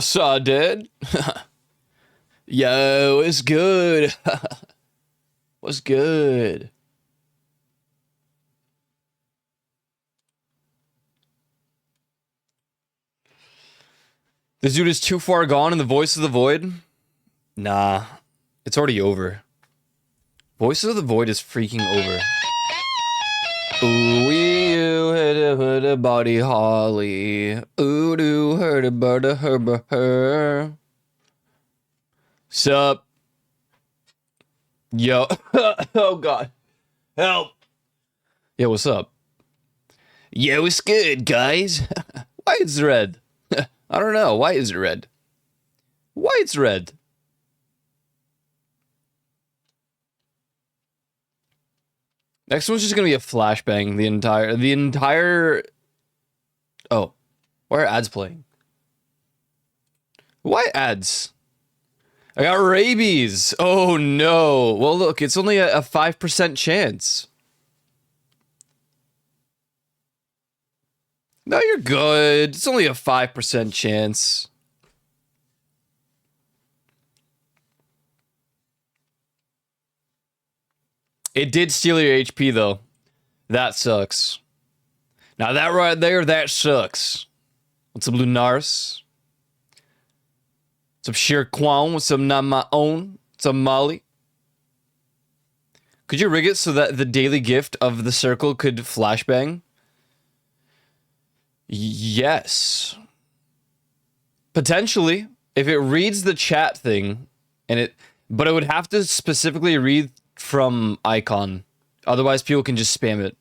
Saw dead. Yo, it's good. What's good? This dude is too far gone in the Voice of the Void? Nah, it's already over. Voice of the Void is freaking over. Ooh, you hit a body holly. Ooh, do hurt a bird a her. Sup? Yo. Oh god. Help. Yo, what's up? Yo, it's good, guys. Why it's red? I don't know. Why is it red? Why it's red? Next one's just gonna be a flashbang. The entire. Oh, why are ads playing? Why ads? I got rabies. Oh no. Well, look, it's only a 5% chance. No, you're good. It's only a 5% chance. It did steal your HP, though. That sucks. Now, that right there, that sucks. What's up, Lunaris? What's up, Sher Quan? What's up, Not My Own? What's up, Molly? Could you rig it so that the daily gift of the circle could flashbang? Yes. Potentially. If it reads the chat thing, but it would have to specifically read from icon. Otherwise, people can just spam it.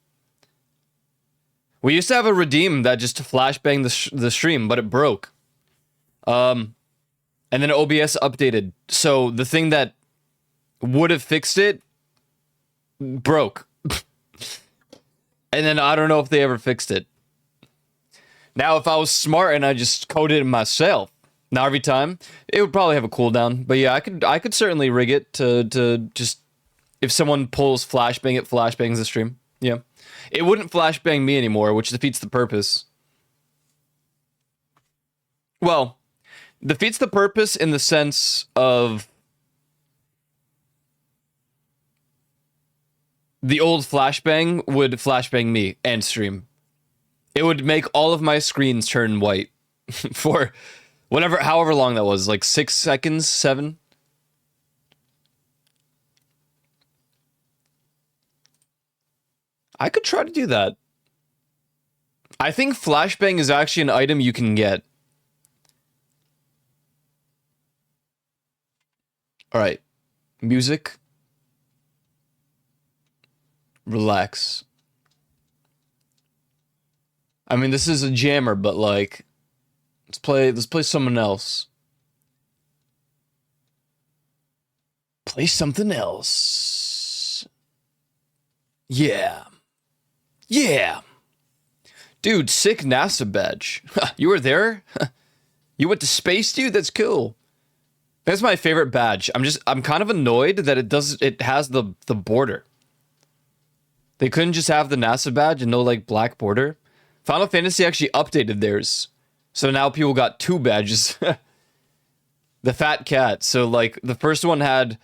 We used to have a redeem that just flashbanged the stream, but it broke. And then OBS updated. So the thing that would have fixed it broke. And then I don't know if they ever fixed it. Now, if I was smart and I just coded it myself, now every time, it would probably have a cooldown. But yeah, I could certainly rig it to just, if someone pulls flashbang, it flashbangs the stream. Yeah. It wouldn't flashbang me anymore, which defeats the purpose. Well, defeats the purpose in the sense of the old flashbang would flashbang me and stream. It would make all of my screens turn white for however long that was, like 6 seconds, 7. I could try to do that. I think flashbang is actually an item you can get. All right, music. Relax. I mean, this is a jammer, but like, let's play someone else. Play something else. Yeah. Yeah. Dude, sick NASA badge. You were there? You went to space, dude? That's cool. That's my favorite badge. I'm kind of annoyed that it has the border. They couldn't just have the NASA badge and no like black border. Final Fantasy actually updated theirs. So now people got 2 badges. The fat cat. So like the first one had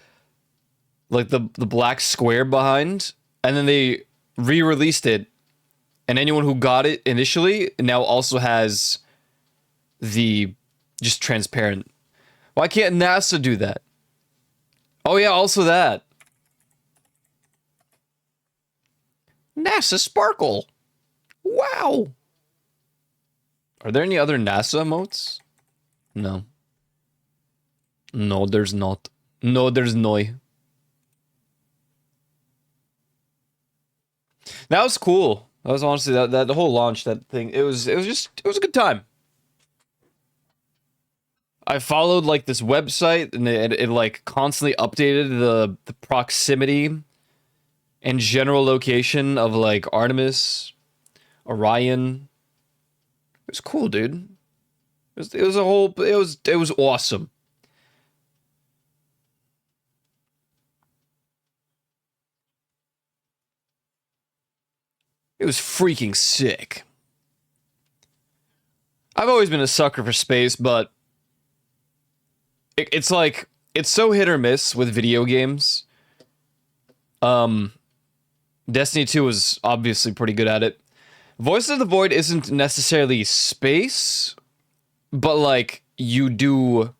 like the black square behind, and then they re-released it. And anyone who got it initially now also has the just transparent. Why can't NASA do that? Oh yeah, also that. NASA Sparkle. Wow. Are there any other NASA emotes? No. No, there's not. No, there's no. That was cool. That was honestly that whole launch, that thing. It was a good time. I followed like this website, and it like constantly updated the proximity and general location of like Artemis, Orion. It was cool, dude. It was awesome. It was freaking sick. I've always been a sucker for space, but it's like it's so hit or miss with video games. Destiny 2 was obviously pretty good at it. Voice of the Void isn't necessarily space, but like you do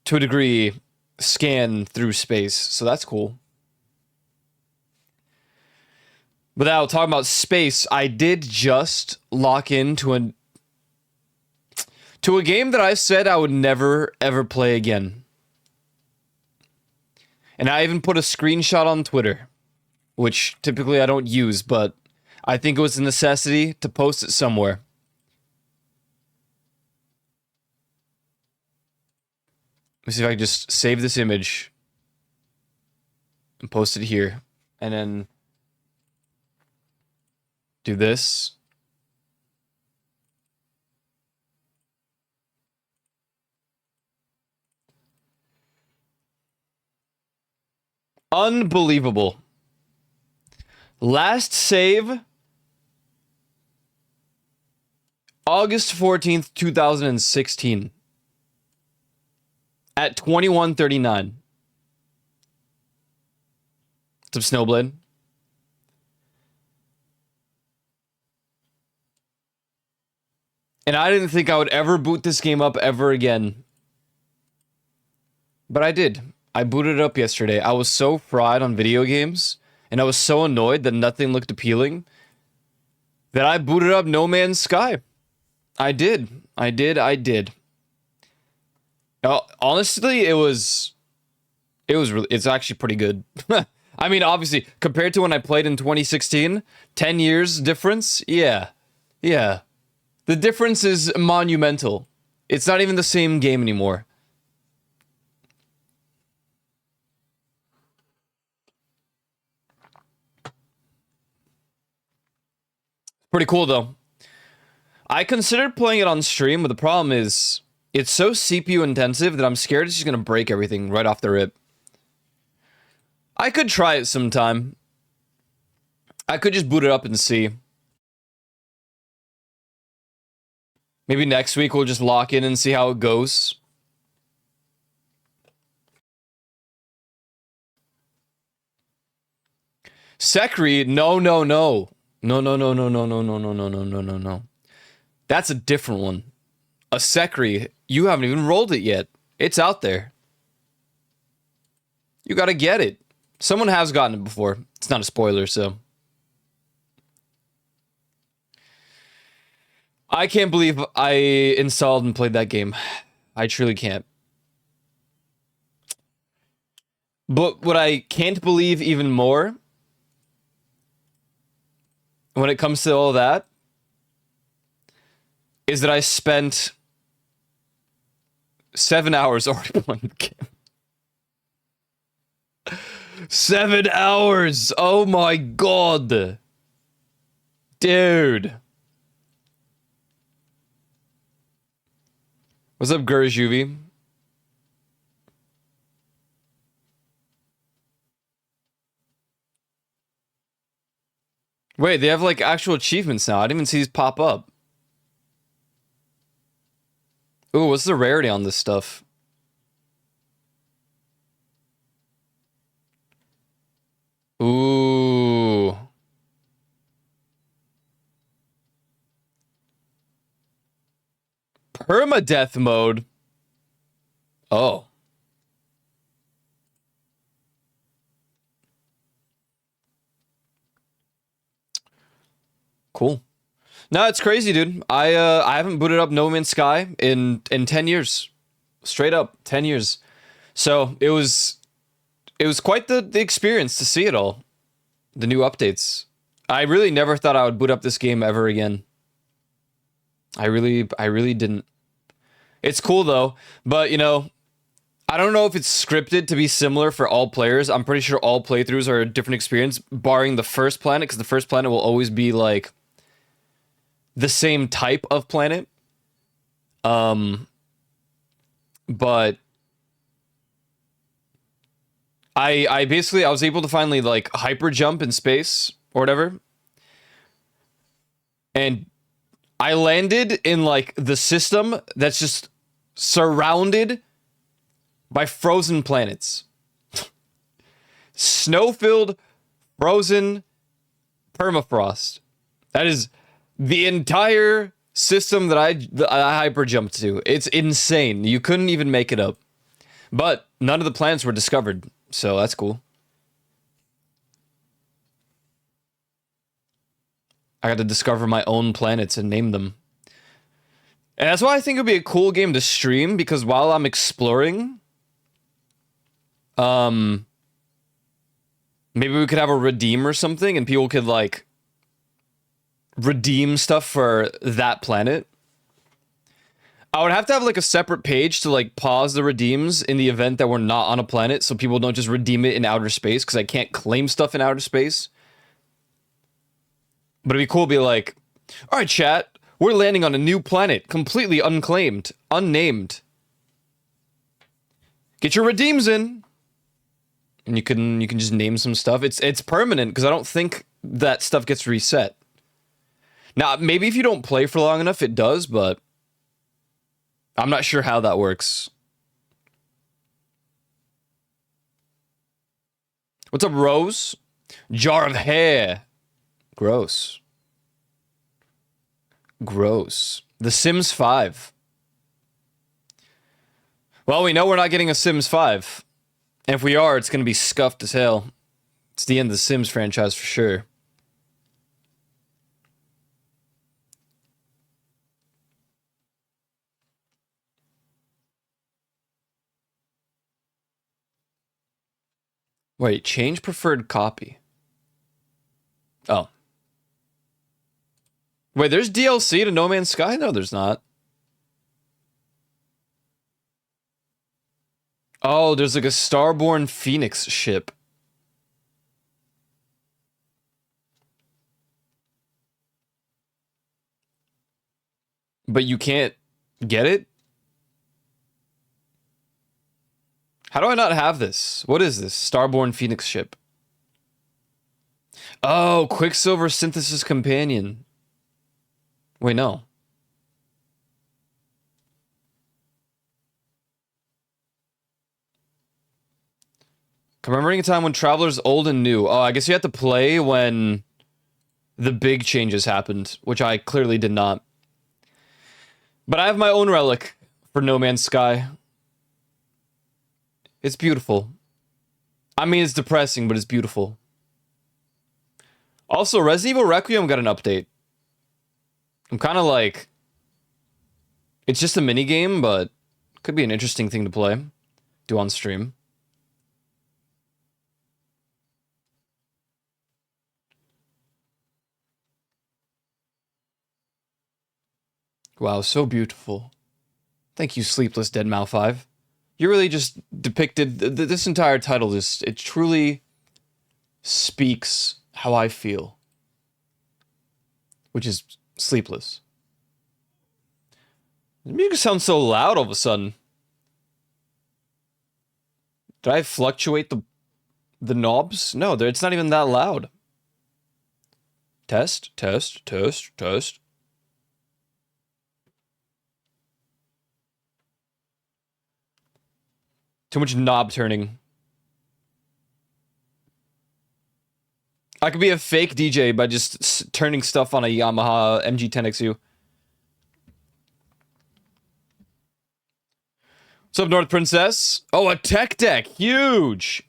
to a degree scan through space, so that's cool. Without talking about space, I did just lock into a game that I said I would never ever play again. And I even put a screenshot on Twitter, which typically I don't use, but I think it was a necessity to post it somewhere. Let me see if I can just save this image and post it here. And then do this. Unbelievable. Last save, August 14th, 2016. At 21:39. What's up, Snowblade? And I didn't think I would ever boot this game up ever again. But I did. I booted it up yesterday. I was so fried on video games, and I was so annoyed that nothing looked appealing, that I booted up No Man's Sky. I did. Honestly, it's actually pretty good. I mean, obviously, compared to when I played in 2016, 10 years difference, yeah. The difference is monumental. It's not even the same game anymore. Pretty cool, though. I considered playing it on stream, but the problem is it's so CPU intensive that I'm scared it's just going to break everything right off the rip. I could try it sometime. I could just boot it up and see. Maybe next week we'll just lock in and see how it goes. Sekri, no. No. That's a different one. A Sekri, you haven't even rolled it yet. It's out there. You gotta get it. Someone has gotten it before. It's not a spoiler, so. I can't believe I installed and played that game. I truly can't. But what I can't believe even more, when it comes to all that, is that I spent 7 hours already playing the game. 7 hours! Oh my god! Dude. What's up, Gurjuvi? Wait, they have like actual achievements now. I didn't even see these pop up. Ooh, what's the rarity on this stuff? Ooh. Permadeath mode. Oh. Cool. No, it's crazy, dude. I haven't booted up No Man's Sky in 10 years. Straight up 10 years. So it was quite the experience to see it all. The new updates. I really never thought I would boot up this game ever again. I really didn't. It's cool though, but you know, I don't know if it's scripted to be similar for all players. I'm pretty sure all playthroughs are a different experience, barring the first planet, because the first planet will always be like the same type of planet. But I basically I was able to finally like hyper jump in space or whatever. And I landed in like the system that's just surrounded by frozen planets. Snow-filled, frozen permafrost. That is the entire system that I hyper jumped to. It's insane. You couldn't even make it up. But none of the planets were discovered, so that's cool. I got to discover my own planets and name them. And that's why I think it would be a cool game to stream, because while I'm exploring, maybe we could have a redeem or something, and people could, like, redeem stuff for that planet. I would have to have, like, a separate page to, like, pause the redeems in the event that we're not on a planet, so people don't just redeem it in outer space, because I can't claim stuff in outer space. But it'd be cool to be like, all right, chat, we're landing on a new planet, completely unclaimed, unnamed. Get your redeems in. And you can just name some stuff. It's permanent, because I don't think that stuff gets reset. Now, maybe if you don't play for long enough, it does, but I'm not sure how that works. What's up, Rose? Jar of hair. Gross. Gross. The Sims 5. Well, we know we're not getting a Sims 5. And if we are, it's going to be scuffed as hell. It's the end of the Sims franchise for sure. Wait, change preferred copy. Oh. Wait, there's DLC to No Man's Sky? No, there's not. Oh, there's like a Starborn Phoenix ship. But you can't get it? How do I not have this? What is this? Starborn Phoenix ship. Oh, Quicksilver Synthesis Companion. Wait, no. Commemorating a time when travelers old and new. Oh, I guess you have to play when the big changes happened, which I clearly did not. But I have my own relic for No Man's Sky. It's beautiful. I mean, it's depressing, but it's beautiful. Also, Resident Evil Requiem got an update. I'm kind of like... It's just a mini game, but could be an interesting thing to play. Do on stream. Wow, so beautiful. Thank you, Sleepless Dead Mal 5. You really just depicted... This entire title, it truly speaks how I feel. Which is sleepless. The music sounds so loud all of a sudden. Did I fluctuate the knobs? No, it's not even that loud. Test, test, test, test. Too much knob turning. I could be a fake DJ by just turning stuff on a Yamaha MG10XU. What's up, North Princess? Oh, a tech deck. Huge.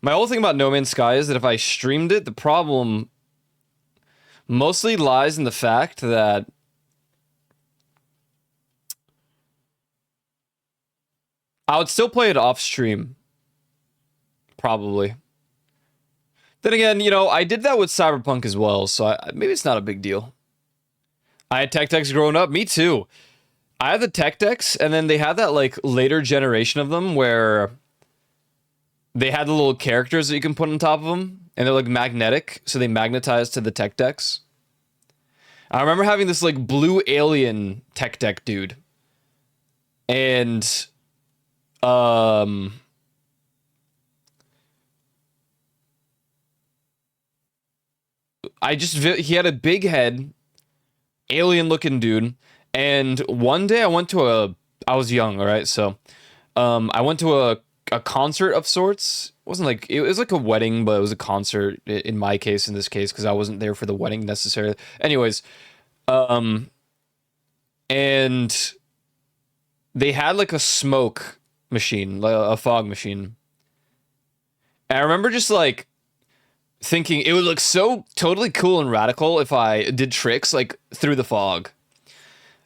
My whole thing about No Man's Sky is that if I streamed it, the problem mostly lies in the fact that I would still play it off stream. Probably. Then again, you know, I did that with Cyberpunk as well, so maybe it's not a big deal. I had tech decks growing up. Me too. I had the tech decks, and then they had that, like, later generation of them where they had the little characters that you can put on top of them, and they're, like, magnetic, so they magnetize to the tech decks. I remember having this, like, blue alien tech deck dude. And, he had a big head, alien looking dude. And one day I was young, all right? So, I went to a concert of sorts. It wasn't like, it was like a wedding, but it was a concert in my case, in this case, because I wasn't there for the wedding necessarily. Anyways, um, and they had like a smoke machine, like a fog machine. And I remember just like thinking it would look so totally cool and radical if I did tricks like through the fog.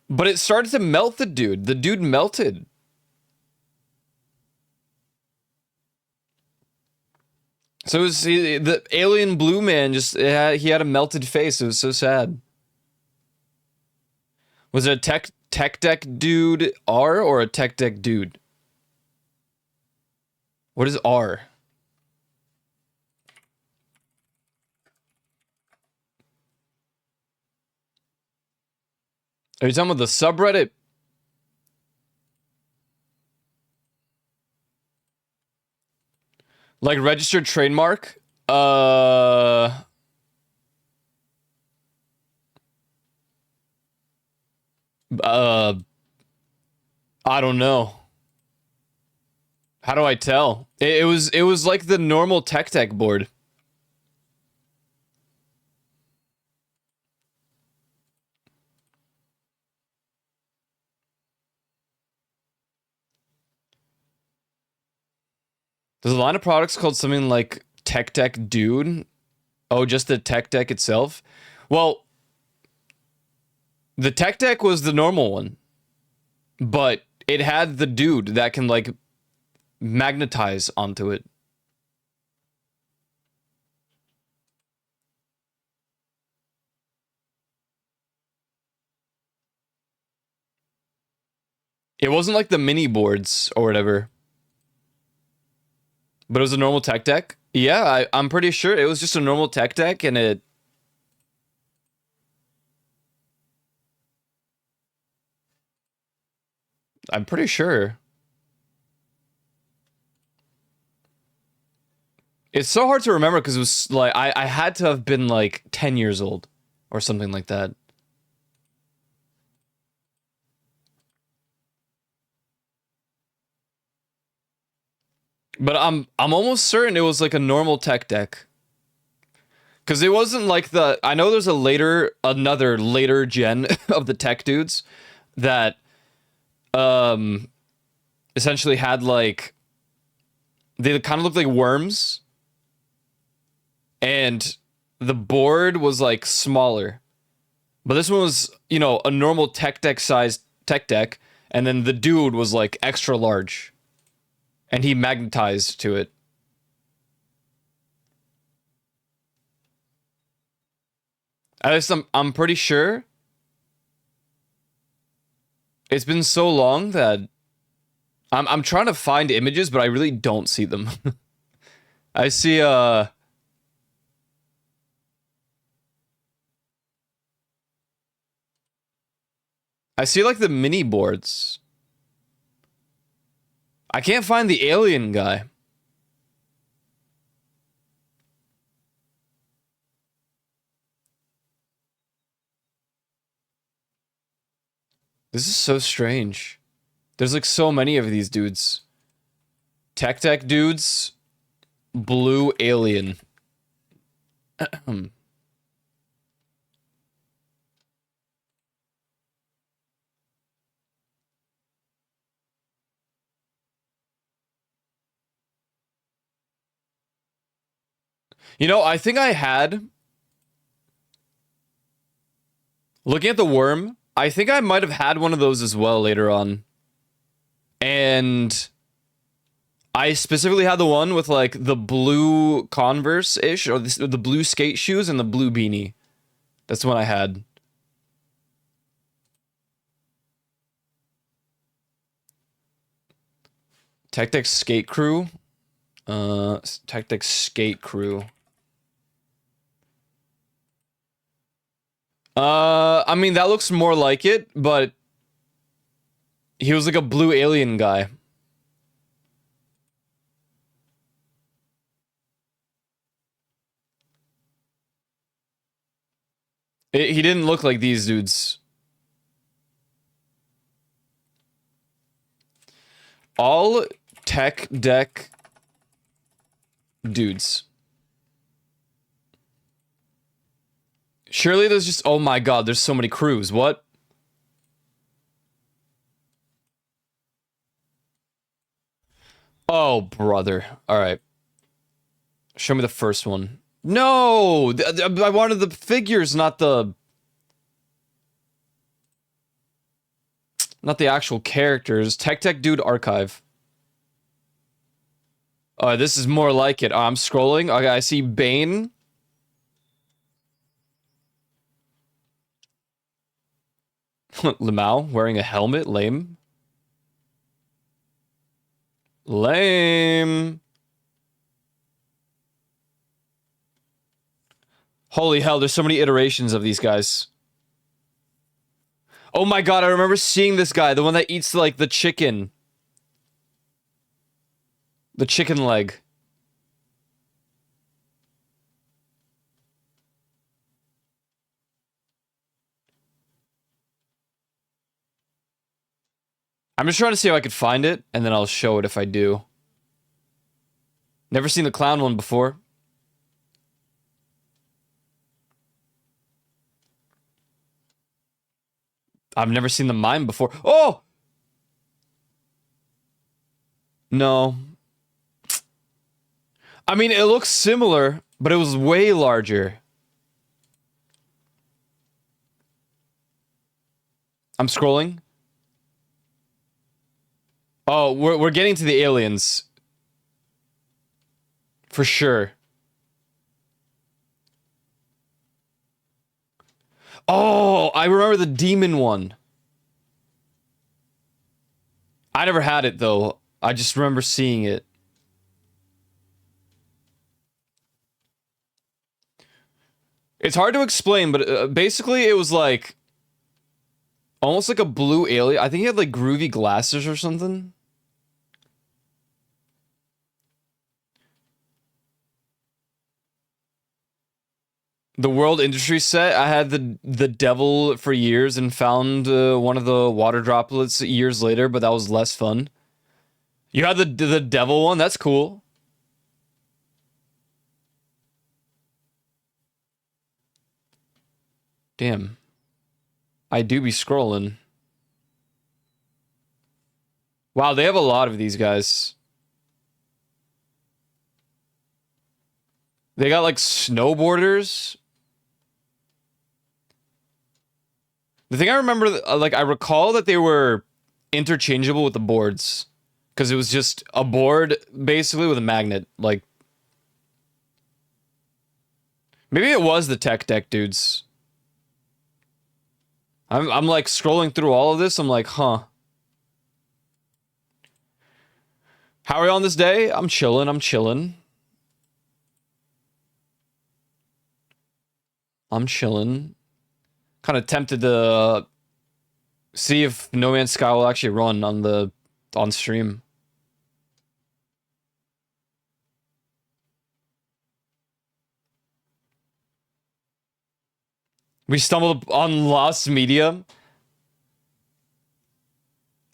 But it started to melt the dude. The dude melted. So it was the alien blue man. He had a melted face. It was so sad. Was it a tech deck dude R or a tech deck dude? What is R? Are you talking about the subreddit? Like registered trademark? Uh, I don't know. How do I tell? It was like the normal tech deck board. There's a line of products called something like Tech Deck Dude. Oh, just the Tech Deck itself? Well, the Tech Deck was the normal one, but it had the dude that can like magnetize onto it. It wasn't like the mini boards or whatever, but it was a normal Tech Deck. Yeah, I'm pretty sure it was just a normal Tech Deck, and I'm pretty sure. It's so hard to remember because it was like I had to have been like 10 years old or something like that. But I'm almost certain it was like a normal Tech Deck. Cause it wasn't like I know there's another later gen of the tech dudes that um essentially had like they kind of looked like worms, and the board was like smaller. But this one was, a normal tech deck sized tech deck, and then the dude was like extra large. And he magnetized to it. At least I'm pretty sure. It's been so long that I'm trying to find images, but I really don't see them. I see I see like the mini boards. I can't find the alien guy. This is so strange. There's like so many of these dudes. Tech Tech dudes, blue alien. I think I had, looking at the worm, I think I might have had one of those as well later on. And I specifically had the one with like the blue Converse-ish, or the blue skate shoes and the blue beanie. That's the one I had. Tech Deck Skate Crew. Tech Deck Skate Crew. I mean, that looks more like it, but he was like a blue alien guy. He didn't look like these dudes. All tech deck dudes. Surely there's just... Oh my god, there's so many crews. What? Oh, brother. Alright. Show me the first one. No! I wanted the figures, not the... Not the actual characters. Tech Dude Archive. This is more like it. I'm scrolling. Okay, I see Bane. Lamau wearing a helmet. Lame. Lame. Holy hell, there's so many iterations of these guys. Oh my god, I remember seeing this guy. The one that eats, like, the chicken. The chicken leg. I'm just trying to see if I could find it, and then I'll show it if I do. Never seen the clown one before. I've never seen the mime before. Oh! No. I mean, it looks similar, but it was way larger. I'm scrolling. Oh, we're getting to the aliens. For sure. Oh, I remember the demon one. I never had it, though. I just remember seeing it. It's hard to explain, but basically it was like... almost like a blue alien. I think he had like groovy glasses or something. The World Industry set, I had the devil for years and found one of the water droplets years later, but that was less fun. You had the devil one? That's cool. Damn. I do be scrolling. Wow, they have a lot of these guys. They got like snowboarders. The thing I remember, like I recall that they were interchangeable with the boards. Because it was just a board, basically, with a magnet. Like, maybe it was the tech deck dudes. I'm like scrolling through all of this. I'm like, huh. How are we on this day? I'm chilling. I'm chilling. I'm chilling. Kind of tempted to see if No Man's Sky will actually run on stream. We stumbled on Lost Media.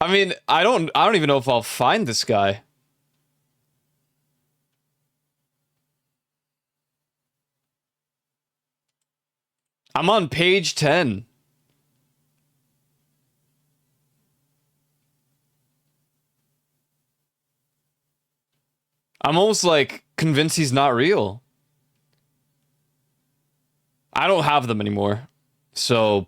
I mean, I don't even know if I'll find this guy. I'm on page 10. I'm almost like convinced he's not real. I don't have them anymore. So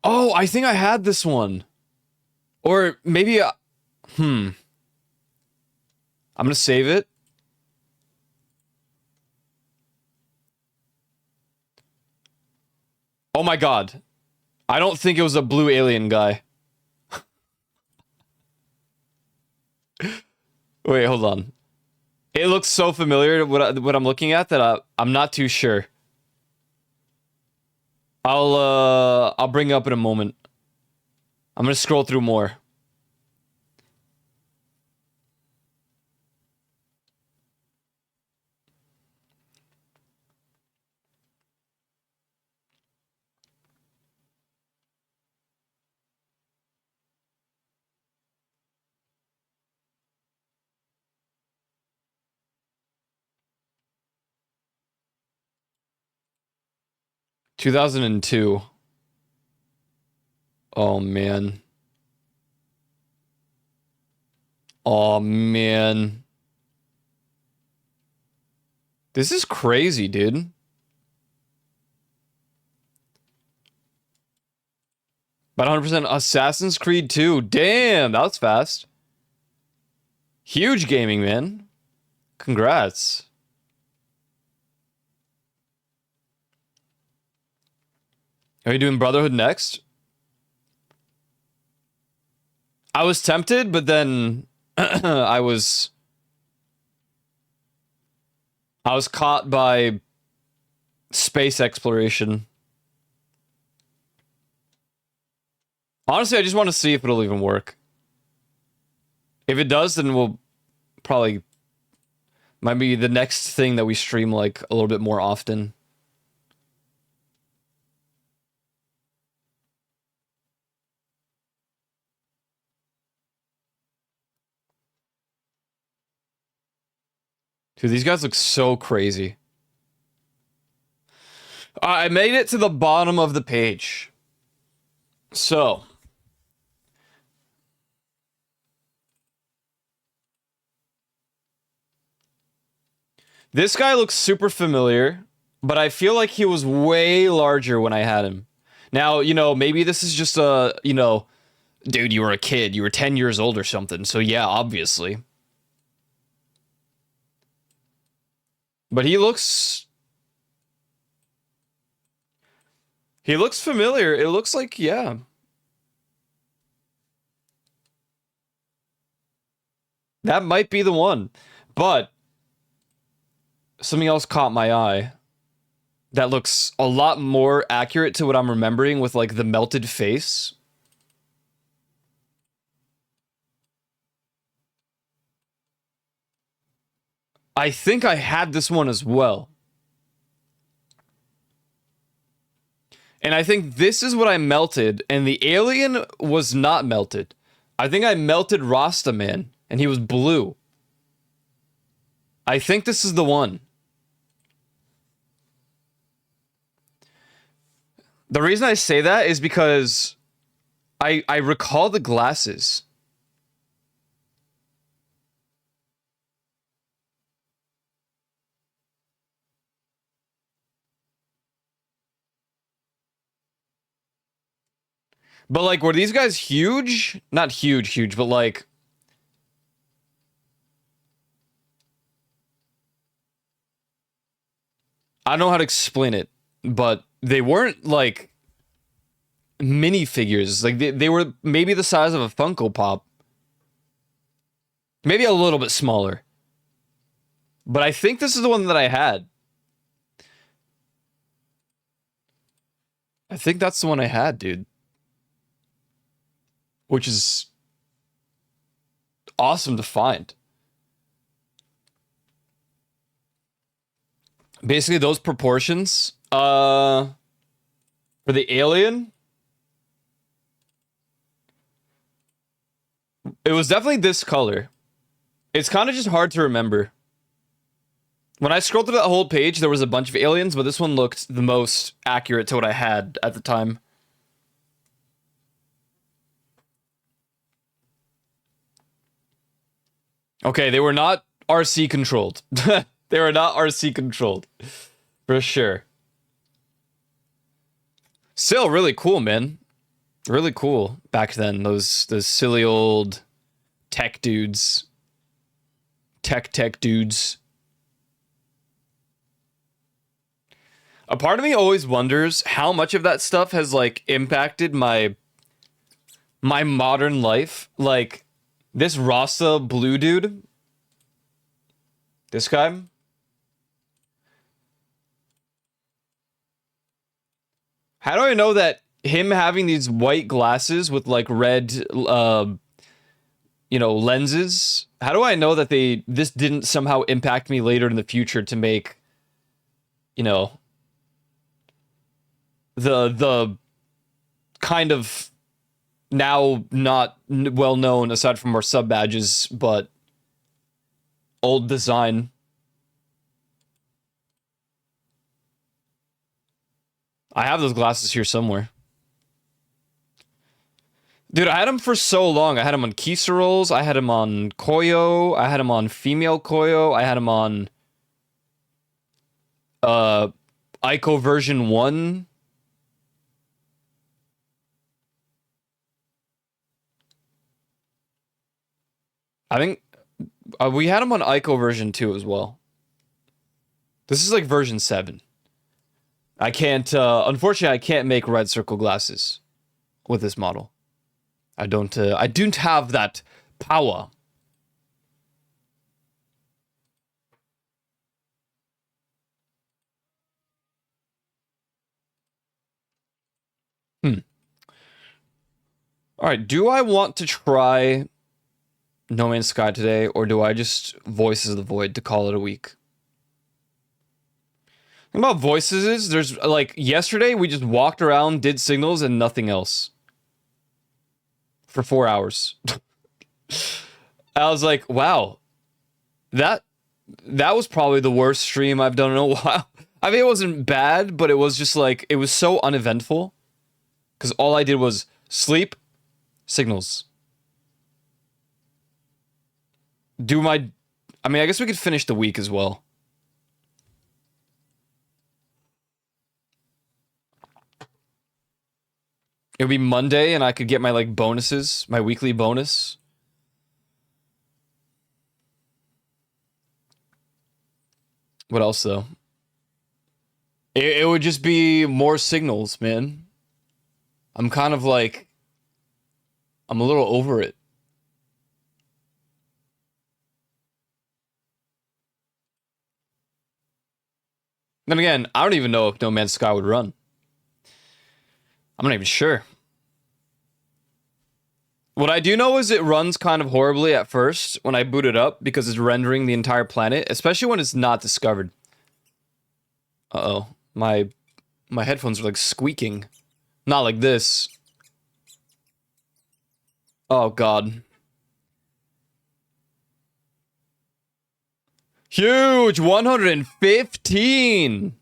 oh, I think I had this one. Or maybe I'm gonna save it. Oh my god. I don't think it was a blue alien guy. Wait, hold on. It looks so familiar to what I'm looking at that I'm not too sure. I'll bring it up in a moment. I'm gonna scroll through more. (2002). Oh man. Oh man. This is crazy, dude. About 100% Assassin's Creed 2. Damn, that was fast. Huge gaming, man. Congrats. Are you doing Brotherhood next? I was tempted, but then I was caught by space exploration. Honestly, I just want to see if it'll even work. If it does, then we'll probably might be the next thing that we stream like a little bit more often. Dude, these guys look so crazy. I made it to the bottom of the page. So. This guy looks super familiar, but I feel like he was way larger when I had him. Now, you know, maybe this is just a, you know, dude, you were a kid. You were 10 years old or something. So yeah, obviously. But he looks familiar. It looks like, yeah. That might be the one. But something else caught my eye that looks a lot more accurate to what I'm remembering with like the melted face. I think I had this one as well. And I think this is what I melted, and the alien was not melted. I think I melted Rasta Man, and he was blue. I think this is the one. The reason I say that is because I recall the glasses. But like, were these guys huge? Not huge, huge, but like, I don't know how to explain it, but they weren't like mini figures. Like they were maybe the size of a Funko Pop. Maybe a little bit smaller. But I think this is the one that I had. I think that's the one I had, dude. Which is awesome to find. Basically those proportions for the alien, it was definitely this color. It's kind of just hard to remember. When I scrolled through that whole page, there was a bunch of aliens, but this one looked the most accurate to what I had at the time. Okay, they were not RC controlled. They were not RC controlled. For sure. Still really cool, man. Really cool back then. Those silly old tech dudes. Tech dudes. A part of me always wonders how much of that stuff has like impacted my modern life. Like this Rasta blue dude. This guy? How do I know that him having these white glasses with like red, lenses? How do I know that this didn't somehow impact me later in the future to make, the kind of now not well known aside from our sub badges, but old design. I have those glasses here somewhere. Dude, I had him for so long. I had him on Kiserol's, I had him on Koyo, I had him on female Koyo, I had him on Ico version 1. I think we had him on Ico version 2 as well. This is like version 7. I can't, unfortunately, I can't make red circle glasses with this model. I don't have that power. All right, do I want to try No Man's Sky today, or do I just Voices of the Void to call it a week? The thing about Voices is, there's, like, yesterday we just walked around, did signals, and nothing else. For 4 hours. I was like, wow. That was probably the worst stream I've done in a while. I mean, it wasn't bad, but it was just like, it was so uneventful. Because all I did was sleep, signals. I guess we could finish the week as well. It would be Monday and I could get my, like, bonuses, my weekly bonus. What else, though? It would just be more signals, man. I'm kind of like, I'm a little over it. Then again, I don't even know if No Man's Sky would run. I'm not even sure. What I do know is it runs kind of horribly at first when I boot it up because it's rendering the entire planet, especially when it's not discovered. Uh-oh. My headphones are like squeaking. Not like this. Oh, God. Huge! 115!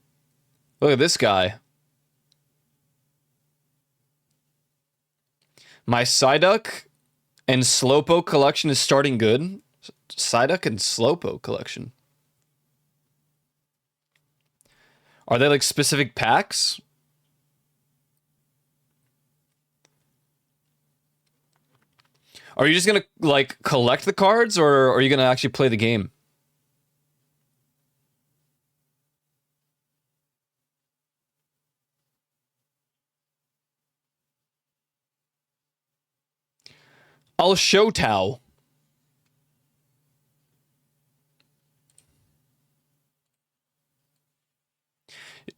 Look at this guy. My Psyduck and Slowpoke collection is starting good. Psyduck and Slowpoke collection. Are they like specific packs? Are you just gonna like collect the cards, or are you gonna actually play the game? I'll show Tao.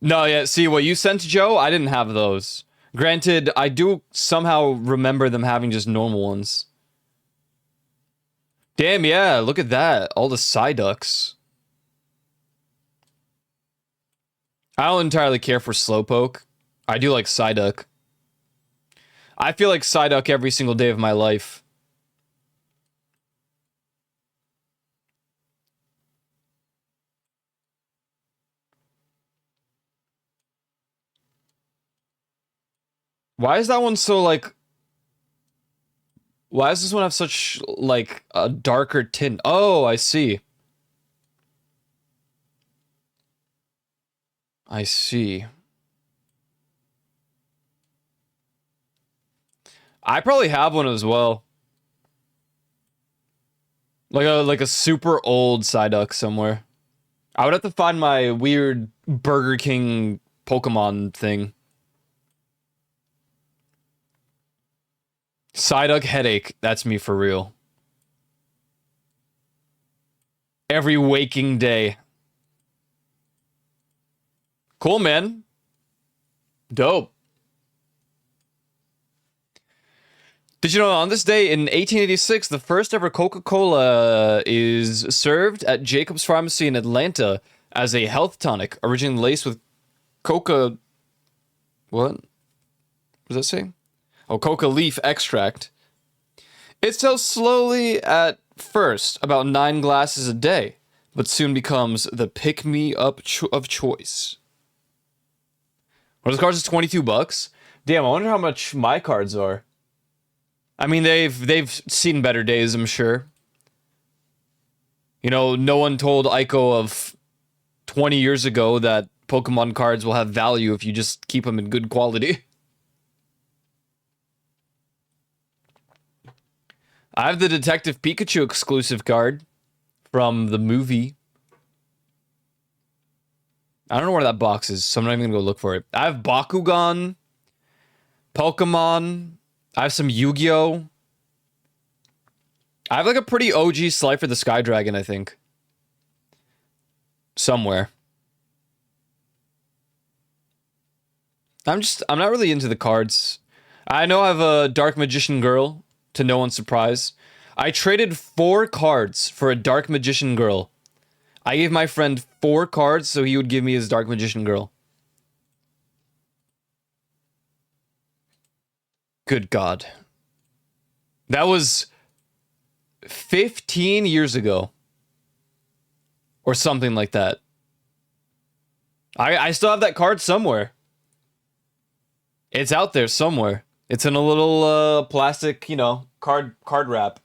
No, yeah, see, what you sent, Joe, I didn't have those. Granted, I do somehow remember them having just normal ones. Damn, yeah, look at that. All the Psyducks. I don't entirely care for Slowpoke. I do like Psyduck. I feel like Psyduck every single day of my life. Why is that one so, like... Why does this one have such, like, a darker tint? Oh, I see. I see. I probably have one as well. Like a super old Psyduck somewhere. I would have to find my weird Burger King Pokemon thing. Psyduck headache. That's me for real. every waking day. Cool, man. Dope. Did you know on this day in 1886, the first ever Coca-Cola is served at Jacob's Pharmacy in Atlanta as a health tonic, originally laced with coca... What does that say? Oh, coca leaf extract. It sells slowly at first, about 9 glasses a day, but soon becomes the pick-me-up of choice. One of those cards is $22. Damn, I wonder how much my cards are. I mean, they've seen better days, I'm sure. You know, no one told Aiko of 20 years ago that Pokemon cards will have value if you just keep them in good quality. I have the Detective Pikachu exclusive card from the movie. I don't know where that box is, so I'm not even gonna go look for it. I have Bakugan, Pokemon. I have some Yu-Gi-Oh! I have like a pretty OG Slifer the Sky Dragon, I think. Somewhere. I'm not really into the cards. I know I have a Dark Magician Girl, to no one's surprise. I traded 4 cards for a Dark Magician Girl. I gave my friend 4 cards so he would give me his Dark Magician Girl. Good God. That was 15 years ago. Or something like that. I still have that card somewhere. It's out there somewhere. It's in a little plastic, you know, card wrap.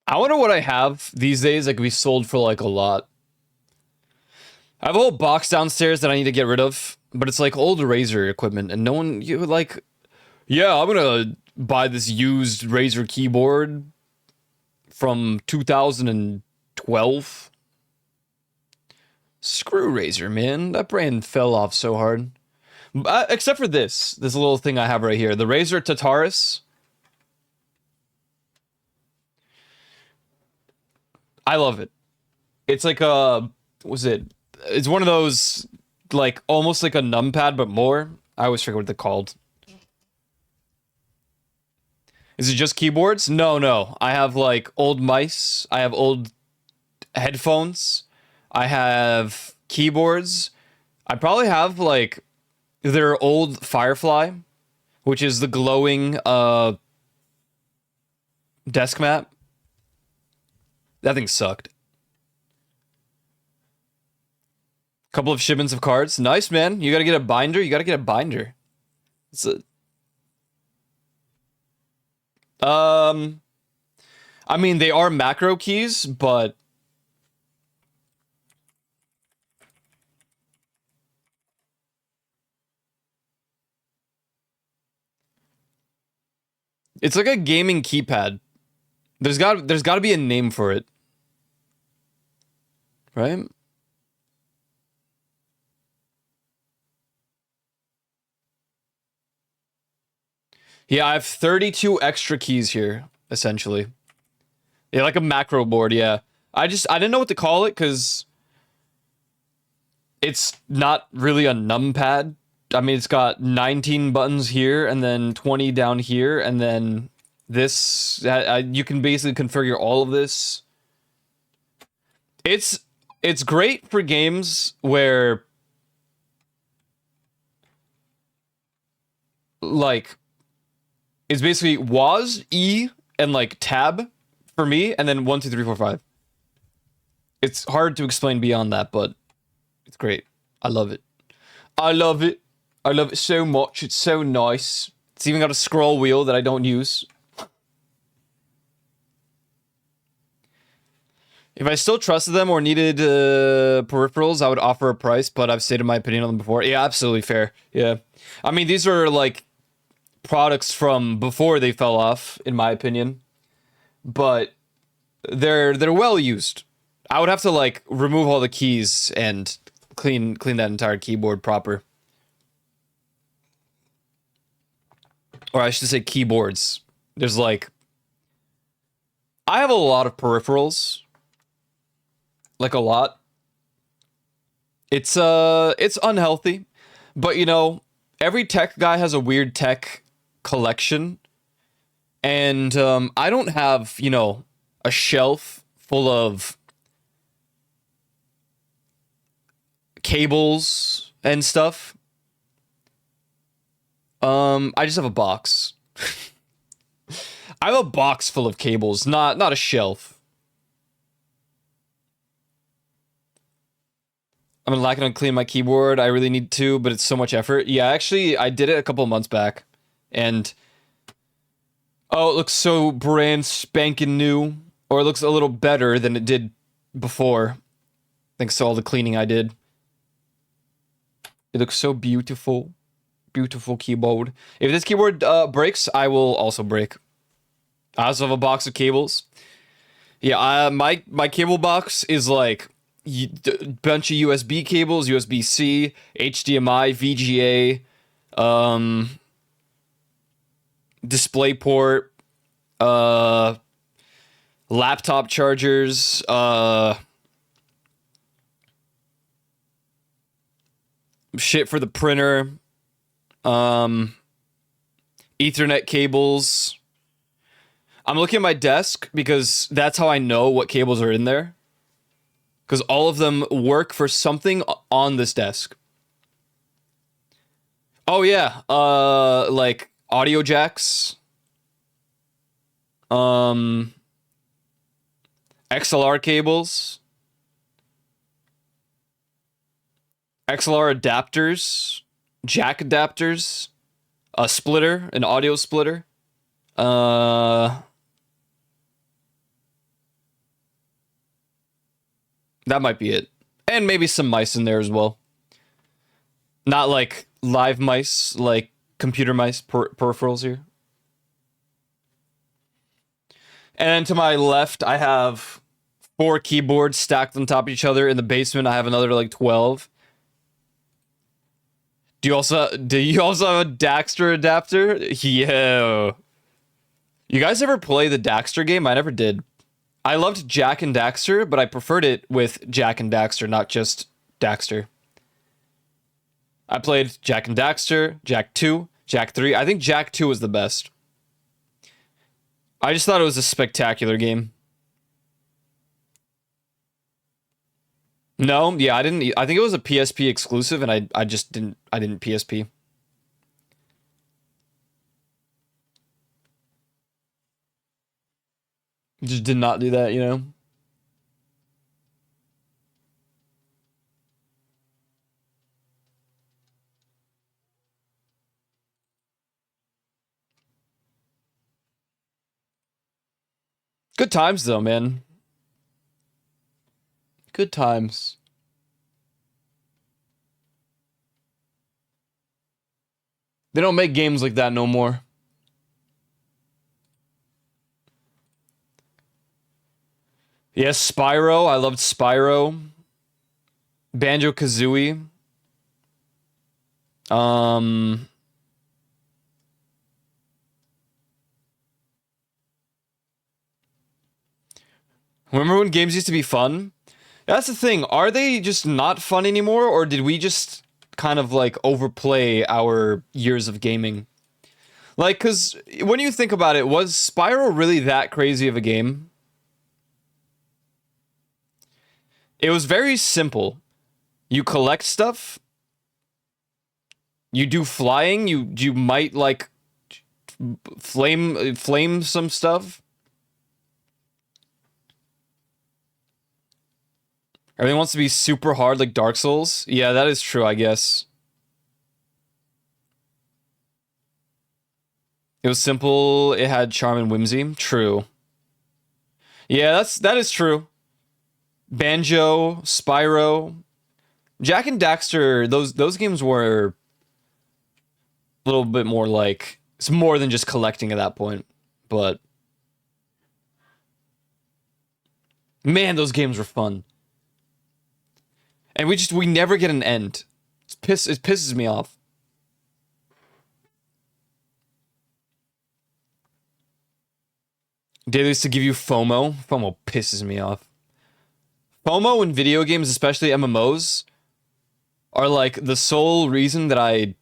I wonder what I have these days that could be sold for like a lot. I have a whole box downstairs that I need to get rid of, but it's like old Razer equipment, and no one, you like, yeah, I'm gonna buy this used Razer keyboard from 2012. Screw Razer, man. That brand fell off so hard. Except for this little thing I have right here, the Razer Tataris. I love it. It's like a, was it? It's one of those, like, almost like a numpad, but more. I always forget what they're called. Is it just keyboards? No. I have, like, old mice. I have old headphones. I have keyboards. I probably have, like, their old Firefly, which is the glowing, desk mat. That thing sucked. Couple of shipments of cards. Nice, man. You gotta get a binder. It's a... I mean, they are macro keys, but... It's like a gaming keypad. There's got to be a name for it. Right? Yeah, I have 32 extra keys here, essentially. Yeah, like a macro board, yeah. I didn't know what to call it, because it's not really a numpad. I mean, it's got 19 buttons here, and then 20 down here, and then this. You can basically configure all of this. It's great for games where, like, it's basically WAS, E, and like tab for me, and then 1, 2, 3, 4, 5. It's hard to explain beyond that, but it's great. I love it. I love it. I love it so much. It's so nice. It's even got a scroll wheel that I don't use. If I still trusted them or needed peripherals, I would offer a price, but I've stated my opinion on them before. Yeah, absolutely fair. Yeah. I mean, these are like products from before they fell off, in my opinion. But they're well used. I would have to like remove all the keys and clean that entire keyboard proper. Or I should say keyboards. There's like I have a lot of peripherals. Like a lot. It's unhealthy. But you know, every tech guy has a weird tech collection. And I don't have, you know, a shelf full of cables and stuff. I just have a box. I have a box full of cables, not a shelf. I'm lacking on cleaning my keyboard. I really need to, but it's so much effort. Yeah, actually, I did it a couple months back, and oh, it looks so brand spanking new, or it looks a little better than it did before. Thanks to all the cleaning I did. It looks so beautiful. Beautiful keyboard. If this keyboard breaks, I will also break. I also have a box of cables. Yeah, my cable box is like a bunch of USB cables, USB-C, HDMI, VGA, DisplayPort, laptop chargers, shit for the printer, Ethernet cables. I'm looking at my desk because that's how I know what cables are in there. Because all of them work for something on this desk. Oh yeah, like audio jacks, XLR cables, XLR adapters, jack adapters, a splitter, an audio splitter. That might be it. And maybe some mice in there as well. Not like live mice, like computer mice peripherals here. And to my left, I have 4 keyboards stacked on top of each other. In the basement, I have another like 12. Do you also have a Daxter adapter? Yeah. You guys ever play the Daxter game? I never did. I loved Jak and Daxter, but I preferred it with Jak and Daxter, not just Daxter. I played Jak and Daxter, Jak 2, Jak 3. I think Jak 2 was the best. I just thought it was a spectacular game. No, yeah, I didn't. I think it was a PSP exclusive, and I just didn't. I didn't PSP. Just did not do that, you know. Good times though, man. Good times. They don't make games like that no more. Yes, Spyro. I loved Spyro. Banjo-Kazooie. Remember when games used to be fun? That's the thing. Are they just not fun anymore, or did we just kind of like overplay our years of gaming? Like, because when you think about it, was Spyro really that crazy of a game? It was very simple. You collect stuff. You do flying. You might like flame some stuff. Everything wants to be super hard like Dark Souls. Yeah, that is true, I guess. It was simple, it had charm and whimsy. True. Yeah, that is true. Banjo, Spyro, Jak and Daxter. Those games were a little bit more like it's more than just collecting at that point. But man, those games were fun. And we never get an end. It pisses me off. Daily used to give you FOMO. FOMO pisses me off. FOMO in video games, especially MMOs, are like the sole reason that I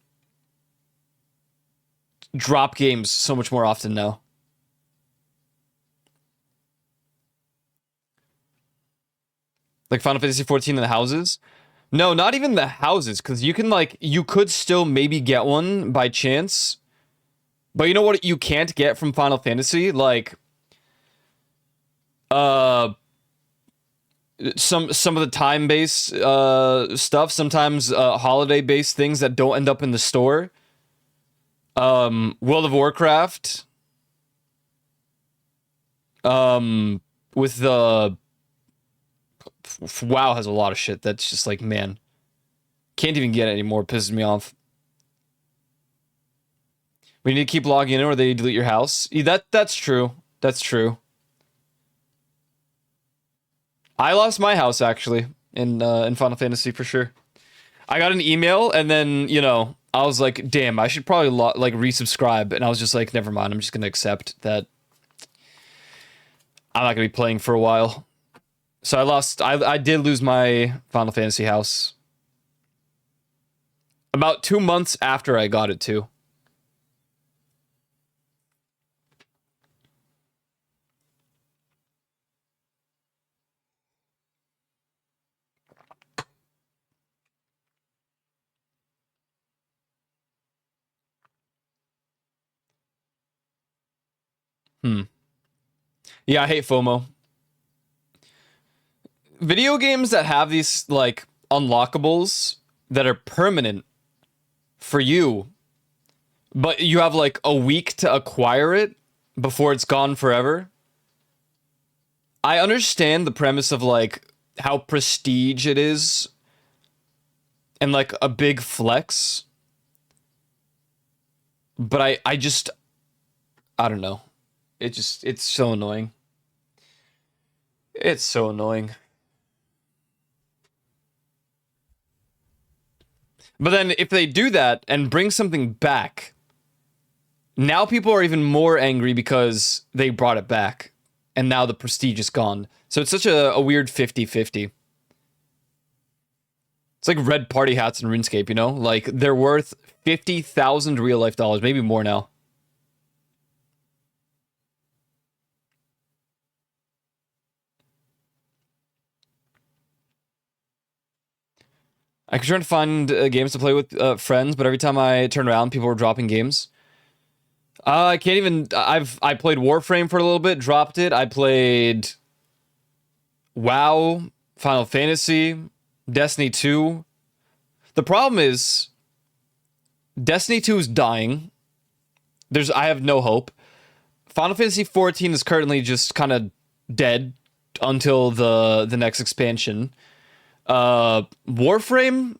drop games so much more often now. Like Final Fantasy 14 and the houses. No, not even the houses, because you could still maybe get one by chance. But you know what you can't get from Final Fantasy? Like some of the time-based stuff, sometimes holiday-based things that don't end up in the store. World of Warcraft. With the WoW has a lot of shit that's just like, man, can't even get it anymore. Pisses me off. We need to keep logging in or they delete your house. That's true. That's true. I lost my house actually in Final Fantasy for sure. I got an email and then, I was like, damn, I should probably resubscribe. And I was just like, never mind. I'm just going to accept that I'm not going to be playing for a while. So I did lose my Final Fantasy house. About 2 months after I got it too. Yeah, I hate FOMO. Video games that have these like unlockables that are permanent for you, but you have like a week to acquire it before it's gone forever. I understand the premise of like how prestige it is and like a big flex, but I don't know. It's so annoying. It's so annoying. But then if they do that and bring something back, now people are even more angry because they brought it back. And now the prestige is gone. So it's such a weird 50-50. It's like red party hats in RuneScape, you know? Like, they're worth 50,000 real life dollars, maybe more now. I could try to find games to play with friends, but every time I turn around, people are dropping games. I can't even. I played Warframe for a little bit, dropped it. I played WoW, Final Fantasy, Destiny 2. The problem is Destiny 2 is dying. I have no hope. Final Fantasy 14 is currently just kind of dead until the next expansion. Warframe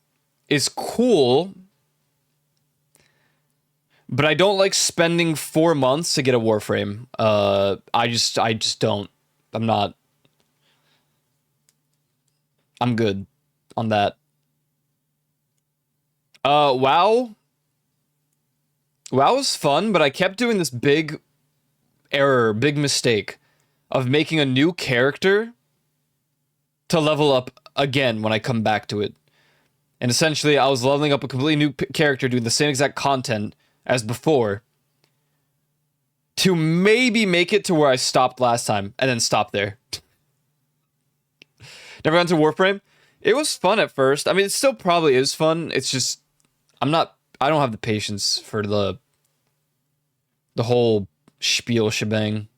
is cool, but I don't like spending 4 months to get a Warframe. I just don't. I'm good on that. WoW was fun, but I kept doing this big mistake of making a new character to level up again when I come back to it. And essentially, I was leveling up a completely new character doing the same exact content as before to maybe make it to where I stopped last time and then stop there. Never gone to Warframe? It was fun at first. I mean, it still probably is fun. It's just, I don't have the patience for the whole spiel shebang.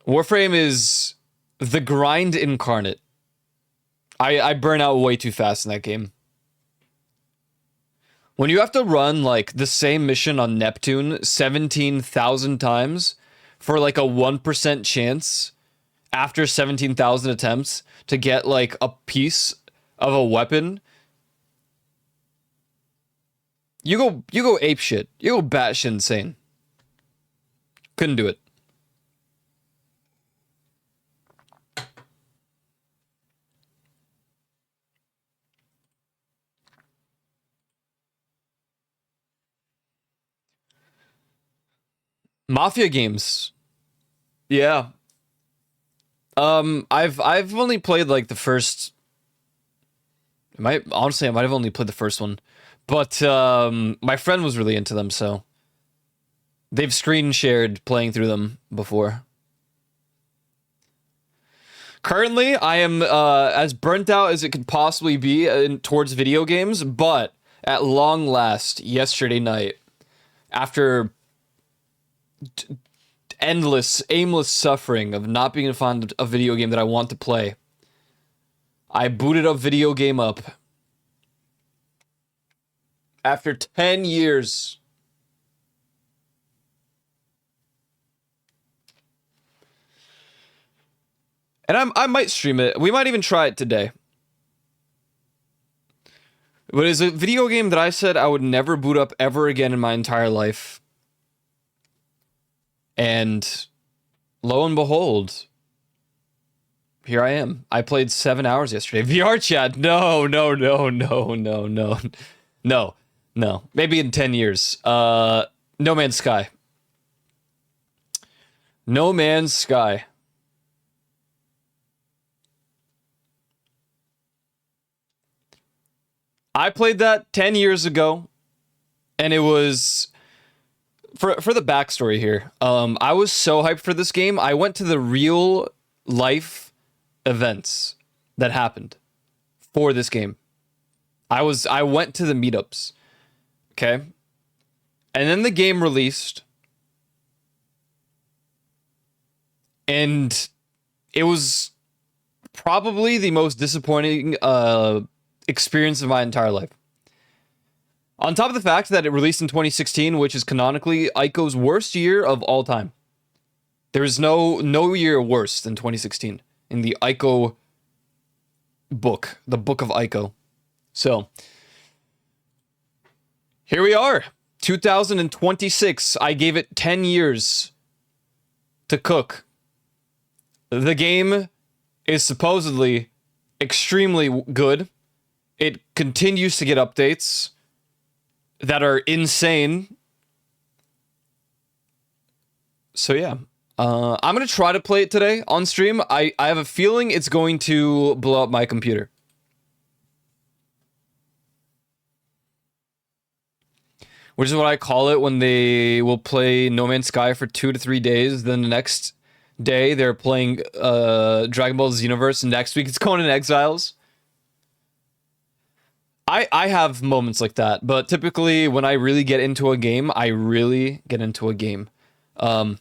Warframe is the grind incarnate. I burn out way too fast in that game. When you have to run like the same mission on Neptune 17,000 times for like a 1% chance after 17,000 attempts to get like a piece of a weapon, you go ape shit. You go batshit insane. Couldn't do it. Mafia games. Yeah. I've only played like the first. I might have only played the first one, but my friend was really into them, so they've screen shared playing through them before. Currently, I am as burnt out as it could possibly be towards video games, but at long last, yesterday night, after endless, aimless suffering of not being able to find a video game that I want to play, I booted a video game up. After 10 years. And I might stream it. We might even try it today. But it's a video game that I said I would never boot up ever again in my entire life. And lo and behold, here I am. I played 7 hours yesterday. VR chat. No. No. Maybe in 10 years. No Man's Sky. No Man's Sky. I played that 10 years ago, and it was for the backstory here. I was so hyped for this game. I went to the real life events that happened for this game. I went to the meetups. Okay. And then the game released. And it was probably the most disappointing experience of my entire life. On top of the fact that it released in 2016, which is canonically Ico's worst year of all time. There is no year worse than 2016 in the Ico book, the Book of Ico. So, here we are, 2026. I gave it 10 years to cook. The game is supposedly extremely good. It continues to get updates that are insane. So yeah, I'm going to try to play it today on stream. I have a feeling it's going to blow up my computer. Which is what I call it when they will play No Man's Sky for 2 to 3 days. Then the next day they're playing Dragon Ball Xenoverse, and next week it's Conan Exiles. I have moments like that, but typically when I really get into a game, I really get into a game. I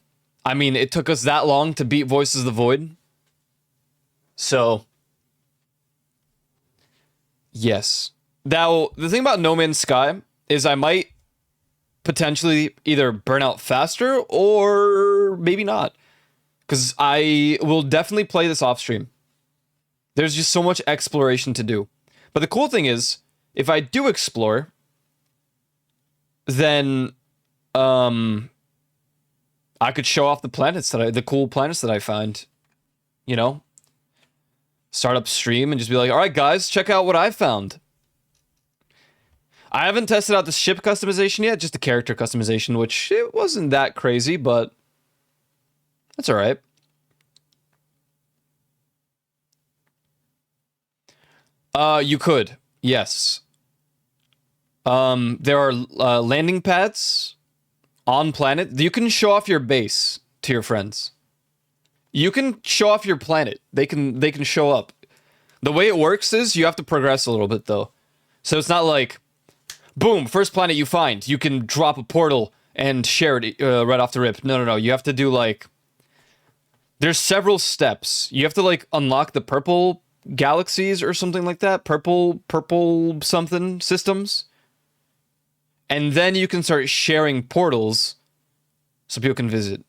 mean, it took us that long to beat Voices of the Void. So, yes. Now, the thing about No Man's Sky is I might potentially either burn out faster or maybe not. Because I will definitely play this off stream. There's just so much exploration to do. But the cool thing is, if I do explore, then I could show off the cool planets that I find. You know? Start up stream and just be like, all right, guys, check out what I found. I haven't tested out the ship customization yet, just the character customization, which it wasn't that crazy, but that's all right. You could, yes. There are landing pads on planet. You can show off your base to your friends. You can show off your planet. They can show up. The way it works is you have to progress a little bit though. So it's not like, boom, first planet you find, you can drop a portal and share it right off the rip. No. You have to do like, there's several steps. You have to like unlock the purple galaxies or something like that. Purple something systems. And then you can start sharing portals so people can visit.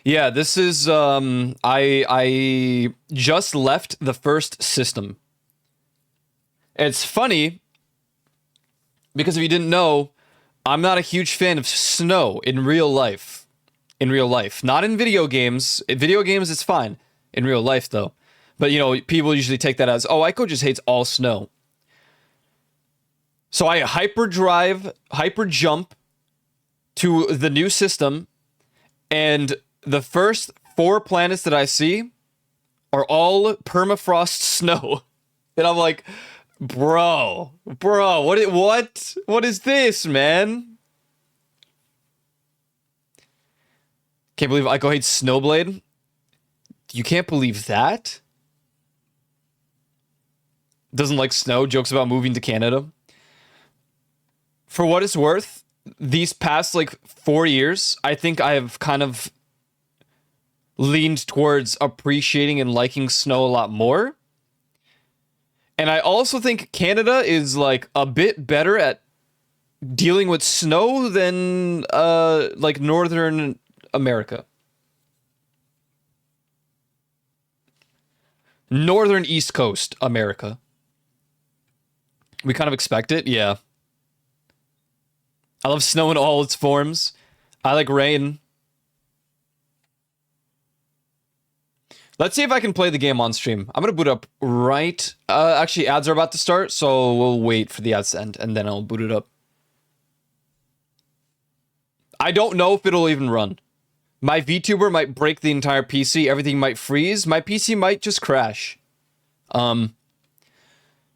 Yeah, this is I just left the first system. It's funny because if you didn't know, I'm not a huge fan of snow in real life. In real life, not in video games. In video games, it's fine. In real life, though. But, you know, people usually take that as, oh, Aiko just hates all snow. So I hyper jump to the new system, and the first 4 planets that I see are all permafrost snow. And I'm like, bro, what is this, man? Can't believe Aiko hates Snowblade. You can't believe that? Doesn't like snow, jokes about moving to Canada. For what it's worth, these past like 4 years, I think I have kind of leaned towards appreciating and liking snow a lot more. And I also think Canada is like a bit better at dealing with snow than like Northern America. Northern East Coast America. We kind of expect it, yeah. I love snow in all its forms. I like rain. Let's see if I can play the game on stream. I'm gonna boot up right... actually, ads are about to start, so we'll wait for the ads to end, and then I'll boot it up. I don't know if it'll even run. My VTuber might break the entire PC, everything might freeze, my PC might just crash. The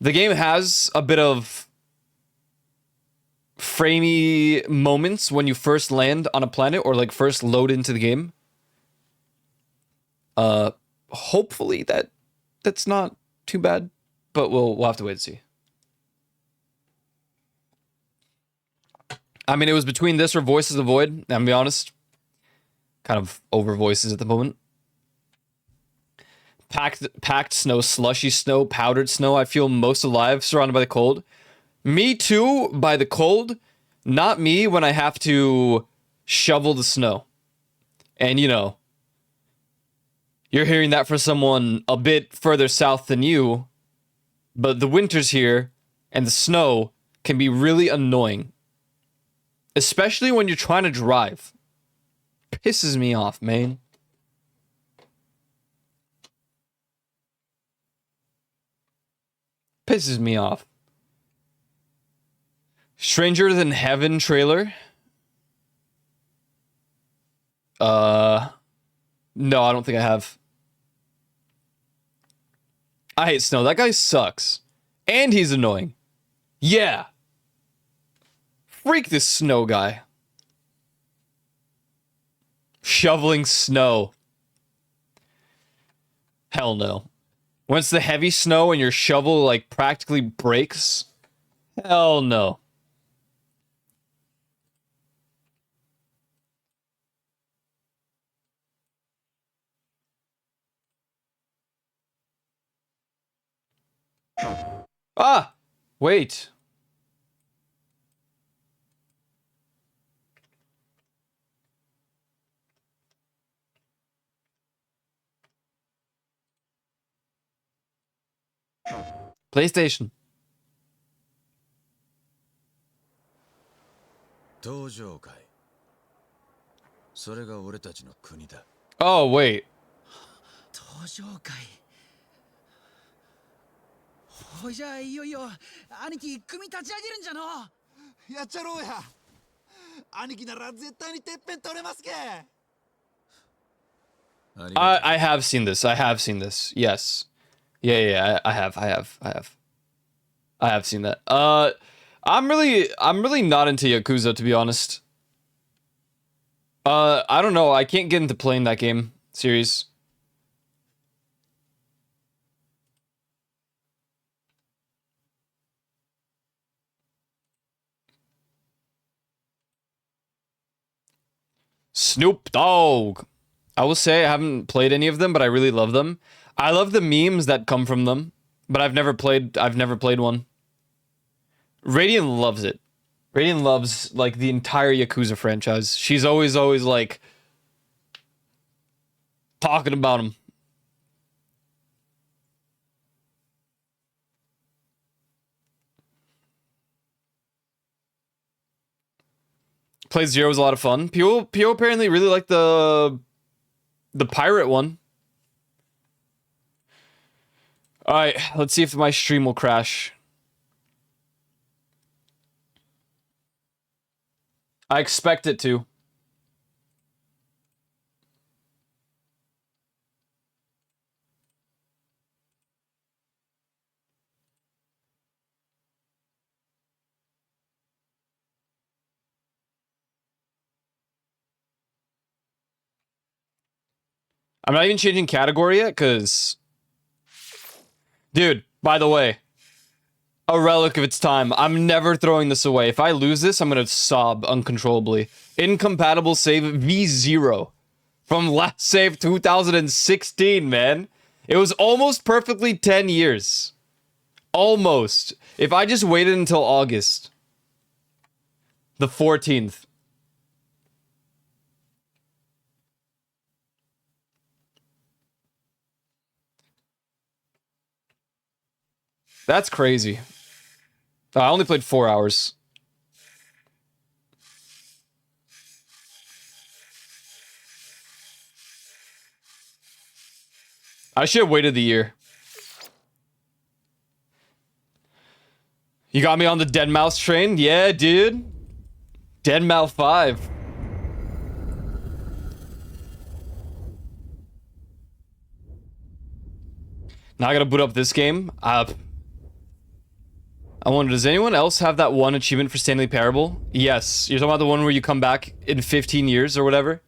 game has a bit of framey moments when you first land on a planet or like first load into the game. Hopefully that's not too bad, but we'll have to wait and see. I mean, it was between this or Voices of the Void, I'm gonna be honest. Kind of over Voices at the moment. Packed snow, slushy snow, powdered snow. I feel most alive surrounded by the cold. Me too, by the cold. Not me when I have to shovel the snow. And you know, you're hearing that for someone a bit further south than you, but the winters here and the snow can be really annoying. Especially when you're trying to drive. Pisses me off, man. Pisses me off. Stranger Than Heaven trailer? No, I don't think I have. I hate snow. That guy sucks. And he's annoying. Yeah. Freak this snow guy. Shoveling snow. Hell no. When it's the heavy snow and your shovel like practically breaks. Hell no. Ah! Wait. PlayStation. 登場界それが俺たちの国だ Oh, wait. 登場会ほいじゃあいよいよ兄貴組立ち上げるんじゃのやっちゃろうや兄貴なら絶対にてっぺん取れますけ I have seen this. I have seen this. Yes. Yeah, I have seen that. I'm really not into Yakuza, to be honest. I don't know. I can't get into playing that game series. Snoop Dogg. I will say I haven't played any of them, but I really love them. I love the memes that come from them, but I've never played one. Radiant loves it. Radiant loves like the entire Yakuza franchise. She's always like Talking about him. Play Zero was a lot of fun. People apparently really like the pirate one. Alright, let's see if my stream will crash. I expect it to. I'm not even changing category yet, because... Dude, by the way, a relic of its time. I'm never throwing this away. If I lose this, I'm gonna sob uncontrollably. Incompatible save V0. From last save 2016, man. It was almost perfectly 10 years. Almost. If I just waited until August. The 14th. That's crazy. I only played 4 hours. I should have waited the year. You got me on the Dead Mouse train? Yeah, dude. Dead Mouse 5. Now I gotta boot up this game. I wonder, does anyone else have that one achievement for Stanley Parable? Yes. You're talking about the one where you come back in 15 years or whatever?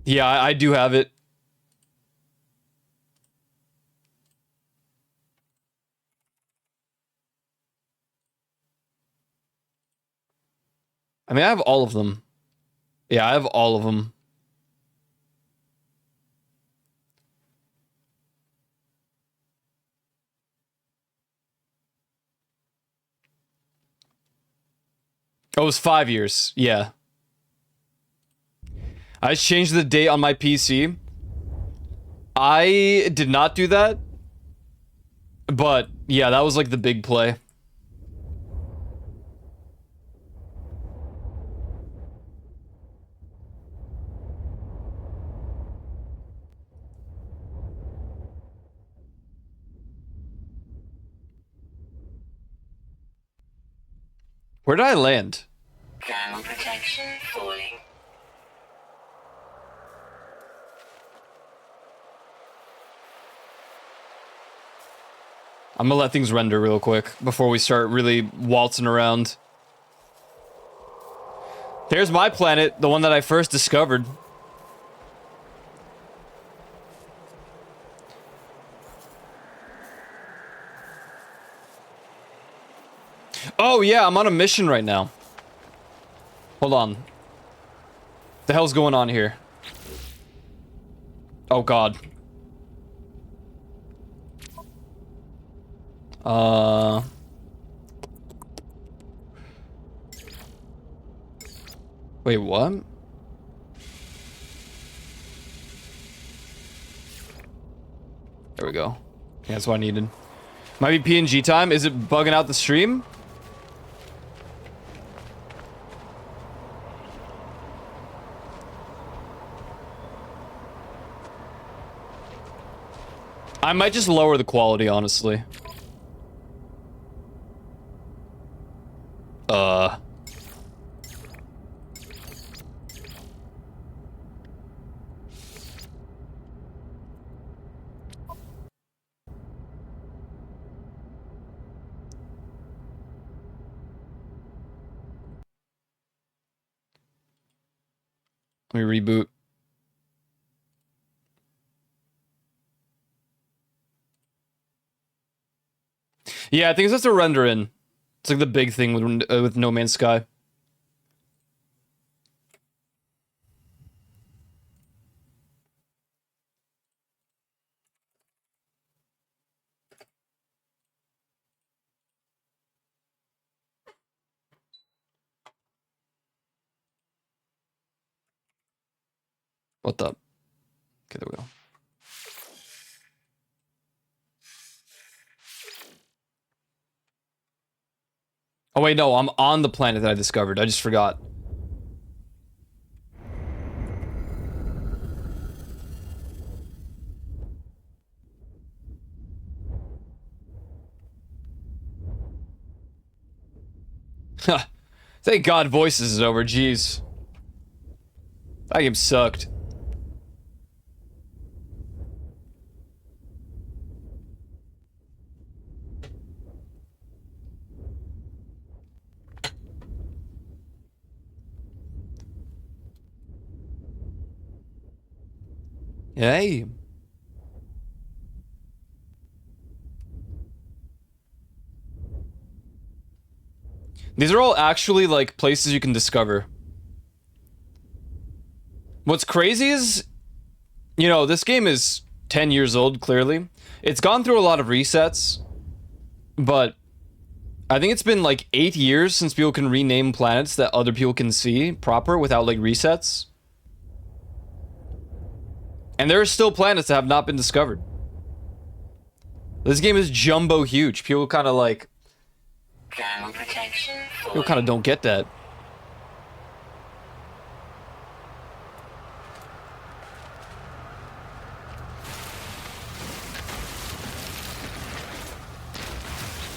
Yeah, I do have it. I mean, I have all of them. Yeah, I have all of them. Oh, it was 5 years. Yeah. I just changed the date on my PC. I did not do that. But, yeah, that was like the big play. Where did I land? Thermal protection falling. I'm gonna let things render real quick before we start really waltzing around. There's my planet, the one that I first discovered. Oh yeah, I'm on a mission right now. Hold on. The hell's going on here? Oh god. Wait, what? There we go. Yeah, that's what I needed. Might be PNG time. Is it bugging out the stream? I might just lower the quality, honestly. Let me reboot. Yeah, I think it's just a render in. It's like the big thing with No Man's Sky. What the? Okay, there we go. Oh wait, no, I'm on the planet that I discovered. I just forgot. Thank God Voices is over, jeez. That game sucked. Hey. These are all actually, like, places you can discover. What's crazy is, you know, this game is 10 years old, clearly. It's gone through a lot of resets, but I think it's been, like, 8 years since people can rename planets that other people can see proper without, like, resets. And there are still planets that have not been discovered. This game is jumbo huge. People kind of, like... Thermal protection People falling. kind of don't get that.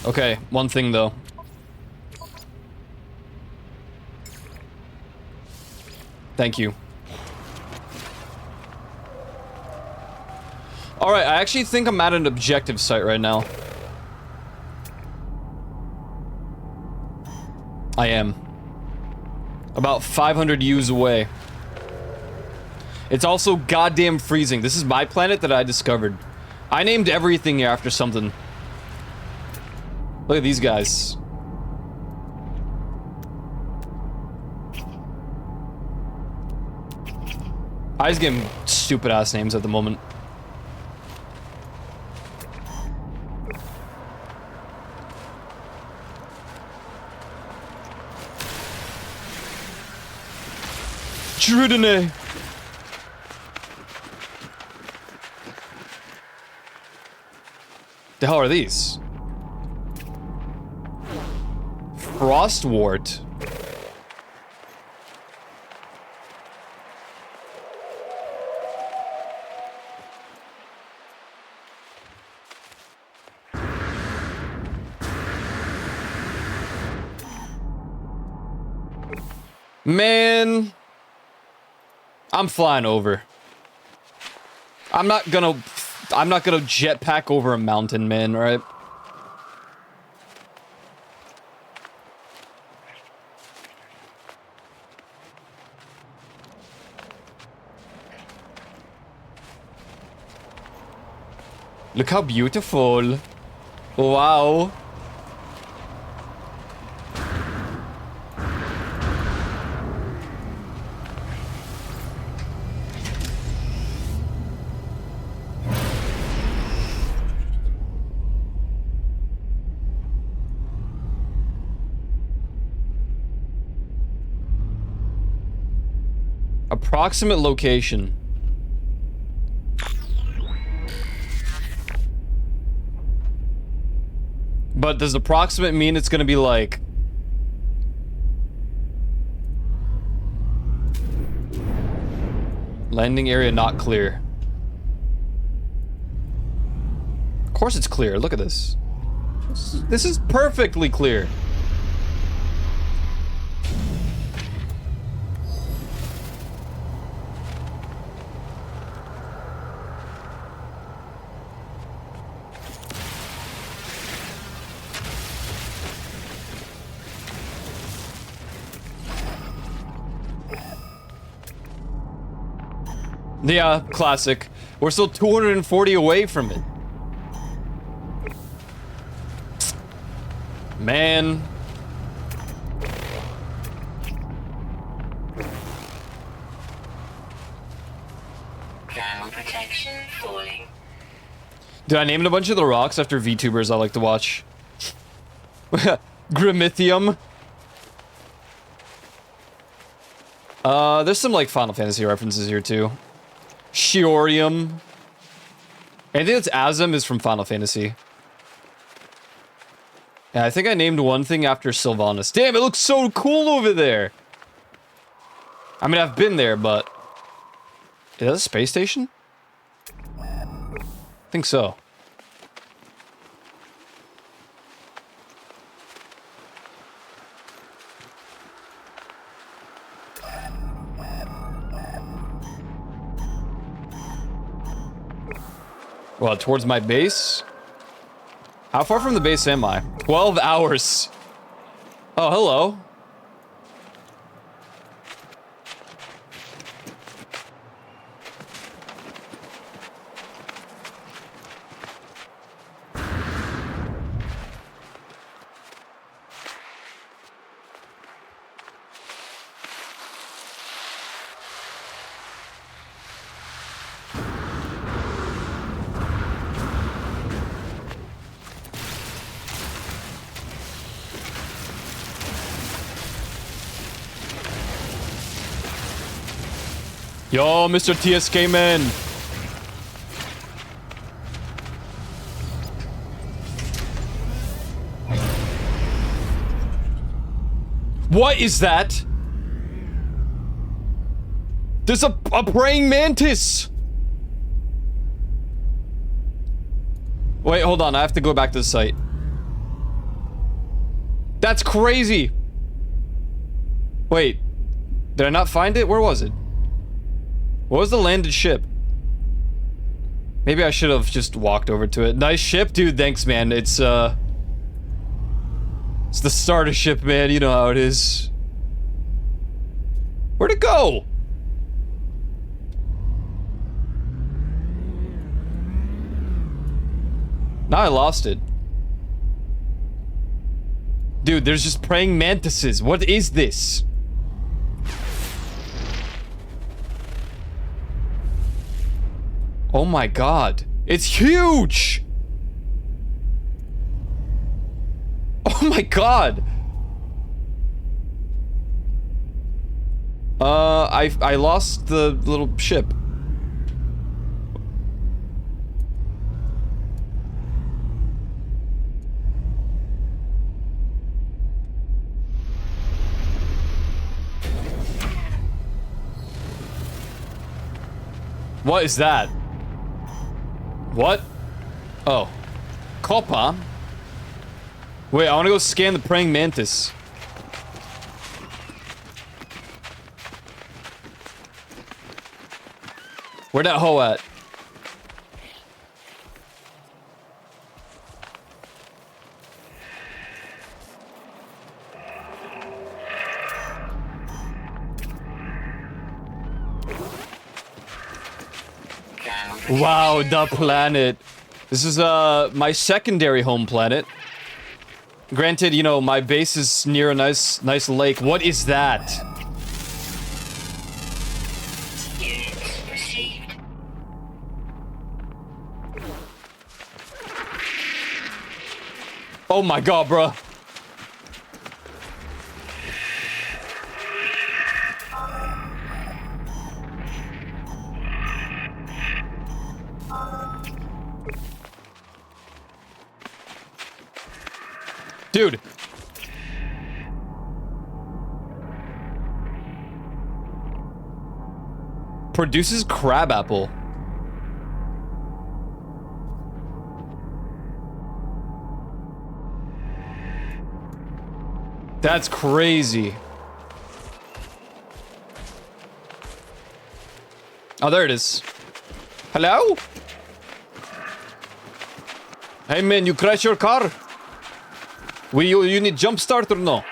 Okay, one thing though. Thank you. Alright, I actually think I'm at an objective site right now. I am. About 500 U's away. It's also goddamn freezing. This is my planet that I discovered. I named everything here after something. Look at these guys. I just give them stupid ass names at the moment. Tridene. The hell are these? Frostwort. Man, I'm flying over. I'm not gonna jetpack over a mountain, man, right? Look how beautiful. Wow. Approximate location. But does approximate mean it's gonna be like... Landing area not clear. Of course it's clear, look at this. This is perfectly clear. Yeah, classic. We're still 240 away from it. Man. Thermal protection falling. Dude, I named a bunch of the rocks after VTubers I like to watch. Grimithium. There's some like Final Fantasy references here too. Shiorium. Anything that's Azam is from Final Fantasy. Yeah, I think I named one thing after Sylvanas. Damn, it looks so cool over there. I mean, I've been there, but... Is that a space station? I think so. Well, towards my base? How far from the base am I? 12 hours. Oh, hello. Yo, Mr. TSK man. What is that? There's a praying mantis. Wait, hold on. I have to go back to the site. That's crazy. Wait. Did I not find it? Where was it? What was the landed ship? Maybe I should have just walked over to it. Nice ship, dude. Thanks, man. It's the starter ship, man. You know how it is. Where'd it go? Now I lost it. Dude, there's just praying mantises. What is this? Oh my god. It's huge! Oh my god! I lost the little ship. What is that? What? Oh. Copper? Wait, I wanna go scan the praying mantis. Where'd that hoe at? Wow, the planet. This is my secondary home planet. Granted, you know, my base is near a nice lake. What is that? Units received. Oh my god, bruh. Dude. Produces crabapple. That's crazy. Oh, there it is. Hello? Hey man, you crash your car? You need jump start or no?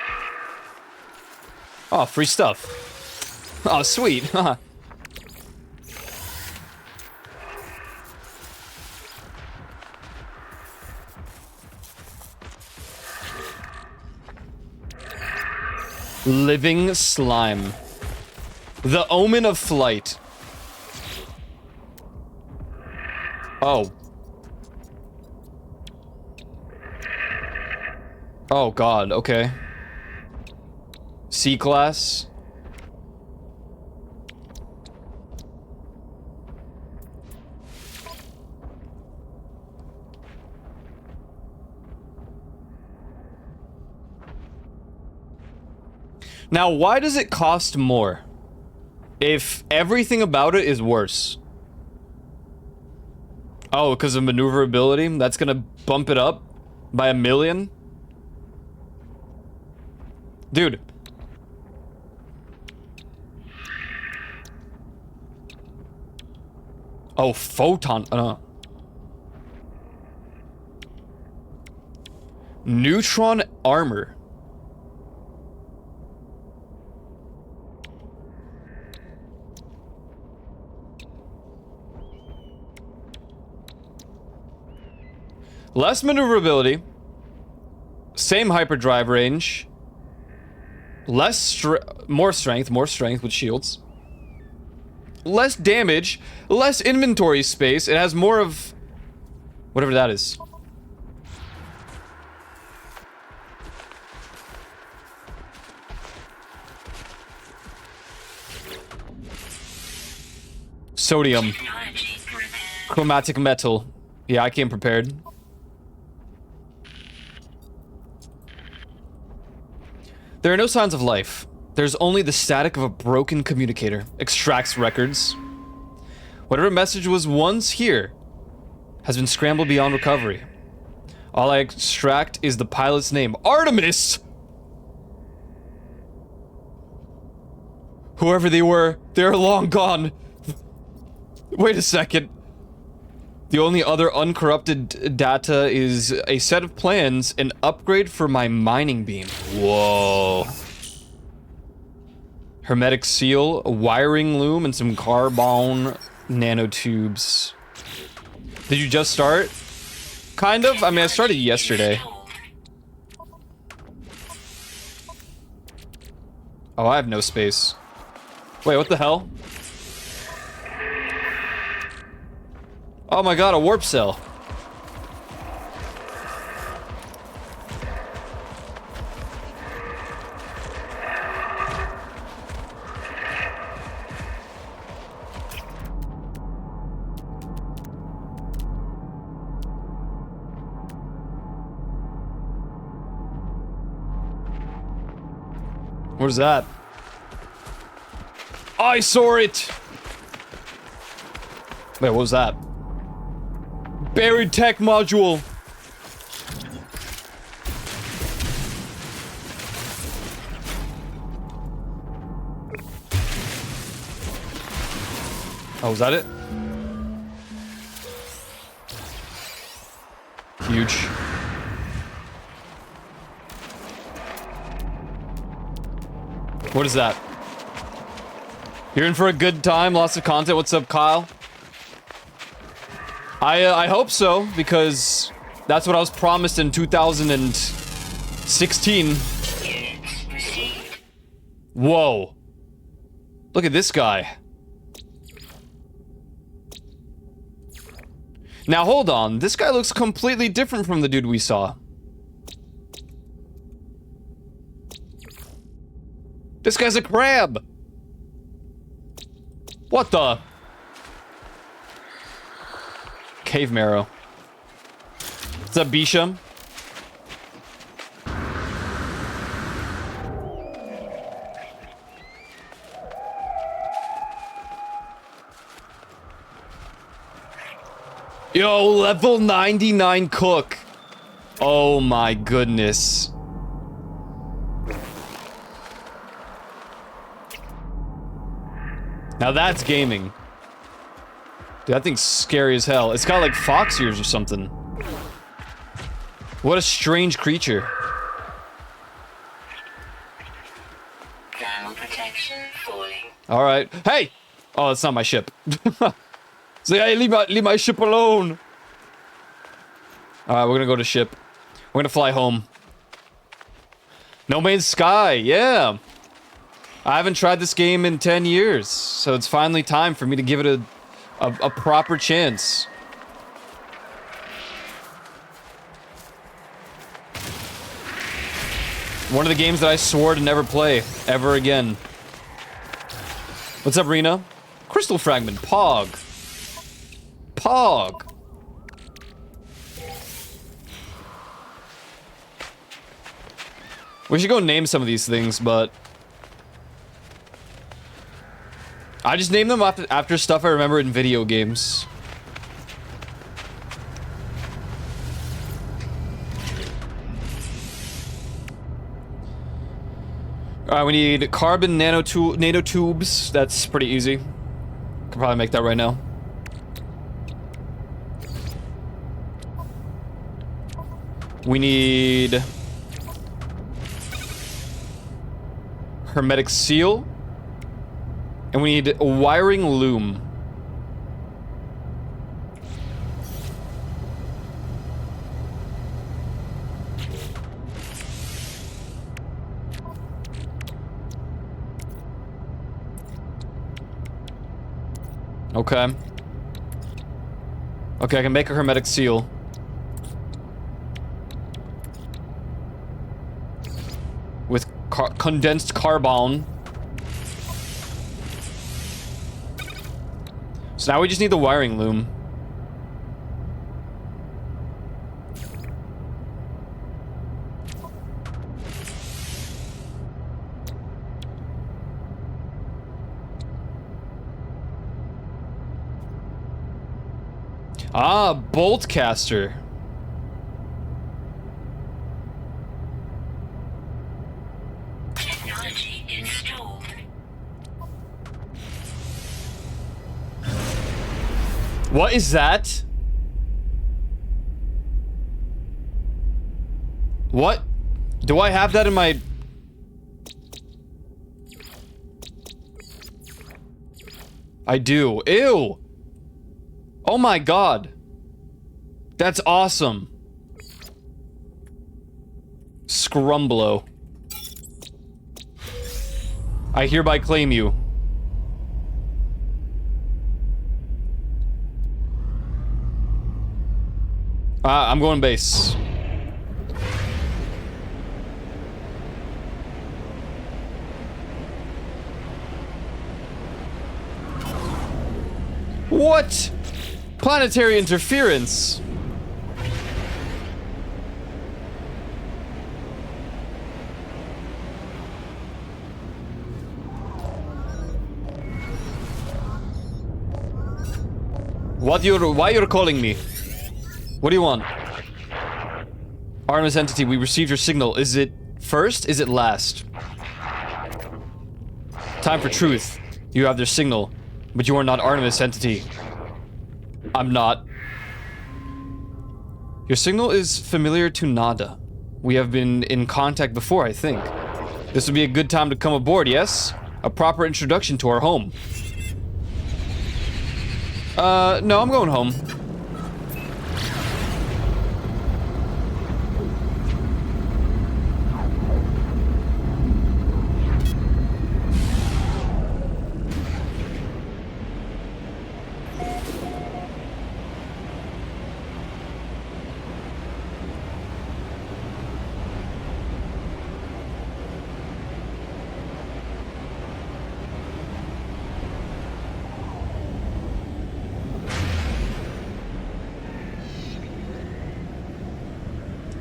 Oh, free stuff. Oh, sweet. Living slime. The omen of flight. Oh. Oh god, okay. C-class. Now, why does it cost more if everything about it is worse? Oh, because of maneuverability? That's gonna bump it up by 1,000,000? Dude. Oh, photon. Neutron armor. Less maneuverability. Same hyperdrive range. More strength with shields. Less damage, less inventory space. It has more of whatever that is. Sodium. Technology prepared. Chromatic metal. Yeah, I came prepared. There are no signs of life. There's only the static of a broken communicator. Extracts records. Whatever message was once here has been scrambled beyond recovery. All I extract is the pilot's name. Artemis! Whoever they were, they're long gone. Wait a second. The only other uncorrupted data is a set of plans, an upgrade for my mining beam. Whoa. Hermetic seal, a wiring loom, and some carbon nanotubes. Did you just start? Kind of. I mean, I started yesterday. Oh, I have no space. Wait, what the hell? Oh my god, a warp cell. What is that? I saw it! Wait, what was that? Buried tech module. Oh, was that it? Huge. What is that? You're in for a good time, lots of content. What's up, Kyle? I hope so, because that's what I was promised in 2016. Units received. Whoa. Look at this guy. Now hold on, this guy looks completely different from the dude we saw. This guy's a crab. What the? Cave marrow. What's up, Bisham? Yo, level 99 cook. Oh my goodness. Now that's gaming. Dude, that thing's scary as hell. It's got like fox ears or something. What a strange creature. Thermal protection falling. Alright. Hey! Oh, that's not my ship. Say, hey, leave my ship alone. Alright, we're gonna go to ship. We're gonna fly home. No Man's Sky, yeah. I haven't tried this game in 10 years, so it's finally time for me to give it a proper chance. One of the games that I swore to never play ever again. What's up, Rena? Crystal Fragment, Pog. Pog. We should go name some of these things, but I just name them after stuff I remember in video games. Alright, we need carbon nanotubes. That's pretty easy. Could probably make that right now. We need hermetic seal. And we need a wiring loom. Okay. Okay, I can make a hermetic seal. With condensed carbon. So now we just need the wiring loom. Ah, bolt caster. Technology installed. What is that? What? Do I have that in my... I do. Ew! Oh my god. That's awesome. Scrumblo. I hereby claim you. I'm going base. What? Planetary interference. Why you're calling me? What do you want? Artemis entity, we received your signal. Is it first? Is it last? Time for truth. You have their signal, but you are not Artemis entity. I'm not. Your signal is familiar to Nada. We have been in contact before, I think. This would be a good time to come aboard, yes? A proper introduction to our home. No, I'm going home.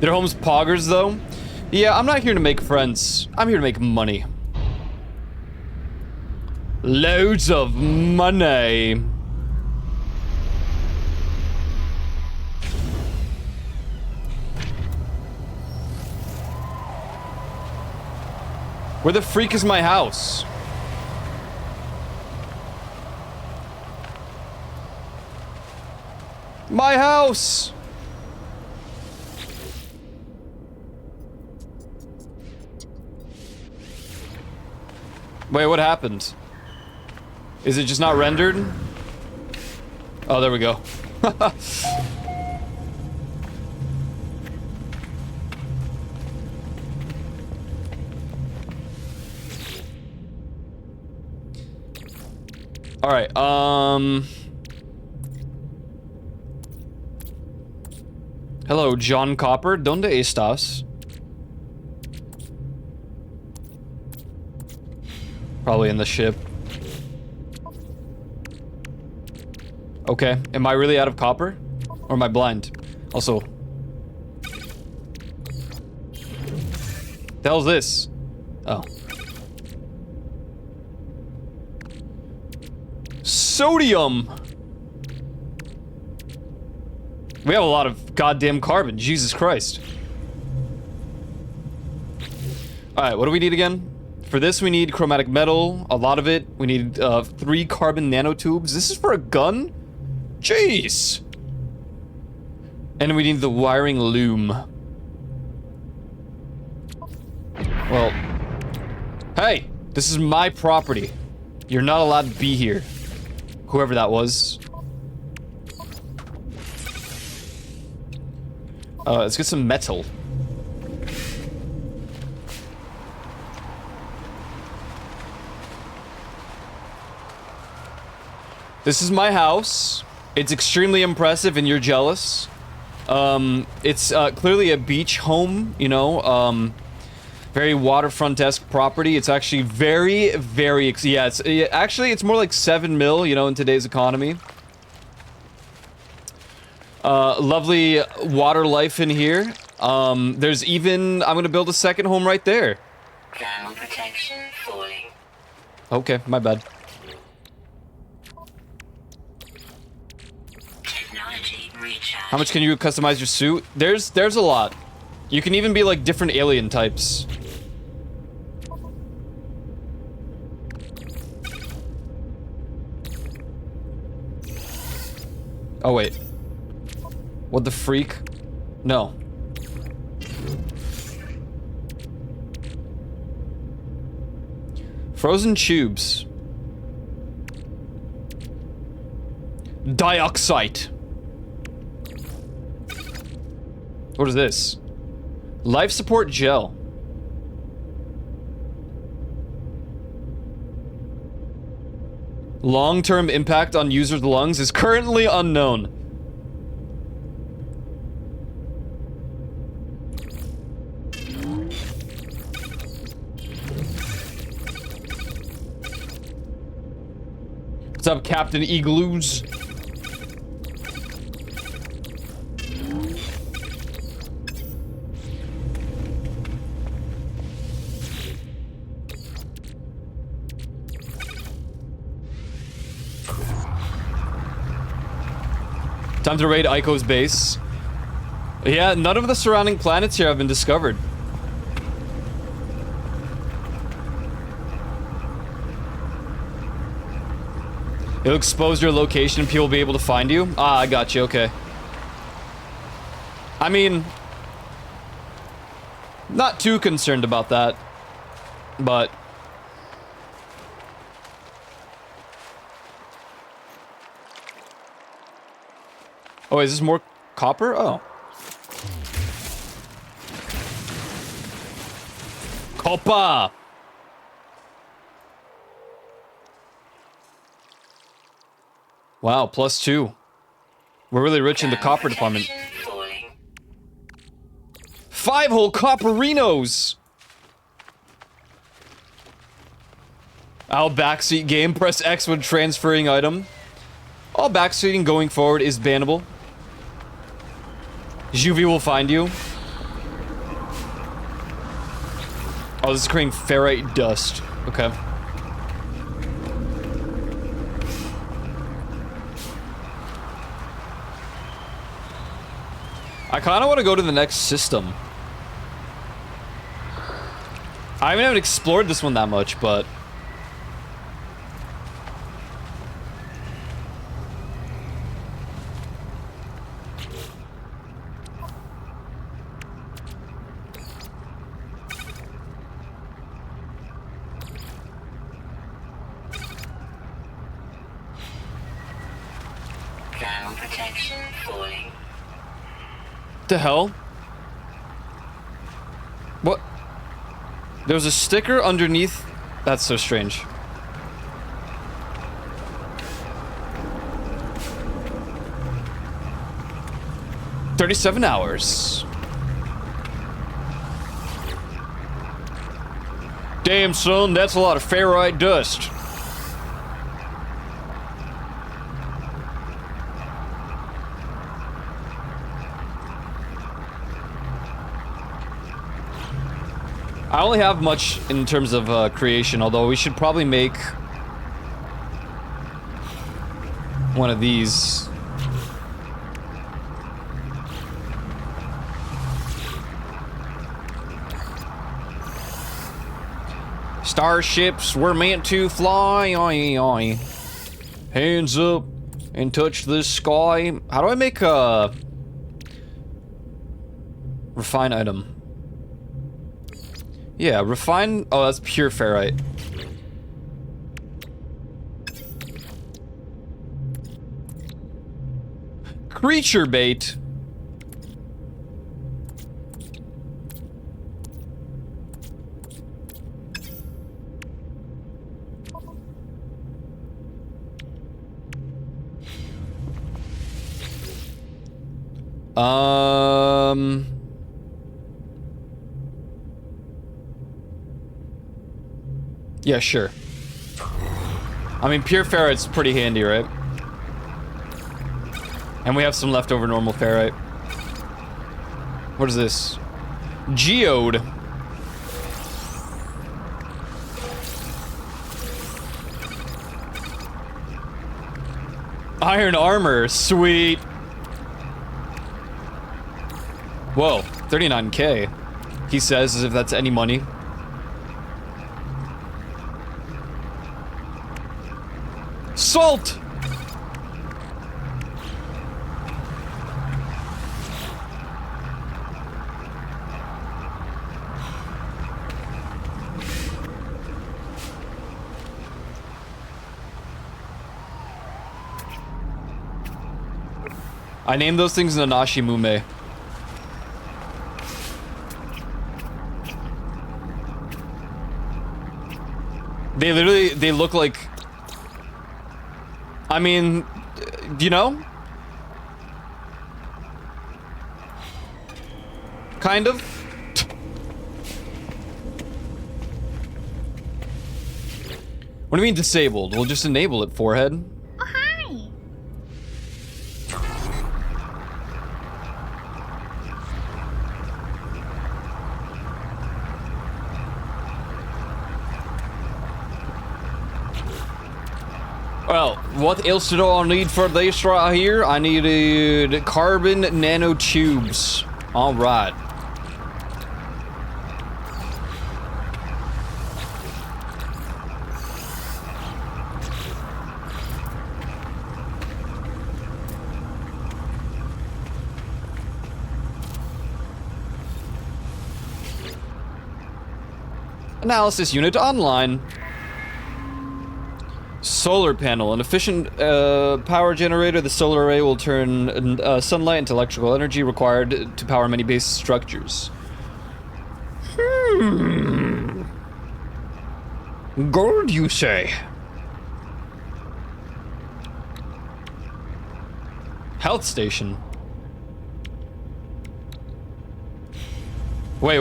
Their home's poggers, though? Yeah, I'm not here to make friends. I'm here to make money. Loads of money. Where the freak is my house? My house! Wait, what happened? Is it just not rendered? Oh, there we go. Alright, hello, John Copper. ¿Dónde estás? Probably in the ship. Okay, am I really out of copper? Or am I blind? Also... the hell's this? Oh. sodium. We have a lot of goddamn carbon. Jesus Christ. Alright, what do we need again? For this, we need chromatic metal. A lot of it. We need 3 carbon nanotubes. This is for a gun? Jeez. And we need the wiring loom. Well. Hey! This is my property. You're not allowed to be here. Whoever that was. Let's get some metal. This is my house. It's extremely impressive and you're jealous. It's clearly a beach home, you know, very waterfront-esque property. It's actually very, yeah, actually, it's more like 7 mil, you know, in today's economy. Lovely water life in here. There's even, I'm gonna build a second home right there. Thermal protection falling. Okay, my bad. Technology recharge. How much can you customize your suit? There's a lot. You can even be like different alien types. Oh wait. What the freak? No. Frozen tubes. Dioxide. What is this? Life support gel. Long-term impact on users' lungs is currently unknown. What's up, Captain Igloos? Time to raid Ico's base. Yeah, none of the surrounding planets here have been discovered. It'll expose your location and people will be able to find you? Ah, I got you, okay. I mean, not too concerned about that, but... Oh, is this more copper? Oh. Copper! Wow, +2. We're really rich in the copper department. 5 whole copperinos! Our backseat game. Press X when transferring item. All backseating going forward is bannable. Juvie will find you. Oh, this is creating ferrite dust. Okay. I kind of want to go to the next system. I haven't explored this one that much, but... Thermal protection falling. The hell? What? There's a sticker underneath. That's so strange. "37 hours. Damn, son, that's a lot of ferrite dust. I only have much in terms of creation, although we should probably make... one of these. Starships were meant to fly. Hands up and touch the sky. How do I make a refine item? Yeah, refine. Oh, that's pure ferrite. Creature bait. Yeah, sure. I mean, pure ferrite's pretty handy, right? And we have some leftover normal ferrite. What is this? Geode. Iron armor, sweet. Whoa, 39k. He says as if that's any money. Salt! I named those things Nanashi Mume. They look like, I mean, you know? Kind of. What do you mean disabled? We'll just enable it, forehead. Oh, hi. Well, what else did I need for this right here? I needed carbon nanotubes. All right. Analysis unit online. Solar panel, an efficient power generator. The solar array will turn sunlight into electrical energy required to power many base structures. Gold, you say? Health station. Wait.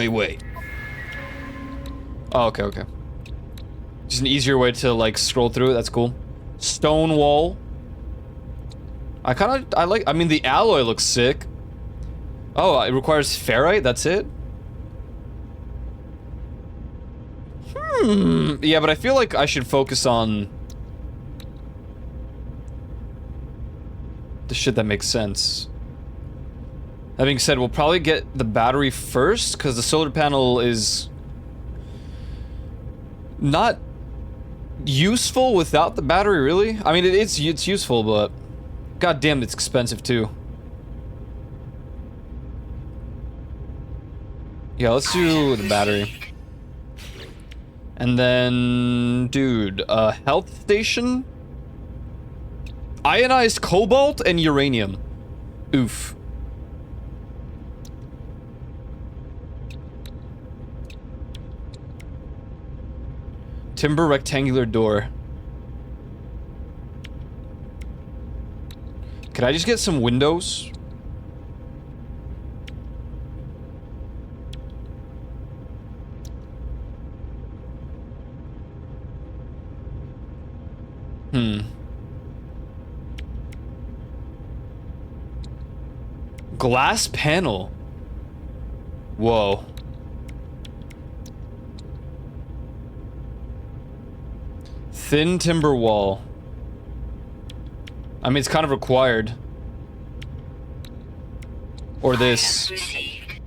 Wait. Oh, okay. Just an easier way to, like, scroll through it. That's cool. Stone wall. I mean, the alloy looks sick. Oh, it requires ferrite? That's it? Yeah, but I feel like I should focus on the shit that makes sense. That being said, we'll probably get the battery first, because the solar panel is not useful without the battery, really. I mean, it's useful, but goddamn, it's expensive too. Yeah, let's do the battery. And then, dude, health station? Ionized cobalt and uranium. Oof. Timber rectangular door. Could I just get some windows? Glass panel. Whoa. Thin timber wall. I mean, it's kind of required. Or this. Item received.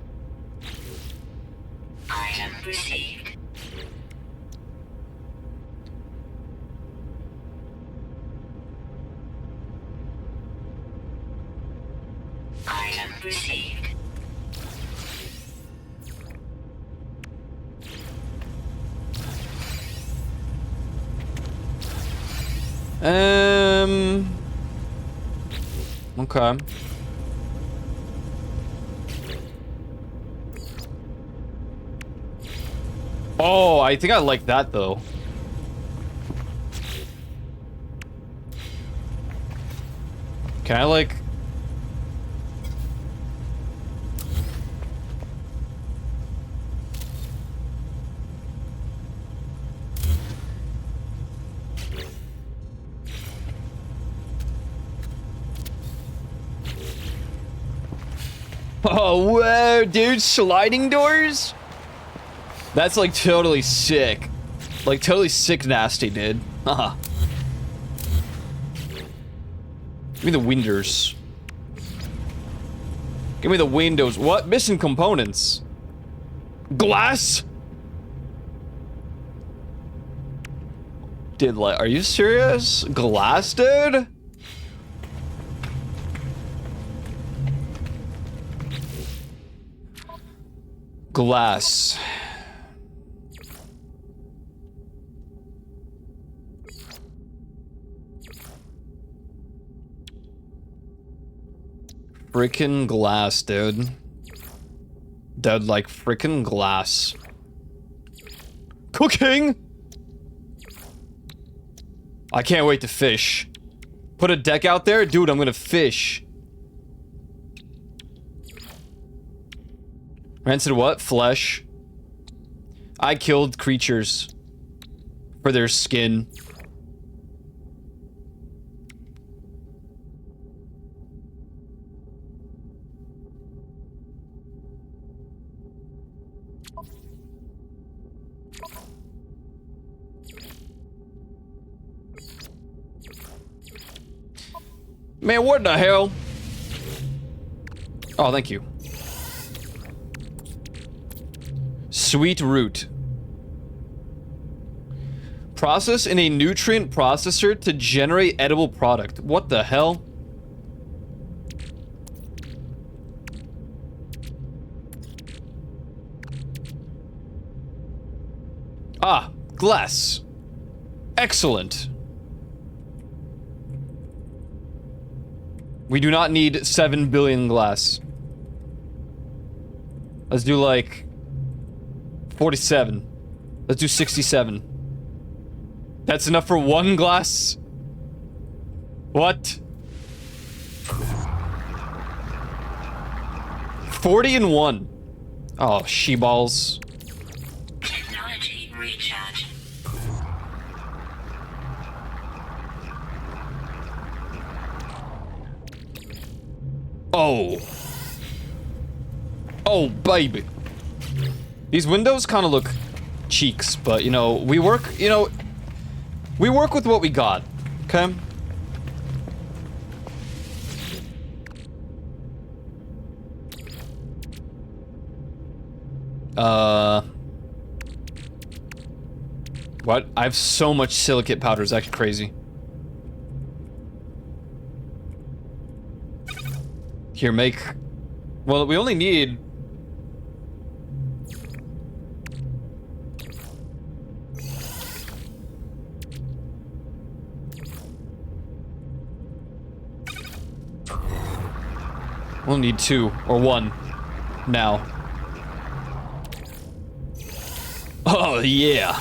Item received. Item received. Okay. Oh, I think I like that though. Can I like... Oh, whoa, dude, sliding doors? That's like totally sick. Like totally sick nasty, dude. Haha. Give me the windows. Give me the windows. What? Missing components. Glass? Dude, like, are you serious? Glass, dude? Glass. Frickin' glass, dude. Dude, like frickin' glass. Cooking! I can't wait to fish. Put a deck out there? Dude, I'm gonna fish. Rancid what? Flesh. I killed creatures for their skin. Man, what the hell? Oh, thank you. Sweet root. Process in a nutrient processor to generate edible product. What the hell? Ah, glass. Excellent. We do not need 7 billion glass. Let's do like 47. Let's do 67. That's enough for 1 glass? What? 40 and 1. Oh, she-balls. Technology recharge. Oh. Oh, baby. These windows kind of look cheeks, but, you know, we work with what we got, okay? What? I have so much silicate powder, it's actually crazy. Here, make... Well, we only need... We'll need 2 or 1 now. Oh, yeah.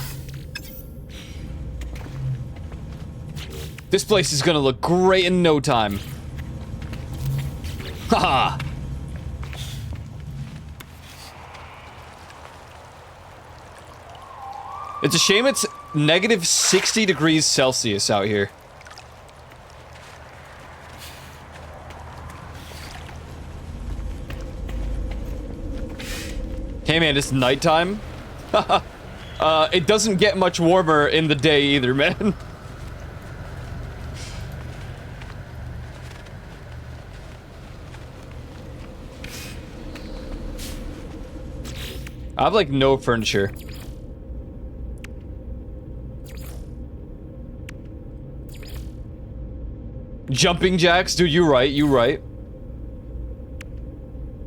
This place is gonna look great in no time. Haha. It's a shame it's negative 60 degrees Celsius out here. Hey man, it's nighttime. It doesn't get much warmer in the day either, man. I have like no furniture. Jumping jacks, dude, you right, you right.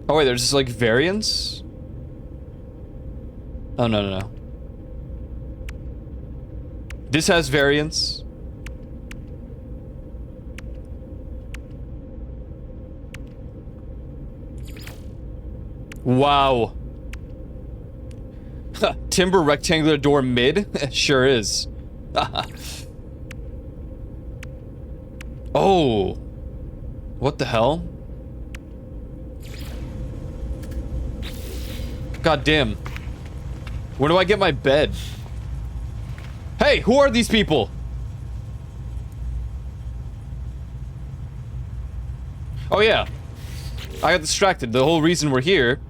Oh wait, there's just like variants? Oh no, no, no. This has variants. Wow. Timber rectangular door mid? Sure is. Oh. What the hell? God damn. Where do I get my bed? Hey, who are these people? Oh yeah. I got distracted. The whole reason we're here.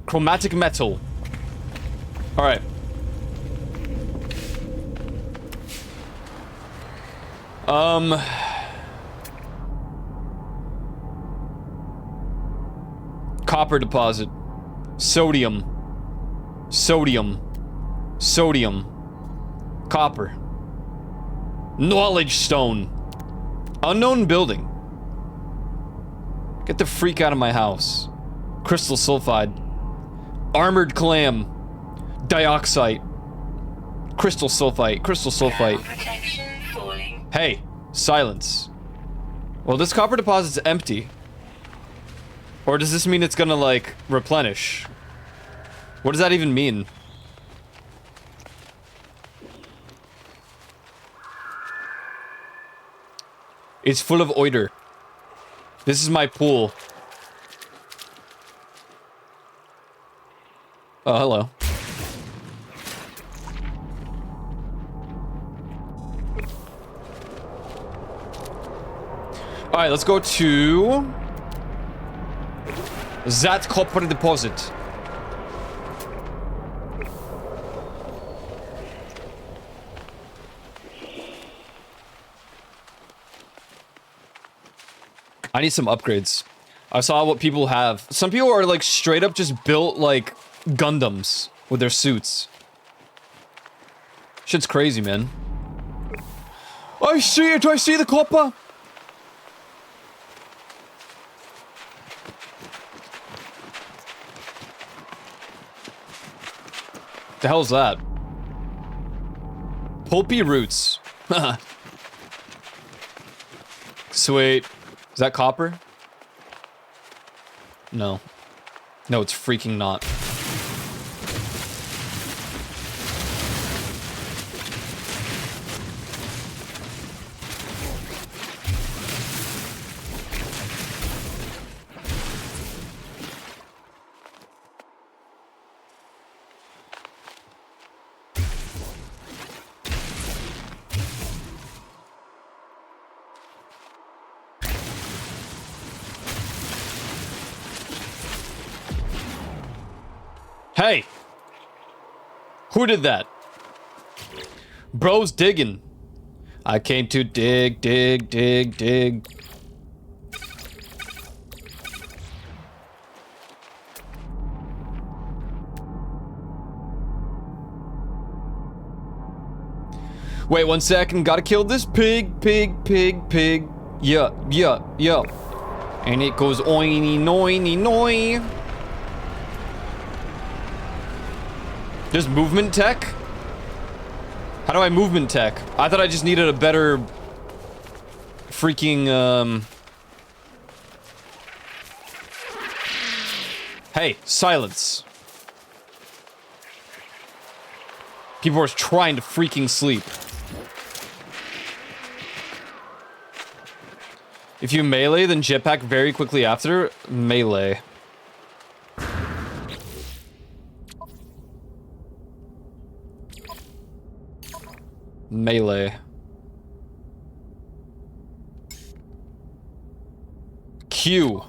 Chromatic metal. Alright. Copper deposit. Sodium. Sodium. Sodium. Copper. Knowledge stone. Unknown building. Get the freak out of my house. Crystal sulfide. Armored clam. Dioxide. Crystal sulfite. Crystal sulfite. Protection falling. Hey, silence. Well, this copper deposit's empty. Or does this mean it's gonna, like, replenish? What does that even mean? It's full of oiter. This is my pool. Oh, hello. Alright, let's go to... that copper deposit. I need some upgrades. I saw what people have. Some people are like straight up just built like Gundams with their suits. Shit's crazy, man. I see it! I see the copper! The hell's that? Pulpy roots. Sweet. Is that copper? No. No, it's freaking not. Hey! Who did that? Bro's digging. I came to dig, dig, dig, dig. Wait 1 second, gotta kill this pig, pig, pig, pig. Yeah, yeah, yeah. And it goes oiny, noiny, noy. There's movement tech? How do I movement tech? I thought I just needed a better freaking, Hey, silence. People are trying to freaking sleep. If you melee, then jetpack very quickly after. Melee. Melee. Q.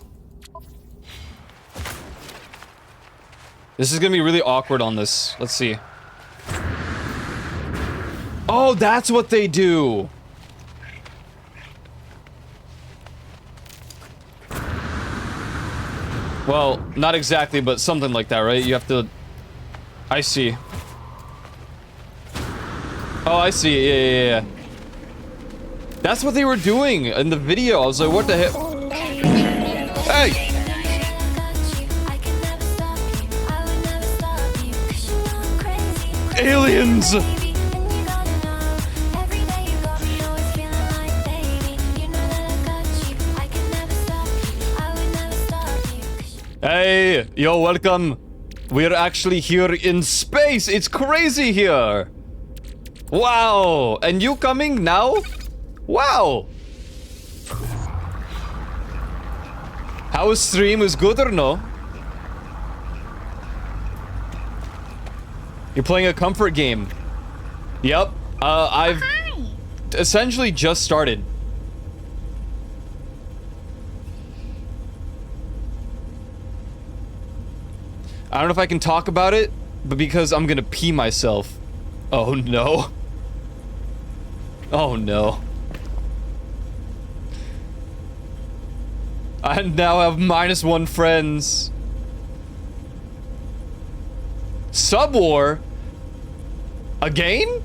This is gonna be really awkward on this. Let's see. Oh, that's what they do. Well, not exactly, but something like that, right? You have to... I see. Oh, I see. Yeah. That's what they were doing in the video. I was like, what the heck? Hey! Aliens! Hey, yo, welcome. We're actually here in space. It's crazy here. Wow. And you coming now? Wow. How is stream? Is good or no? You're playing a comfort game. Yep. I've essentially just started. I don't know if I can talk about it, but because I'm gonna pee myself. Oh no. Oh no. I now have -1 friends. Subwar? Again?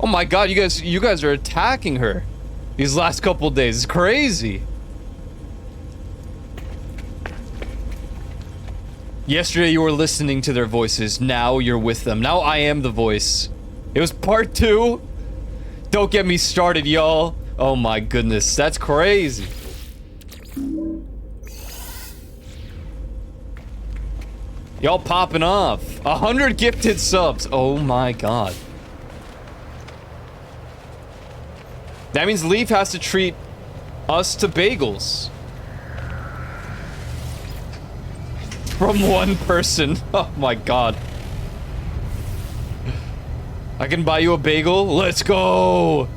Oh my god, you guys are attacking her these last couple days. It's crazy. Yesterday you were listening to their voices. Now you're with them. Now I am the voice. It was part 2. Don't get me started, y'all. Oh my goodness, that's crazy. Y'all popping off. 100 gifted subs. Oh my god. That means Leaf has to treat us to bagels. From one person. Oh my god. I can buy you a bagel? Let's go!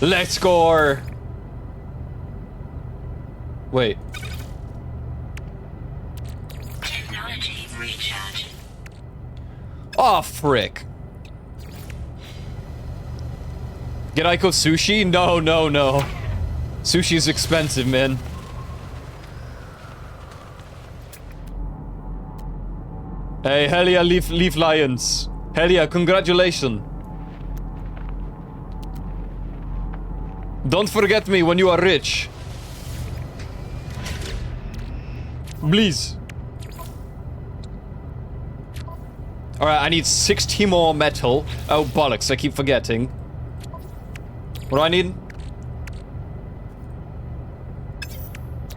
Let's go! Wait. Technology recharge. Oh, frick. Get Aiko sushi? No, no, no. Sushi's expensive, man. Hey, hell yeah, Leaf Lions. Hell yeah, congratulations. Don't forget me when you are rich. Please. Alright, I need 60 more metal. Oh, bollocks, I keep forgetting. What do I need?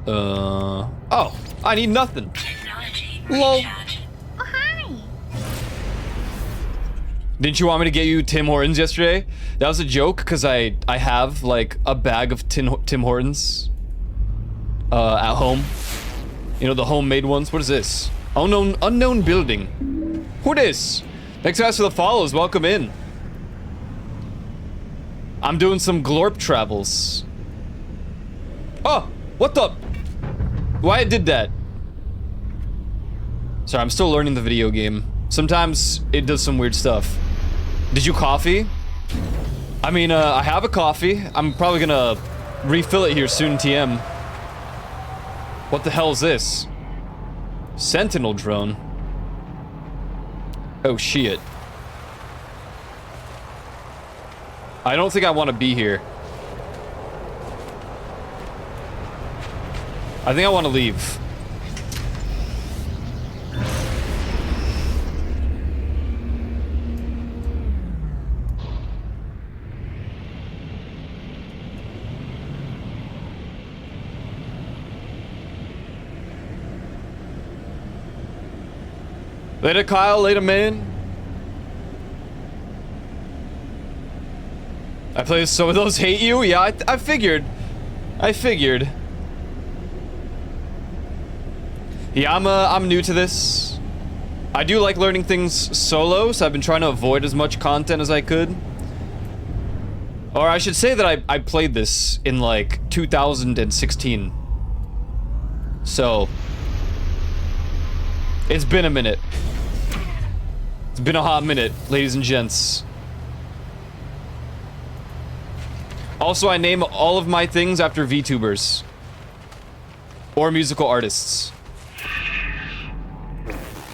Oh, I need nothing. Technology Lol. recharge. Didn't you want me to get you Tim Hortons yesterday? That was a joke, because I have, like, a bag of Tim Hortons at home. You know, the homemade ones. What is this? Unknown building. Who this? Thanks guys for the follows. Welcome in. I'm doing some glorp travels. Oh! What the? Why I did that? Sorry, I'm still learning the video game. Sometimes it does some weird stuff. Did you coffee? I mean, I have a coffee. I'm probably gonna refill it here soon, TM. What the hell is this? Sentinel drone. Oh, shit. I don't think I want to be here. I think I want to leave. Later, Kyle. Later, man. I play some of those hate you? Yeah, I figured. I figured. Yeah, I'm new to this. I do like learning things solo, so I've been trying to avoid as much content as I could. Or I should say that I played this in, like, 2016. So... it's been a minute. It's been a hot minute, ladies and gents. Also, I name all of my things after VTubers. Or musical artists.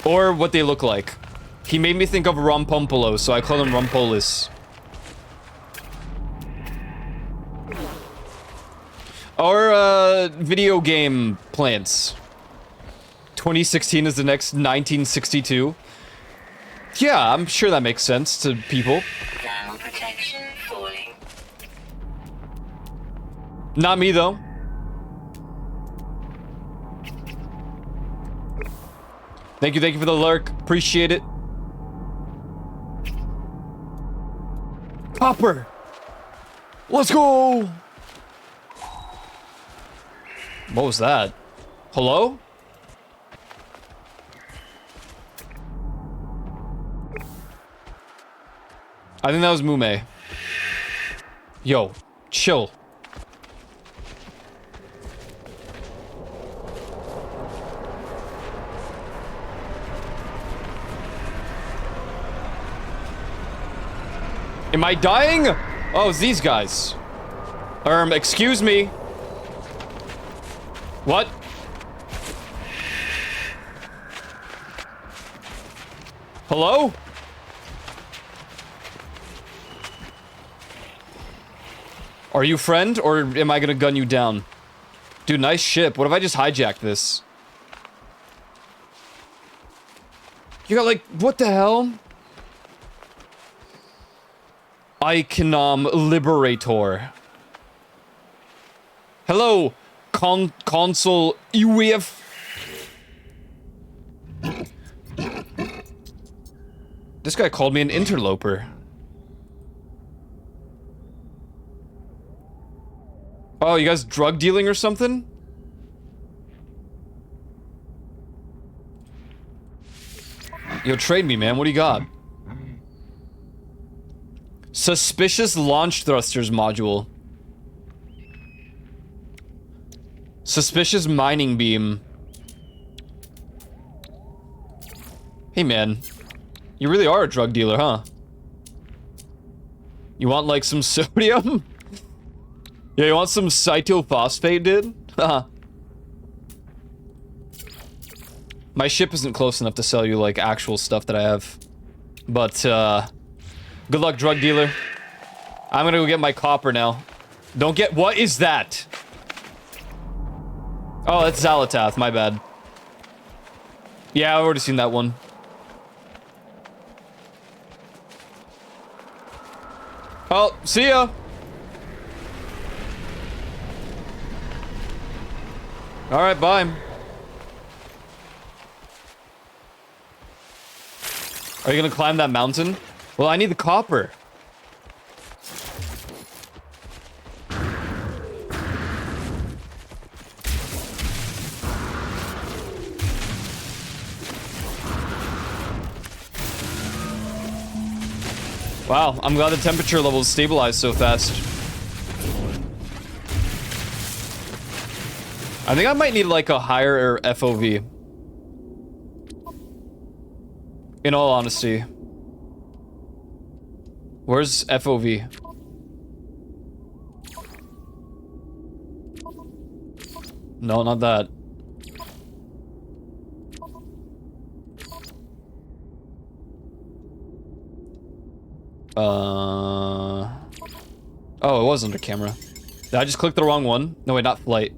Or what they look like. He made me think of Rumpumpolo, so I call him Rumpolis. Or, video game plants. 2016 is the next 1962. Yeah, I'm sure that makes sense to people. Thermal protection falling. Not me, though. Thank you for the lurk. Appreciate it. Copper! Let's go! What was that? Hello? I think that was Mume. Yo, chill. Am I dying? Oh, it's these guys. Excuse me. What? Hello? Are you friend, or am I gonna gun you down? Dude, nice ship. What if I just hijacked this? You got like, what the hell? Iconom Liberator. Hello, Consul UEF. This guy called me an interloper. Oh, you guys drug dealing or something? Yo, trade me, man. What do you got? Suspicious launch thrusters module. Suspicious mining beam. Hey, man. You really are a drug dealer, huh? You want, like, some sodium? Yeah, you want some cytophosphate, dude? Haha. My ship isn't close enough to sell you, like, actual stuff that I have. But, good luck, drug dealer. I'm gonna go get my copper now. Don't get- what is that? Oh, that's Xalatath, my bad. Yeah, I've already seen that one. Oh, see ya! Alright, bye. Are you gonna climb that mountain? Well, I need the copper. Wow, I'm glad the temperature levels stabilized so fast. I think I might need like a higher FOV. In all honesty. Where's FOV? No, not that. Oh, it was under camera. Did I just click the wrong one? No, wait, not flight.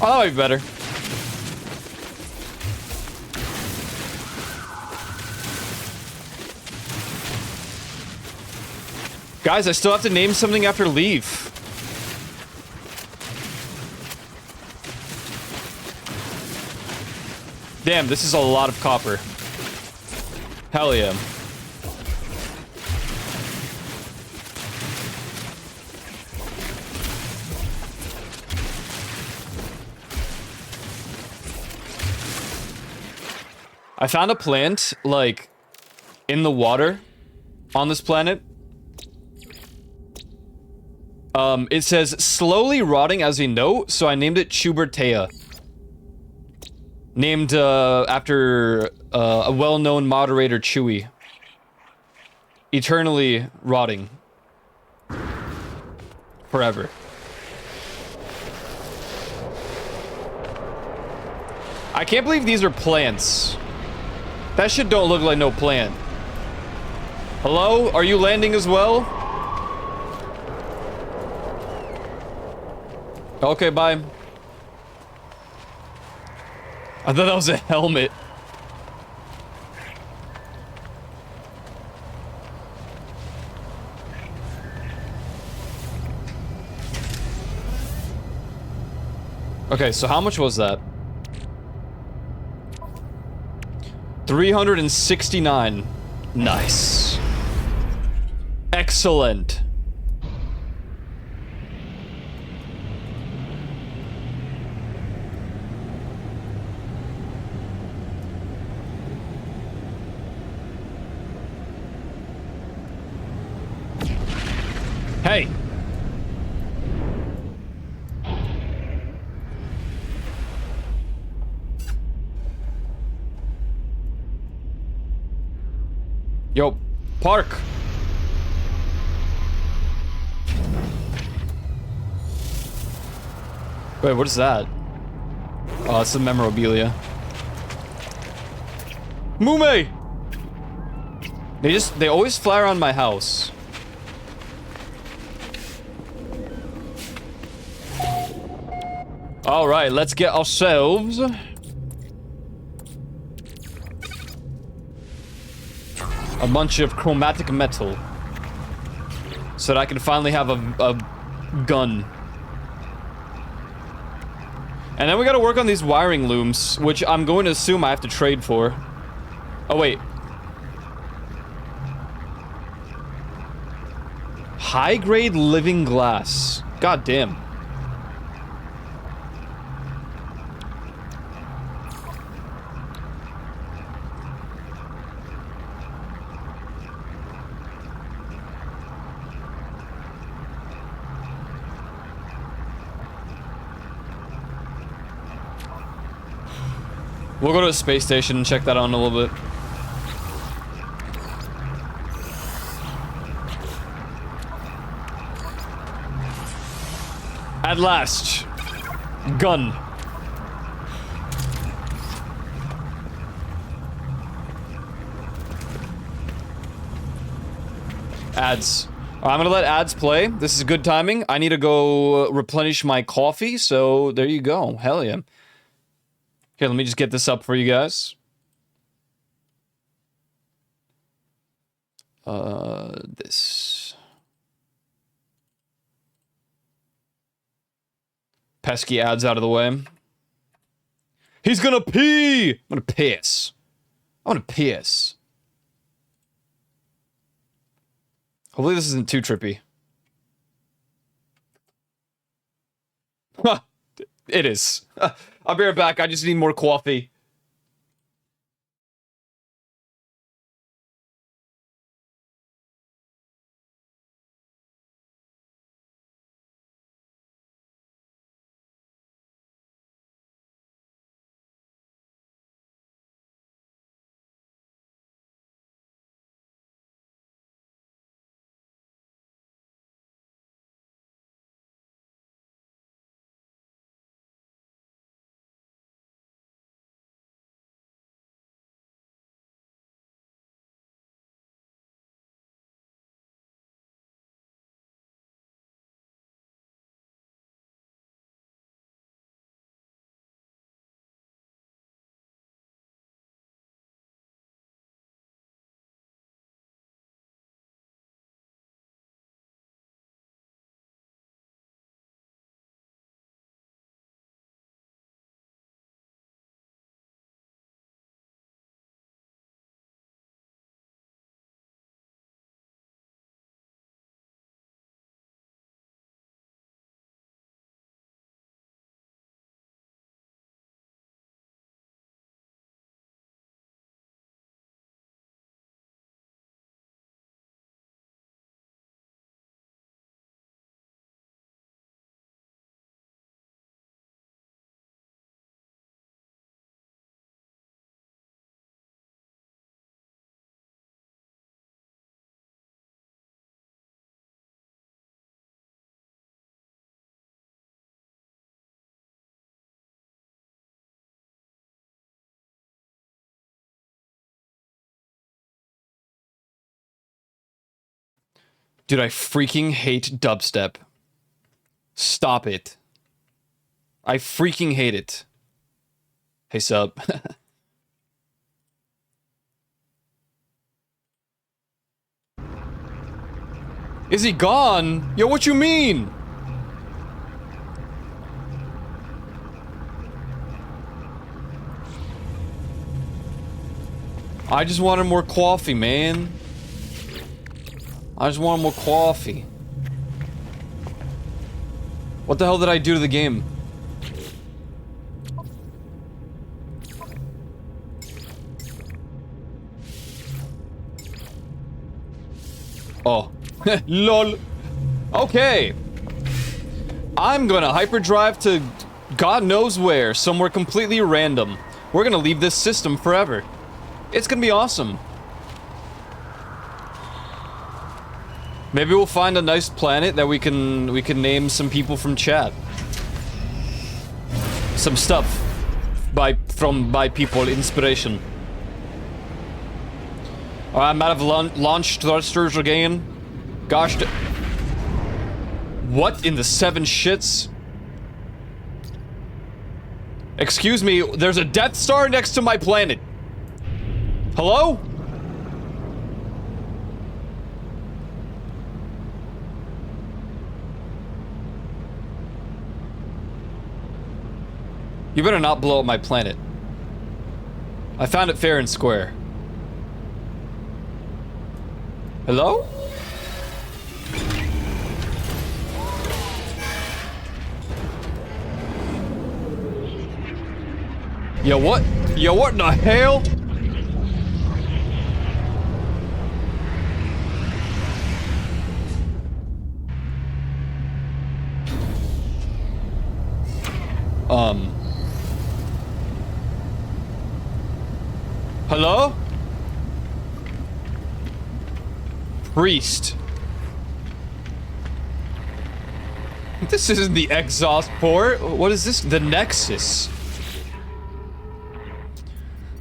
Oh, that might be better. Guys, I still have to name something after leaf. Damn, this is a lot of copper. Hell yeah. I found a plant, like, in the water on this planet. It says slowly rotting as a note, so I named it Chubertea. Named, after, a well-known moderator, Chewy. eternally rotting. Forever. I can't believe these are plants. That shit don't look like no plant. Hello? Are you landing as well? Okay, bye. I thought that was a helmet. Okay, so how much was that? 369. Nice. Excellent. Hey. Yo, park. Wait, what is that? Oh, it's the memorabilia. Mume! They always fly around my house. All right, let's get ourselves a bunch of chromatic metal so that I can finally have a gun. And then we gotta work on these wiring looms, which I'm going to assume I have to trade for. Oh, wait. High-grade living glass. God damn. We'll go to a space station and check that out in a little bit. At last. Gun. Ads. I'm gonna let ads play. This is good timing. I need to go replenish my coffee, so there you go. Hell yeah. Here, let me just get this up for you guys. This. Pesky ads out of the way. He's gonna pee! I'm gonna piss. I wanna piss. Hopefully this isn't too trippy. It is. I'll be right back. I just need more coffee. Dude, I freaking hate dubstep. Stop it. I freaking hate it. Hey, sub. Is he gone? Yo, what you mean? I just wanted more coffee, man. I just wanted more coffee. What the hell did I do to the game? Oh. LOL. Okay. I'm gonna hyperdrive to God knows where, somewhere completely random. We're gonna leave this system forever. It's gonna be awesome. Maybe we'll find a nice planet that we can name some people from chat. Some stuff by people, inspiration. Alright, I'm out of launch thrusters again. Gosh, what in the seven shits? Excuse me, there's a Death Star next to my planet. Hello? You better not blow up my planet. I found it fair and square. Hello? Yo, what? Yo, what in the hell? Hello? Priest. This isn't the exhaust port. What is this? The Nexus.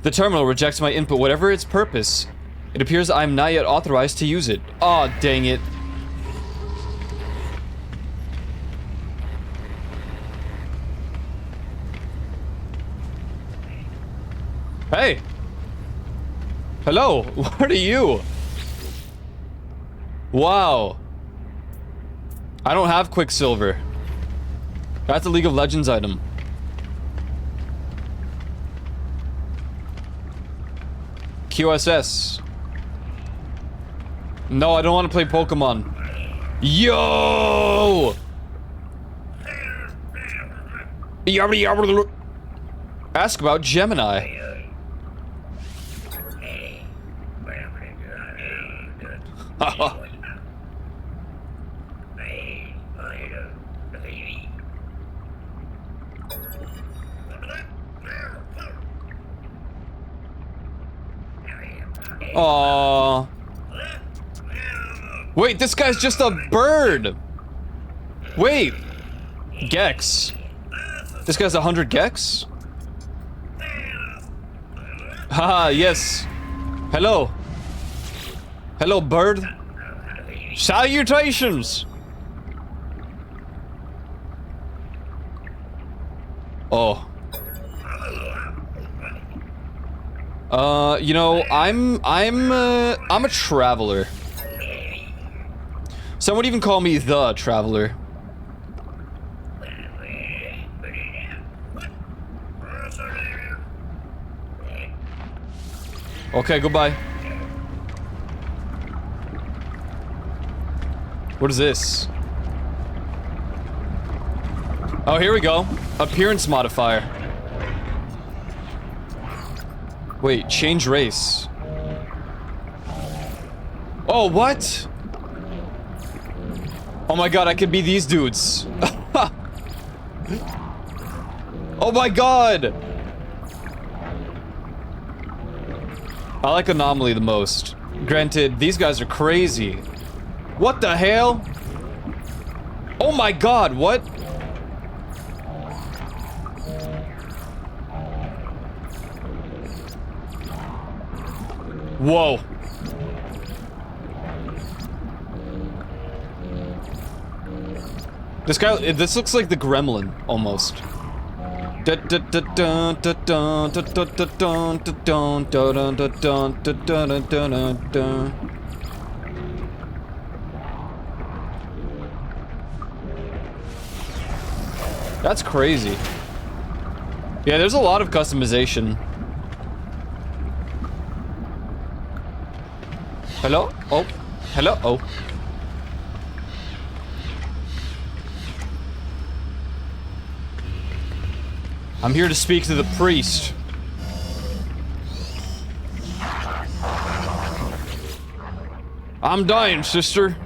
The terminal rejects my input, whatever its purpose. It appears I'm not yet authorized to use it. Aw, dang it. Hey! Hello, what are you? Wow. I don't have Quicksilver. That's a League of Legends item. QSS. No, I don't want to play Pokemon. Yo! Ask about Gemini. Aww. Wait, this guy's just a bird. Wait. Gex. This guy's 100 Gex? Haha, yes. Hello. Hello, bird. Salutations. Oh. You know, I'm a traveler. Some would even call me the traveler. Okay, goodbye. What is this? Oh, here we go. Appearance modifier. Wait, change race. Oh, what? Oh my god, I could be these dudes. Oh my god! I like Anomaly the most. Granted, these guys are crazy. What the hell? Oh my god, what? Whoa. This looks like the Gremlin, almost. That's crazy. Yeah, there's a lot of customization. Hello? Oh. Hello? Oh. I'm here to speak to the priest. I'm dying, sister.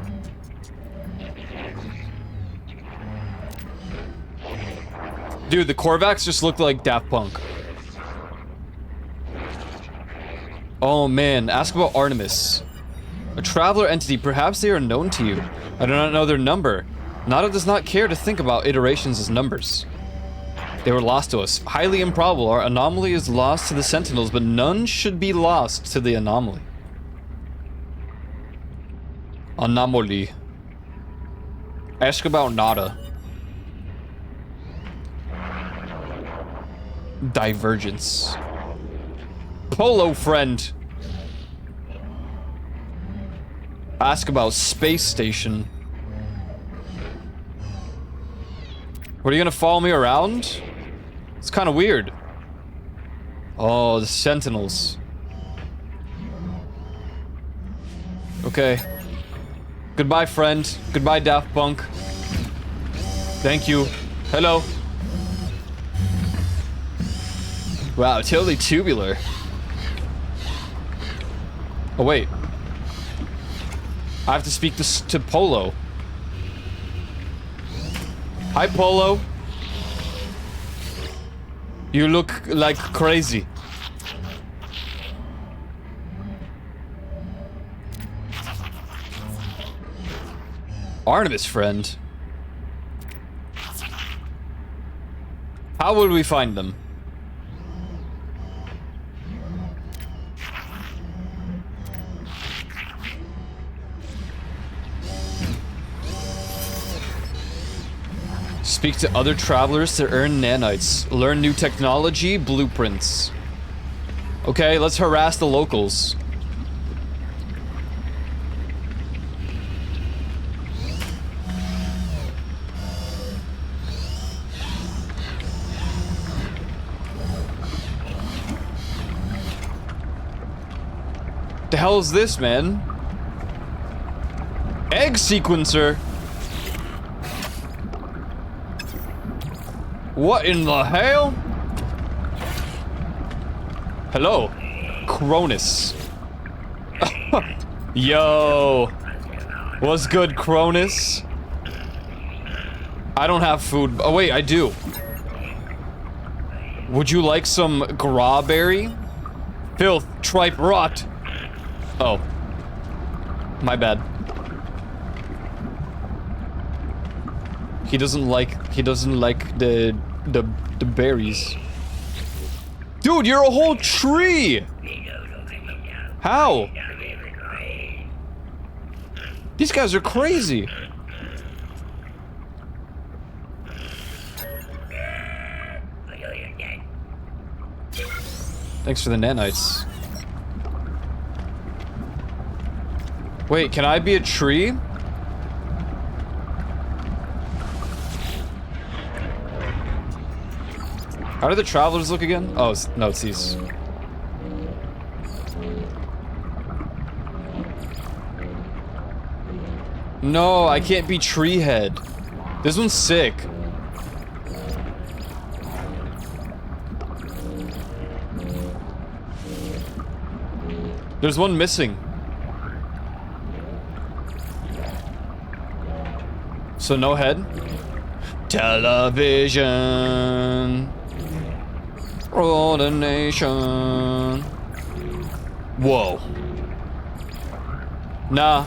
Dude, the Korvax just look like Daft Punk. Oh man, ask about Artemis. A traveler entity, perhaps they are known to you. I do not know their number. Nada does not care to think about iterations as numbers. They were lost to us. Highly improbable. Our anomaly is lost to the Sentinels, but none should be lost to the anomaly. Anomaly. Ask about Nada. Divergence. Polo friend. Ask about space station. What, are you gonna follow me around? It's kind of weird. Oh, the Sentinels. Okay. Goodbye, friend. Goodbye, Daft Punk. Thank you. Hello. Wow, totally tubular. Oh, wait. I have to speak to Polo. Hi, Polo. You look like crazy. Artemis, friend. How will we find them? Speak to other travelers to earn nanites. Learn new technology, blueprints. Okay, let's harass the locals. The hell is this, man? Egg sequencer. What in the hell? Hello, Cronus. Yo, what's good, Cronus? I don't have food. Oh wait, I do. Would you like some grawberry? Filth, tripe, rot. Oh, my bad. He doesn't like the berries. Dude, you're a whole tree! How? These guys are crazy. Thanks for the nanites. Wait, can I be a tree? How do the travelers look again? Oh, no, it's these. No, I can't be tree head. This one's sick. There's one missing. So no head? Television. Rule the nation. Whoa. Nah.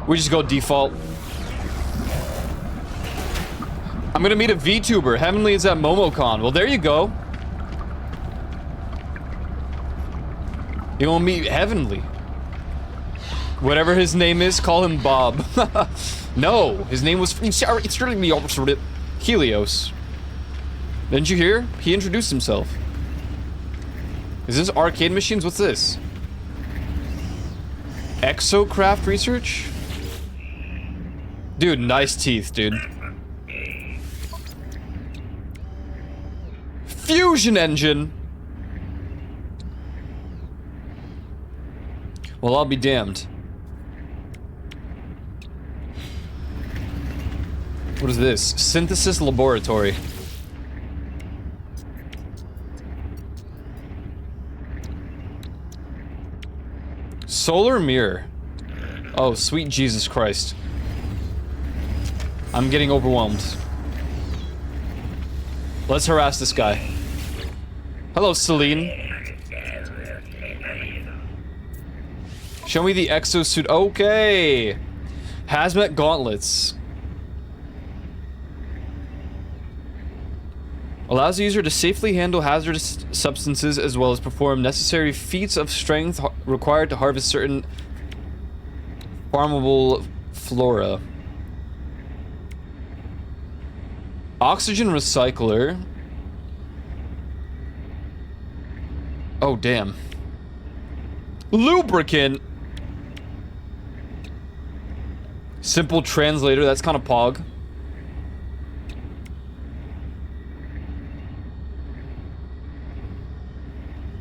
We just go default. I'm gonna meet a VTuber. Heavenly is at MomoCon. Well, there you go. You gonna meet Heavenly. Whatever his name is, call him Bob. No, his name was... It's certainly the opposite. Helios. Didn't you hear? He introduced himself. Is this arcade machines? What's this? Exocraft research? Dude, nice teeth, dude. Fusion engine! Well, I'll be damned. What is this? Synthesis laboratory. Solar mirror. Oh, sweet Jesus Christ. I'm getting overwhelmed. Let's harass this guy. Hello, Celine. Show me the exosuit. Okay. Hazmat gauntlets. Allows the user to safely handle hazardous substances as well as perform necessary feats of strength required to harvest certain farmable flora. Oxygen recycler. Oh, damn. Lubricant. Simple translator. That's kind of pog.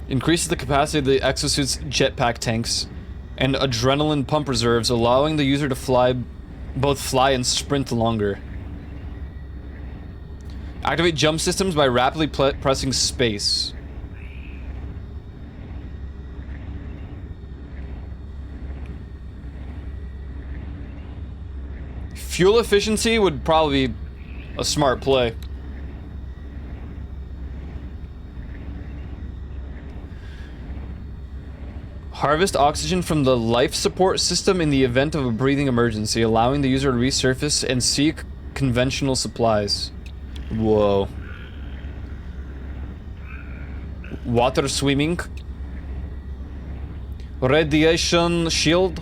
Increases the capacity of the exosuit's jetpack tanks and adrenaline pump reserves, allowing the user to both fly and sprint longer. Activate jump systems by rapidly pressing space. Fuel efficiency would probably be a smart play. Harvest oxygen from the life support system in the event of a breathing emergency, allowing the user to resurface and seek conventional supplies. Whoa. Water swimming. Radiation shield.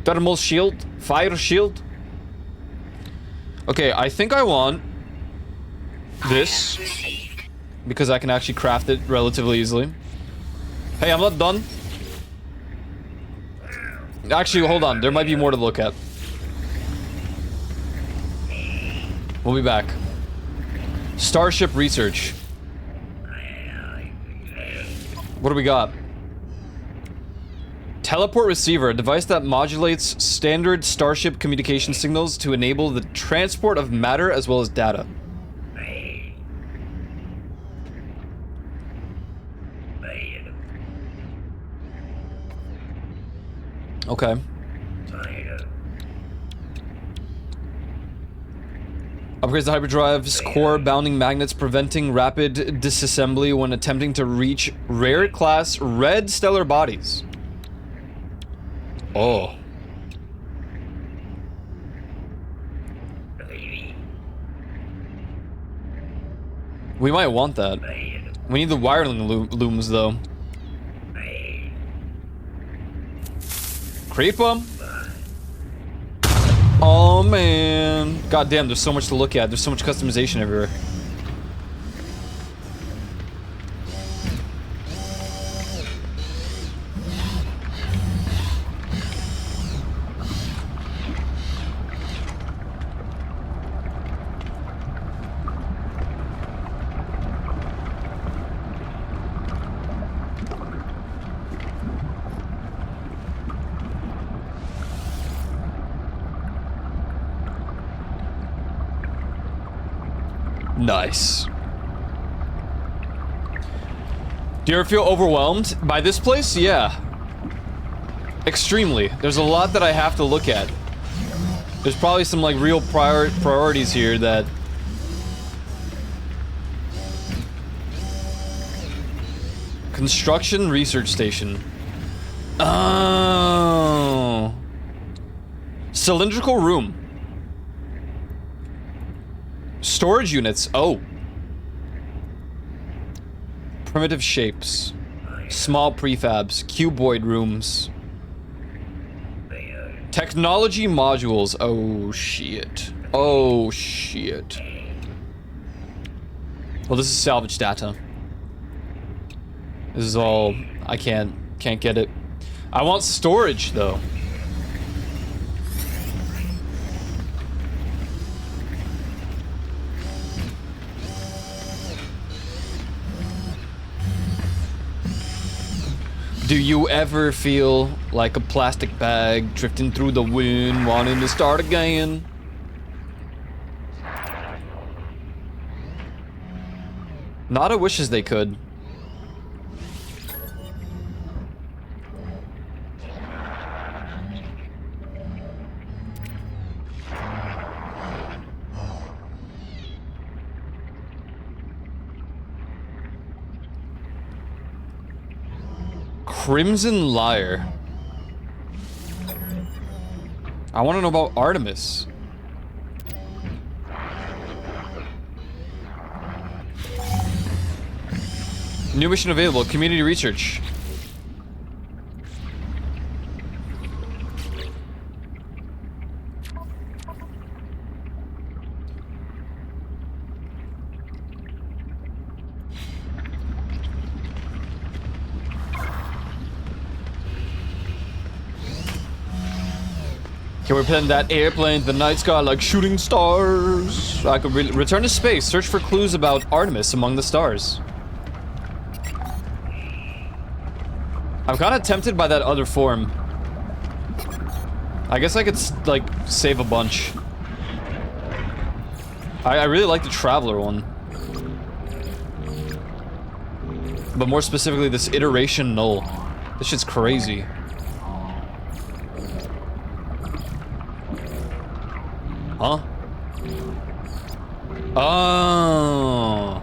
Thermal shield. Fire shield. Okay, I think I want this because I can actually craft it relatively easily. Hey, I'm not done. Actually, hold on. There might be more to look at. We'll be back. Starship research. What do we got? Teleport receiver, a device that modulates standard Starship communication signals to enable the transport of matter as well as data. Okay. Upgrades the hyperdrive's core bounding magnets, preventing rapid disassembly when attempting to reach rare class red stellar bodies. Oh. We might want that. We need the wiring looms though. Creep 'em. Oh man. God damn, there's so much to look at. There's so much customization everywhere. Nice. Do you ever feel overwhelmed by this place? Yeah. Extremely. There's a lot that I have to look at. There's probably some like real priorities here that... Construction research station. Oh. Cylindrical room. Storage units. Oh. Primitive shapes. Small prefabs. Cuboid rooms. Technology modules. Oh, shit. Oh, shit. Well, this is salvage data. This is all... I can't get it. I want storage, though. Do you ever feel like a plastic bag drifting through the wind, wanting to start again? Nada wishes they could. Crimson Lyre. I want to know about Artemis. New mission available, community research. Can we pin that airplane to the night sky like shooting stars? I could return to space, search for clues about Artemis among the stars. I'm kind of tempted by that other form. I guess I could, like, save a bunch. I really like the Traveler one. But more specifically, this Iteration Null. This shit's crazy. Huh? Oh.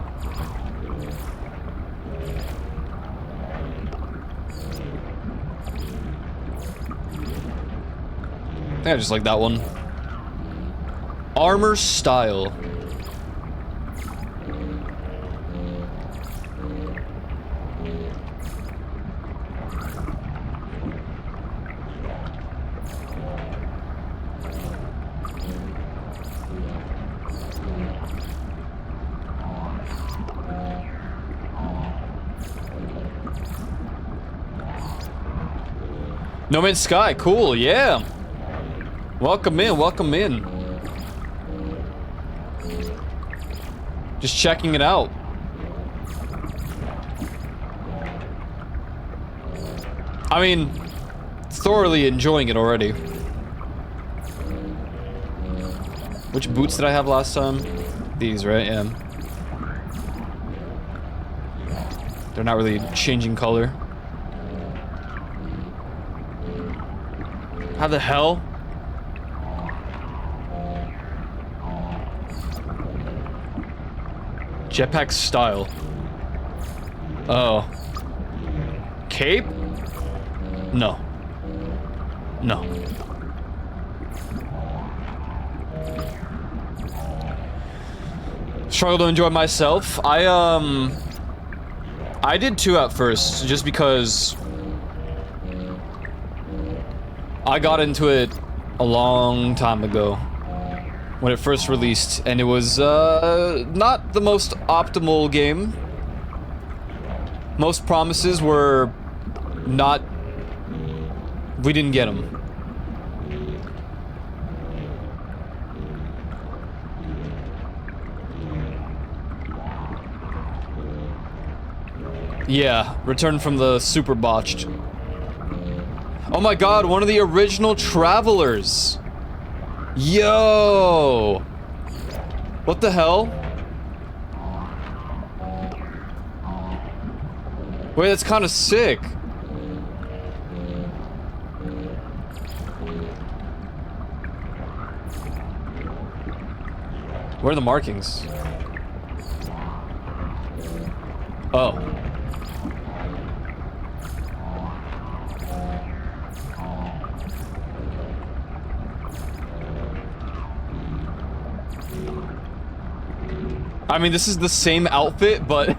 I think I just like that one. Armor style. No Man's Sky, cool, yeah. Welcome in, welcome in. Just checking it out. I mean, thoroughly enjoying it already. Which boots did I have last time? These, right? Yeah. They're not really changing color. How the hell? Jetpack style. Oh. Cape? No. No. Struggle to enjoy myself. I did too at first, just because I got into it a long time ago when it first released, and it was not the most optimal game. Most promises were not... we didn't get them. Yeah, Return from the Super Botched. Oh my god, one of the original Travelers! Yo! What the hell? Wait, that's kind of sick. Where are the markings? Oh. I mean, this is the same outfit, but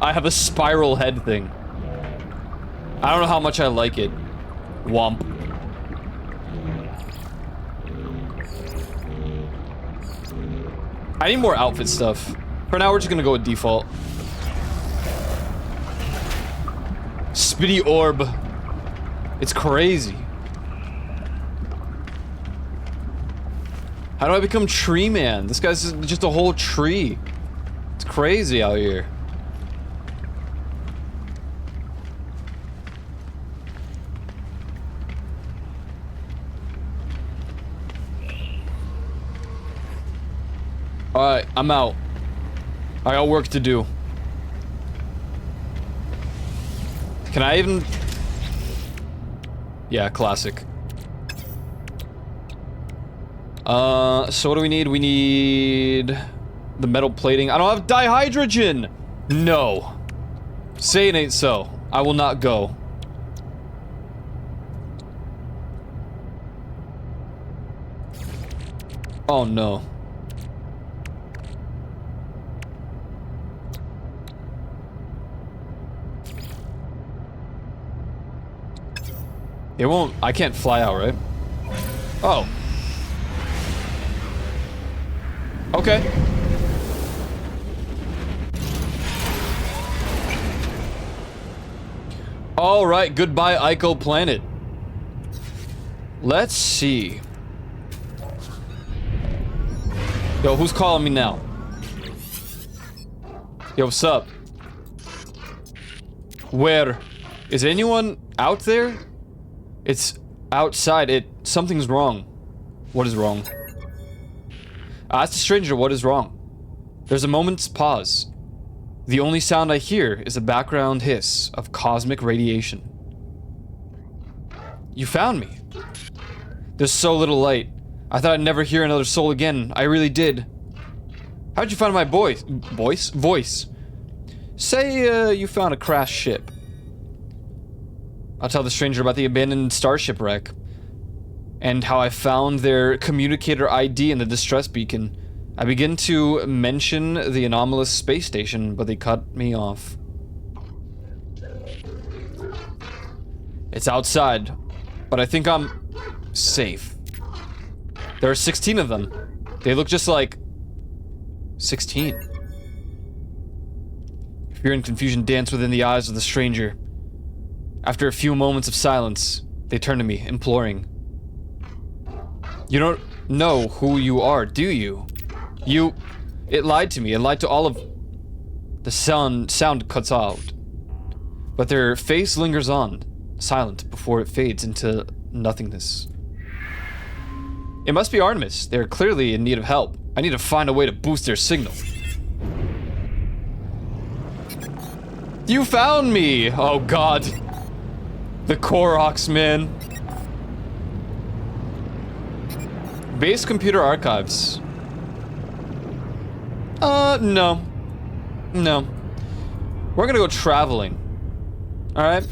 I have a spiral head thing. I don't know how much I like it. Womp. I need more outfit stuff. For now, we're just gonna go with default. Spitty orb. It's crazy. How do I become tree man? This guy's just a whole tree. It's crazy out here. Alright, I'm out. I got work to do. Can I even... Yeah, classic. So what do we need? We need... the metal plating. I don't have dihydrogen! No. Say it ain't so. I will not go. Oh no. It won't... I can't fly out, right? Oh. Okay. Alright, goodbye, Ico Planet. Let's see. Yo, who's calling me now? Yo, what's up? Where? Is anyone out there? It's outside. Something's wrong. What is wrong? Ask the stranger what is wrong. There's a moment's pause. The only sound I hear is a background hiss of cosmic radiation. You found me. There's so little light. I thought I'd never hear another soul again. I really did. How'd you find my voice? Say, you found a crashed ship. I'll tell the stranger about the abandoned starship wreck. And how I found their communicator ID in the distress beacon. I begin to mention the anomalous space station, but they cut me off. It's outside, but I think I'm safe. There are 16 of them. They look just like 16. Fear and confusion dance within the eyes of the stranger. After a few moments of silence, they turn to me, imploring. You don't know who you are, do you? It lied to me. It lied to all of... The sound cuts out. But their face lingers on, silent, before it fades into nothingness. It must be Artemis. They're clearly in need of help. I need to find a way to boost their signal. You found me! Oh god. The Koroks, man. Base computer archives. No. No. We're gonna go traveling. Alright?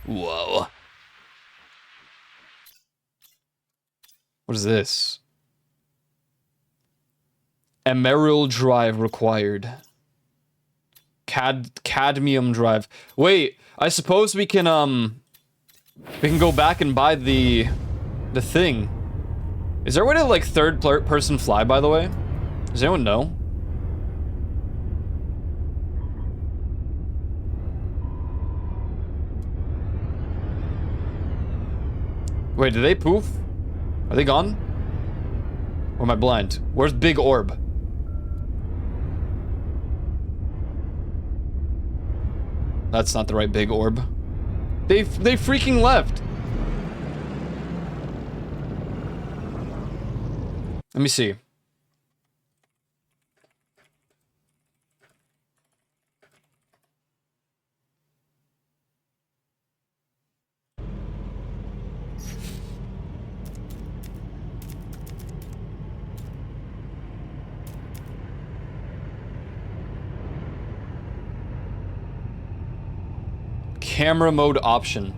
Whoa. What is this? Emerald drive required. Cadmium drive. Wait, I suppose we can go back and buy the thing. Is there a way to like third person fly, by the way? Does anyone know? Wait, did they poof? Are they gone? Or am I blind? Where's Big Orb? That's not the right Big Orb. They freaking left. Let me see. Camera mode option.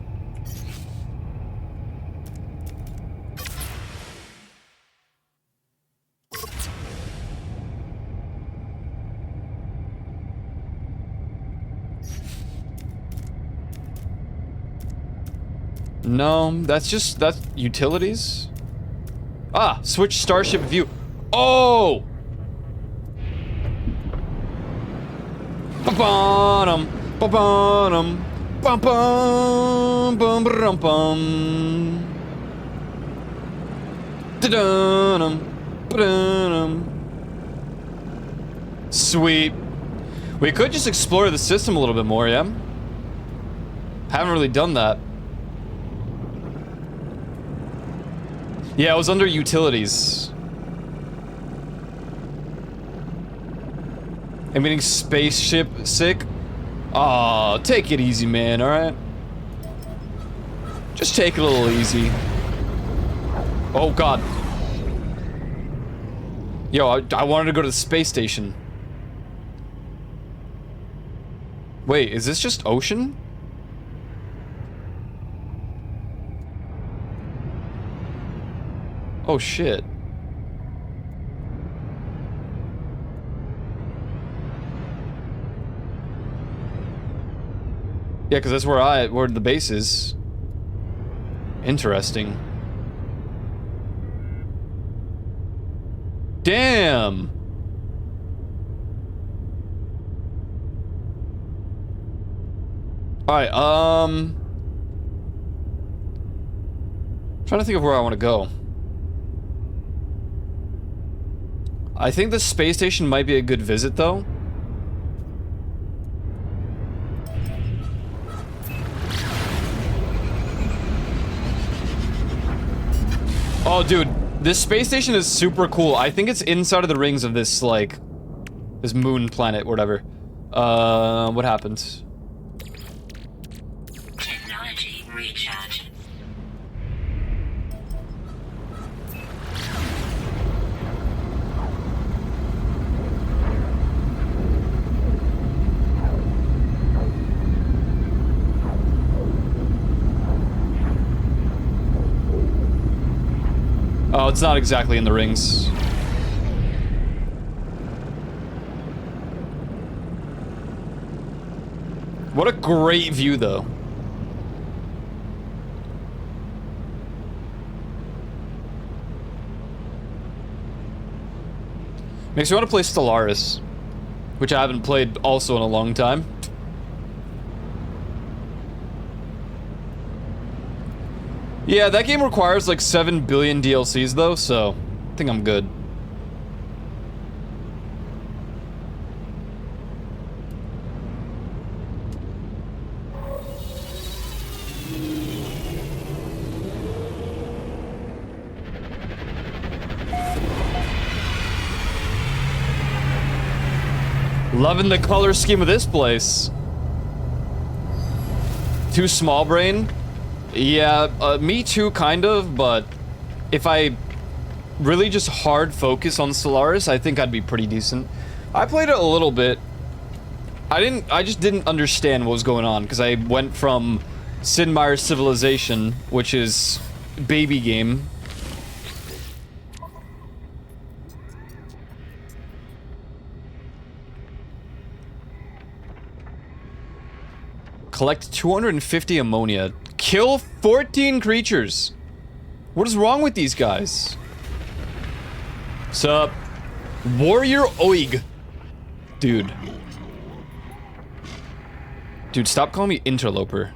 No, that's utilities. Ah, switch starship view. Oh! Ba-bum, ba-bum, bum-bum, bum-bum-bum. Da-dum, ba-dum. Sweet. We could just explore the system a little bit more, yeah? Haven't really done that. Yeah, it was under utilities. I'm getting spaceship sick. Aw, take it easy, man, alright? Just take it a little easy. Oh, God. Yo, I wanted to go to the space station. Wait, is this just ocean? Oh, shit. Yeah, because that's where the base is. Interesting. Damn! Alright, trying to think of where I want to go. I think the space station might be a good visit, though. Oh, dude, this space station is super cool. I think it's inside of the rings of this, like, this moon planet, whatever. What happened? Technology recharge. Oh, it's not exactly in the rings. What a great view, though. Makes me want to play Stellaris, which I haven't played also in a long time. Yeah, that game requires like 7 billion DLCs though, so I think I'm good. Loving the color scheme of this place. Too small brain? Yeah, me too, kind of, but if I really just hard focus on Stellaris, I think I'd be pretty decent. I played it a little bit. I just didn't understand what was going on, because I went from Sid Meier's Civilization, which is baby game. Collect 250 ammonia. Kill 14 creatures. What is wrong with these guys? Sup? Warrior Oig. Dude. Dude, stop calling me interloper.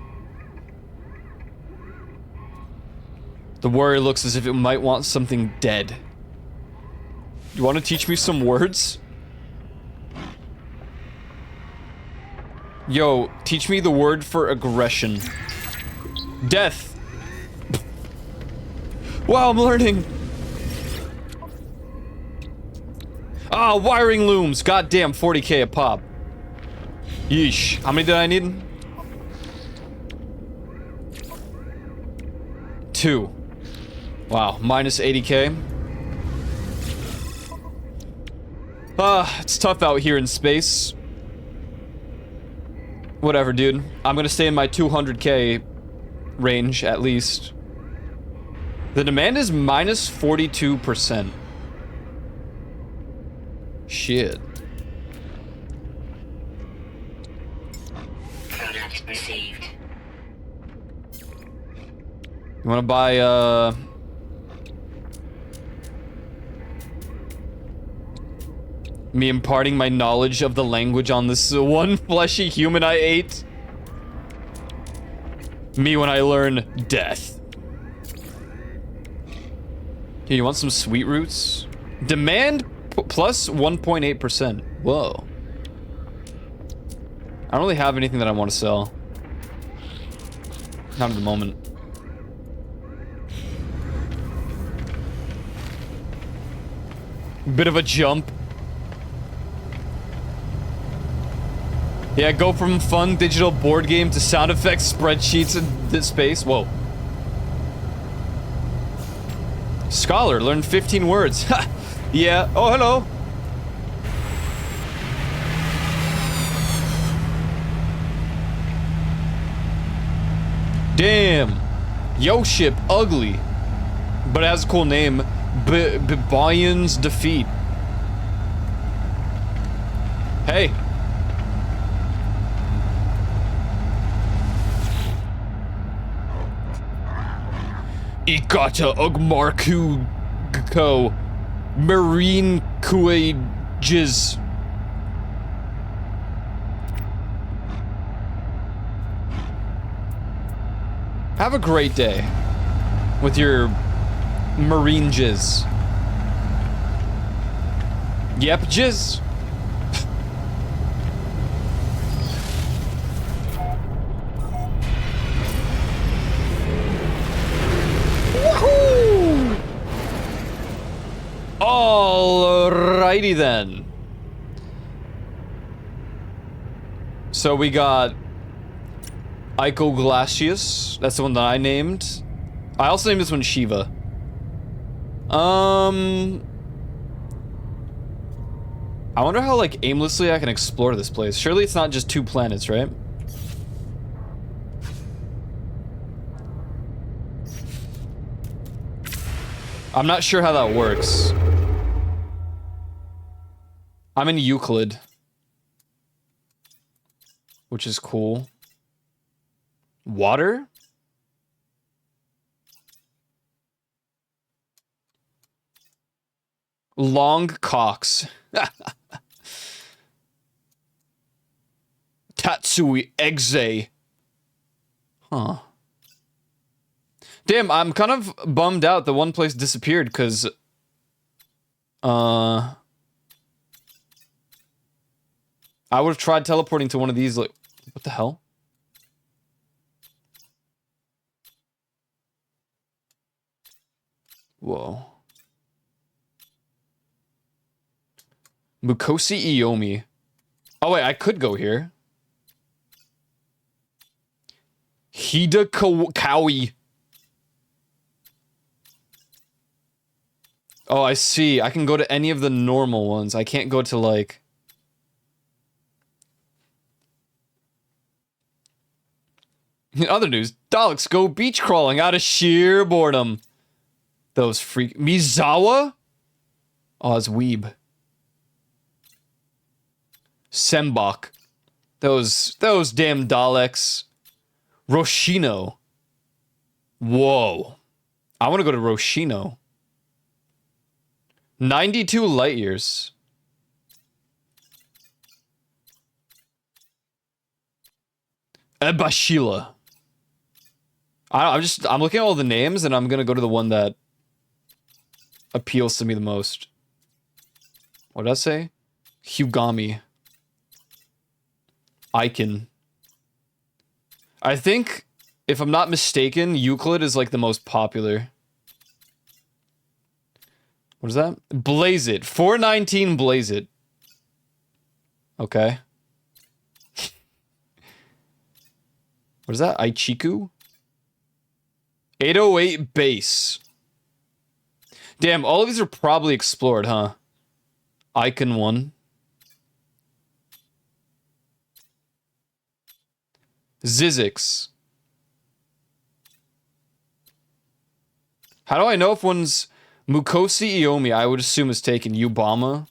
The warrior looks as if it might want something dead. You want to teach me some words? Yo, teach me the word for aggression. Death. Wow, I'm learning. Ah, wiring looms. Goddamn, 40k a pop. Yeesh. How many did I need? 2. Wow, minus 80k. Ah, it's tough out here in space. Whatever, dude. I'm gonna stay in my 200k range, at least. The demand is minus 42%. Shit. Product received. You want to buy, me imparting my knowledge of the language on this one fleshy human I ate? Me when I learn death. Here, you want some sweet roots? Demand plus 1.8%. Whoa. I don't really have anything that I want to sell. Not at the moment. Bit of a jump. Yeah, go from fun digital board game to sound effects, spreadsheets, and this space. Whoa. Scholar, learned 15 words. Ha! Yeah. Oh, hello. Damn. Yo ship, ugly. But it has a cool name. Bayon's Defeat. Hey. Ikata Ugmarku Ko Marine Kuages. Have a great day with your marine jizz. Yep, jizz. Woohoo! Alrighty then. So we got Icoglacius. That's the one that I named. I also named this one Shiva. I wonder how, like, aimlessly I can explore this place. Surely it's not just 2 planets, right? I'm not sure how that works. I'm in Euclid, which is cool. Water? Long cocks. Tatsui Exe. Huh. Damn, I'm kind of bummed out that one place disappeared, because... I would have tried teleporting to one of these, like... What the hell? Whoa. Mukosi Iyomi. Oh wait, I could go here. Hida Kawi. Oh, I see. I can go to any of the normal ones. I can't go to, like... In other news, Daleks go beach crawling out of sheer boredom. Those freak... Mizawa? Oh, it's weeb. Sembach. Those damn Daleks. Roshino. Whoa. I want to go to Roshino. 92 light years. Ebashila. I'm looking at all the names and I'm gonna go to the one that appeals to me the most. What did I say? Hugami. Icon. I think, if I'm not mistaken, Euclid is like the most popular. What is that? Blaze It. 419 Blaze It. Okay. What is that? Aichiku? 808 Base. Damn, all of these are probably explored, huh? Icon 1. Zizix. How do I know if one's Mukosi Iyomi? I would assume is taken. Yubama.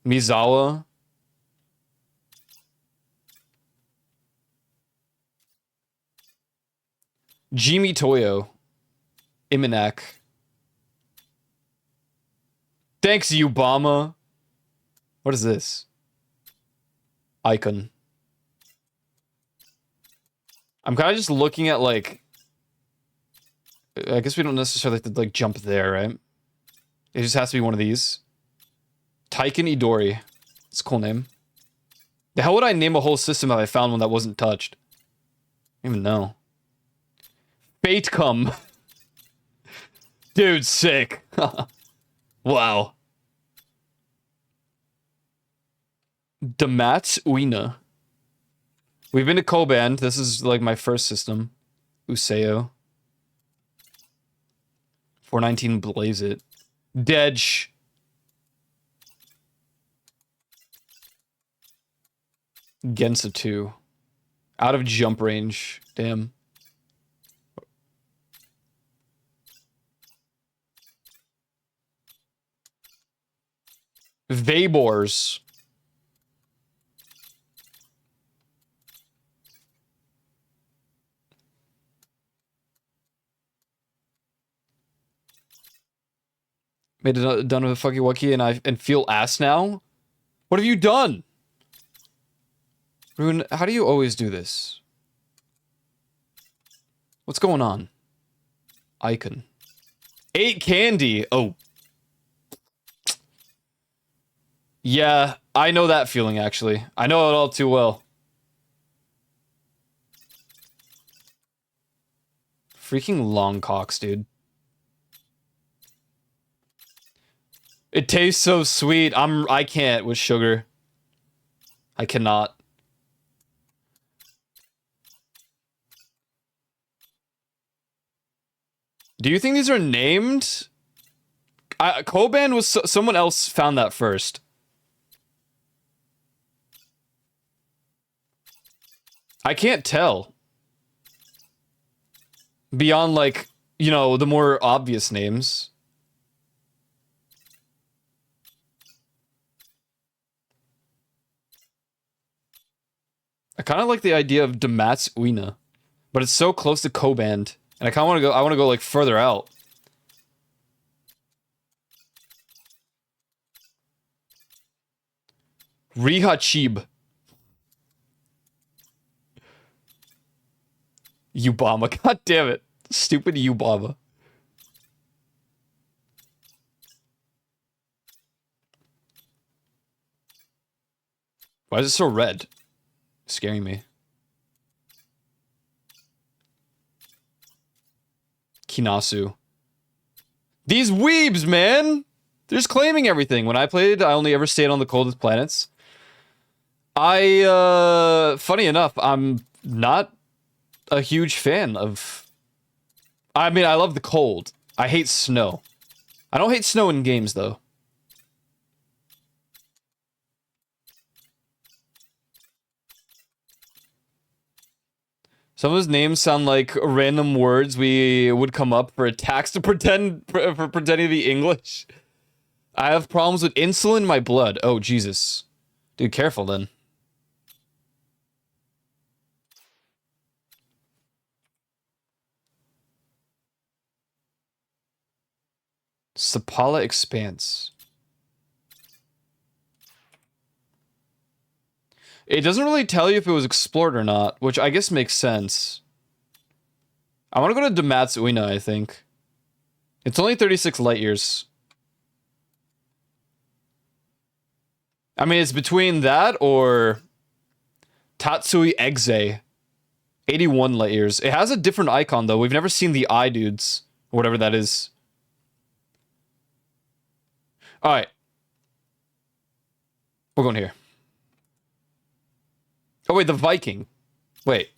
Mizawa. Jimmy Toyo. Imanak. Thanks, Obama. What is this? Icon. I'm kind of just looking at, like... I guess we don't necessarily have to, like, jump there, right? It just has to be one of these. Taiken Idori. It's a cool name. The hell would I name a whole system if I found one that wasn't touched? I don't even know. Fate come. Dude, sick. Wow. Damatz Uina. We've been to Koban. This is like my first system. Useo. 419 Blaze It. Dedge. Gensa 2. Out of jump range. Damn. Vabors. Made it done with a fucking Waki and feel ass now? What have you done? Rune, how do you always do this? What's going on? Icon. 8 candy. Oh. Yeah, I know that feeling, actually. I know it all too well. Freaking long cocks, dude. It tastes so sweet. I can't with sugar. I cannot. Do you think these are named? Koban was someone else found that first. I can't tell. Beyond, like, you know, the more obvious names. I kind of like the idea of Damatz Uina, but it's so close to Koban, and I kind of want to go. I want to go like further out. Rihachib. Ubama. God damn it. Stupid Ubama. Why is it so red? Scaring me. Kinasu. These weebs, man! They're just claiming everything. When I played, I only ever stayed on the coldest planets. Funny enough, I'm not a huge fan of... I mean, I love the cold. I hate snow. I don't hate snow in games, though. Some of his names sound like random words we would come up for attacks to pretend for pretending to be English. I have problems with insulin in my blood. Oh, Jesus. Dude, careful then. Sapala Expanse. It doesn't really tell you if it was explored or not, which I guess makes sense. I want to go to Damatz Uina, I think. It's only 36 light years. I mean, it's between that or Tatsui Exe. 81 light years. It has a different icon, though. We've never seen the eye dudes, or whatever that is. Alright. We're going here. Oh, wait, the Viking. Wait.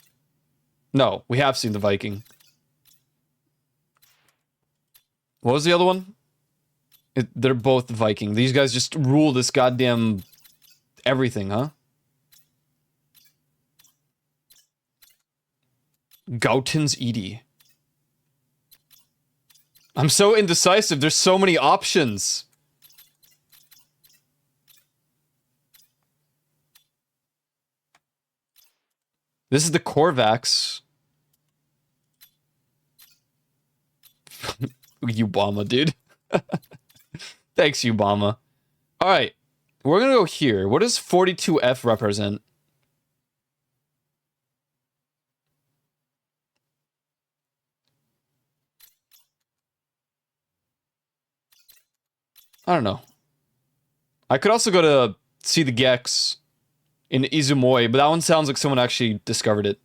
No, we have seen the Viking. What was the other one? They're both Viking. These guys just rule this goddamn everything, huh? Gauten's Edie. I'm so indecisive. There's so many options. This is the Korvax. Ubama, dude. Thanks, Ubama. All right, we're gonna go here. What does 42F represent? I don't know. I could also go to see the Gex in Izumoi, but that one sounds like someone actually discovered it.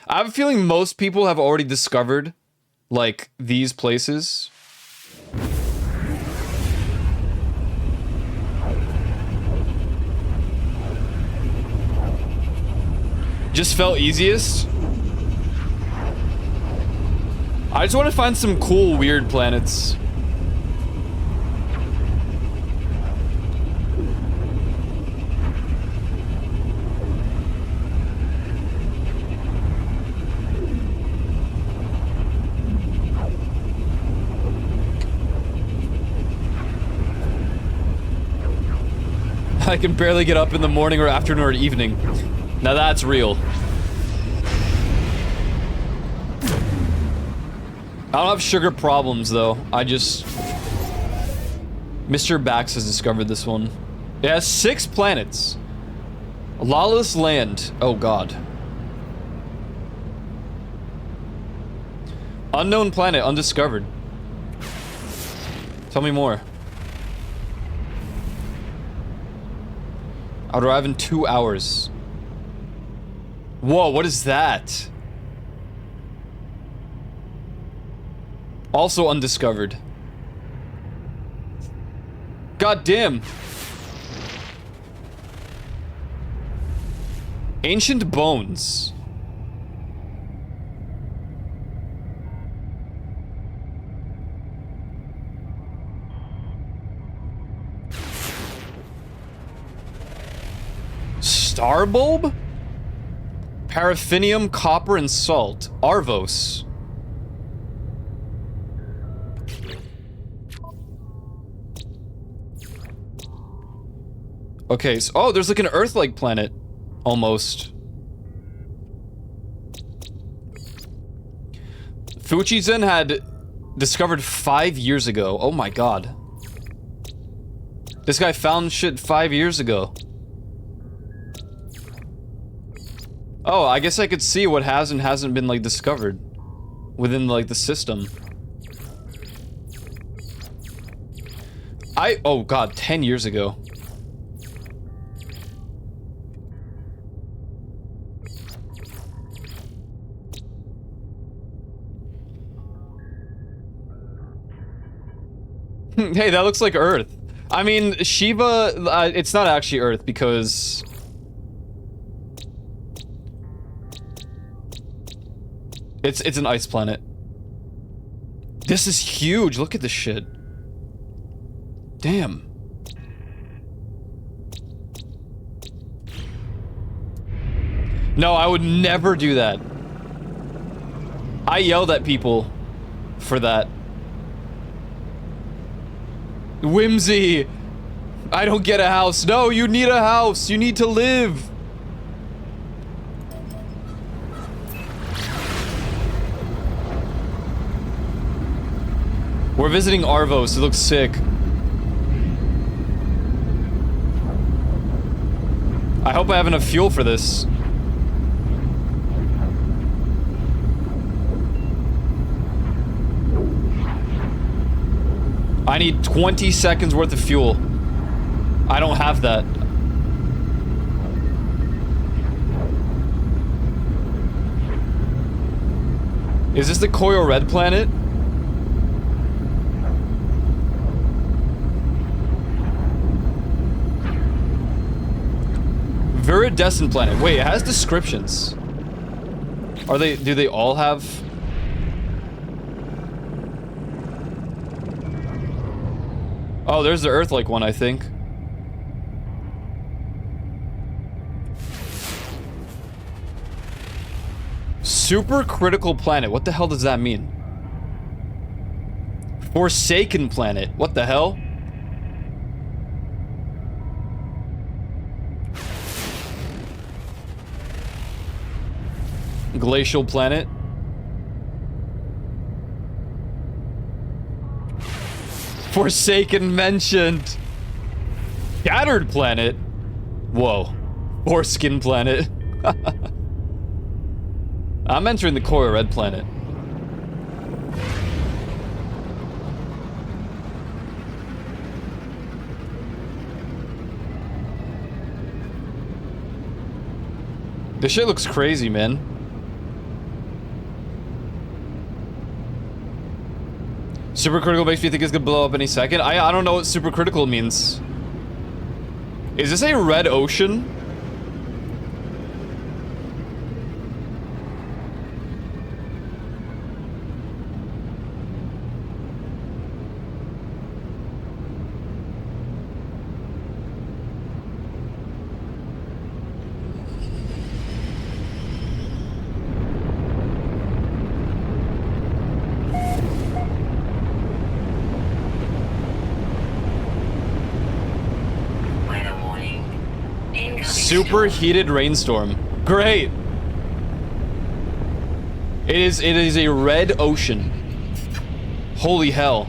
I have a feeling most people have already discovered, like, these places. Just felt easiest. I just want to find some cool, weird planets. I can barely get up in the morning or afternoon or evening. Now that's real. I don't have sugar problems though. I just... Mr. Bax has discovered this one. It has 6 planets. Lawless land. Oh god. Unknown planet, undiscovered. Tell me more. I'll arrive in 2 hours. Whoa, what is that? Also undiscovered. God damn. Ancient bones. Star bulb? Paraffinium, copper, and salt. Arvos. Okay, so, oh, there's like an Earth-like planet. Almost. Fuchizen had discovered 5 years ago. Oh my god. This guy found shit 5 years ago. Oh, I guess I could see what has and hasn't been, like, discovered within, like, the system. Oh god, 10 years ago. Hey, that looks like Earth. I mean, Shiva, it's not actually Earth because... It's an ice planet. This is huge. Look at this shit. Damn. No, I would never do that. I yelled at people for that. Whimsy. I don't get a house. No, you need a house. You need to live. We're visiting Arvos. It looks sick. I hope I have enough fuel for this. I need 20 seconds worth of fuel. I don't have that. Is this the Koyo Red planet? Viridescent planet. Wait, it has descriptions. Do they all have? Oh, there's the Earth-like one, I think. Super critical planet. What the hell does that mean? Forsaken planet. What the hell? Glacial planet. Forsaken mentioned. Shattered planet. Whoa. Foreskin planet. I'm entering the Korra Red planet. This shit looks crazy, man. Supercritical makes me think it's gonna blow up any second. I don't know what supercritical means. Is this a red ocean? Weather warning. Incoming Superheated rainstorm. Great. It is a red ocean. Holy hell.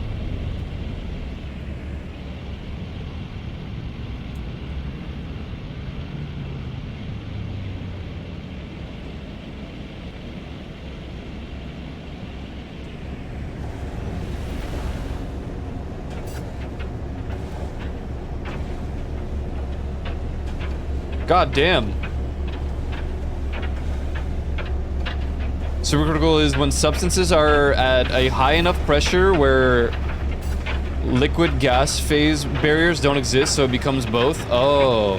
God damn. Supercritical is when substances are at a high enough pressure where liquid gas phase barriers don't exist, so it becomes both. Oh.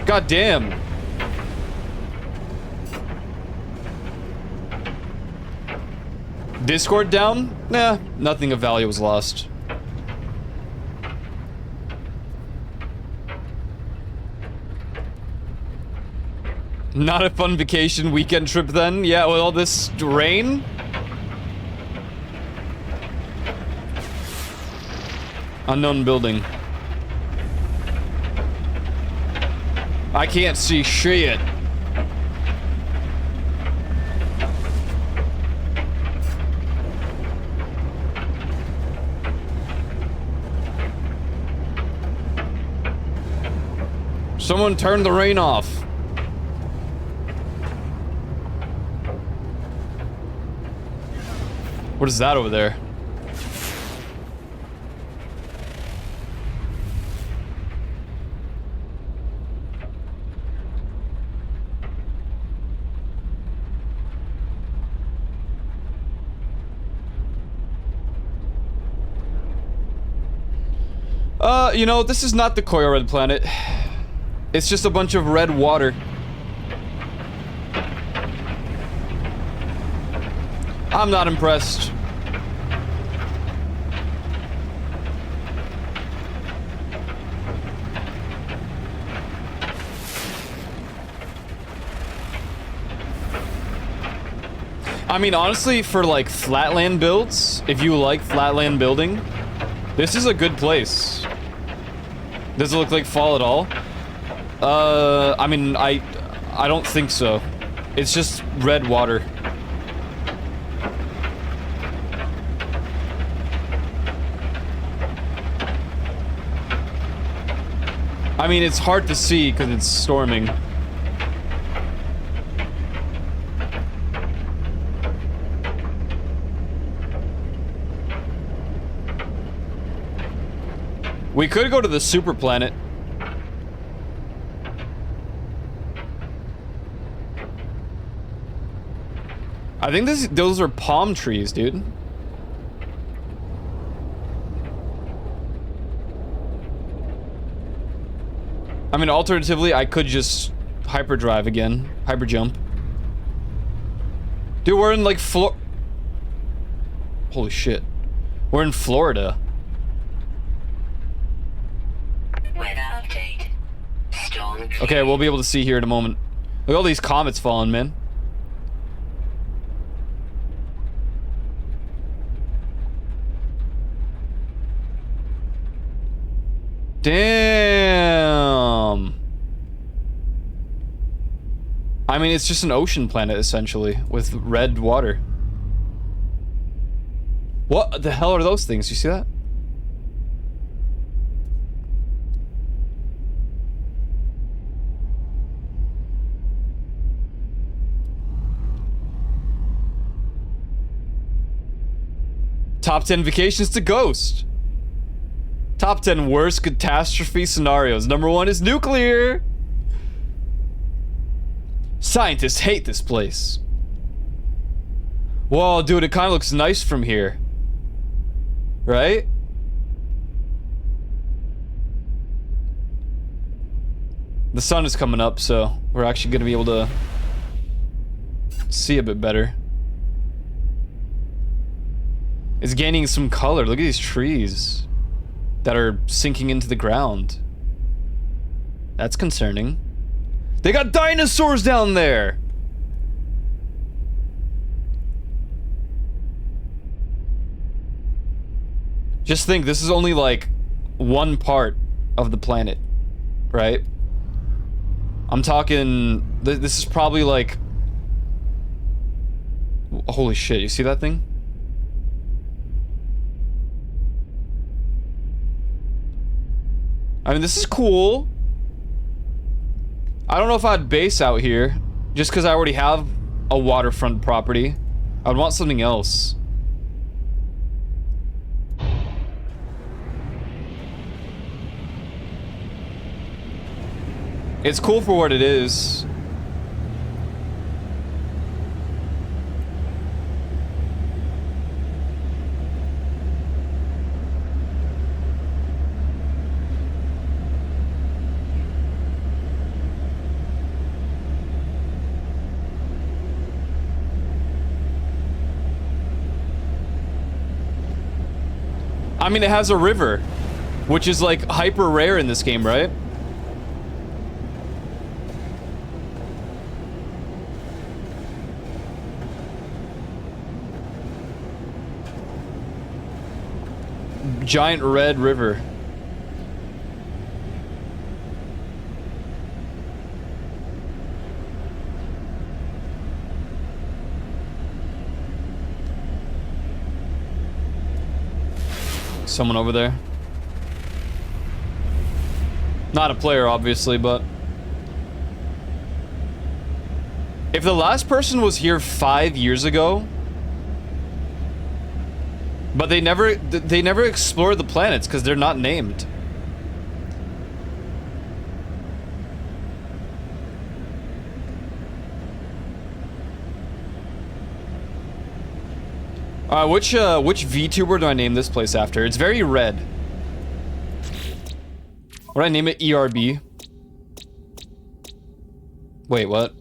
God damn. Discord down? Nah, nothing of value was lost. Not a fun vacation weekend trip then? Yeah, with all this rain? Unknown building. I can't see shit. Someone turn the rain off. What is that over there? You know, this is not the Korra Red planet. It's just a bunch of red water. I'm not impressed. I mean, honestly, for like flatland builds, if you like flatland building, this is a good place. Does it look like fall at all? I mean, I don't think so. It's just red water. I mean, it's hard to see because it's storming. We could go to the super planet. I think those are palm trees, dude. I mean, alternatively, I could just hyperdrive again. Hyperjump. Dude, we're in like Holy shit. We're in Florida. weather update. Storm. Okay, we'll be able to see here in a moment. Look at all these comets falling, man. Damn. I mean, it's just an ocean planet, essentially, with red water. What the hell are those things? You see that? Top 10 vacations to Ghost. Top 10 worst catastrophe scenarios. Number 1 is nuclear. Scientists hate this place. Whoa, dude, it kind of looks nice from here. Right? The sun is coming up, so we're actually gonna be able to see a bit better. It's gaining some color. Look at these trees that are sinking into the ground. That's concerning. They got dinosaurs down there! Just think, this is only like one part of the planet, right? I'm talking, this is probably like, holy shit, you see that thing? I mean, this is cool. I don't know if I'd base out here, just because I already have a waterfront property. I'd want something else. It's cool for what it is. I mean, it has a river, which is like hyper rare in this game, right? Giant red river. Someone over there. Not a player, obviously, but if the last person was here 5 years ago, but they never explored the planets because they're not named. Which VTuber do I name this place after? It's very red. Would I name it ERB? Wait, what?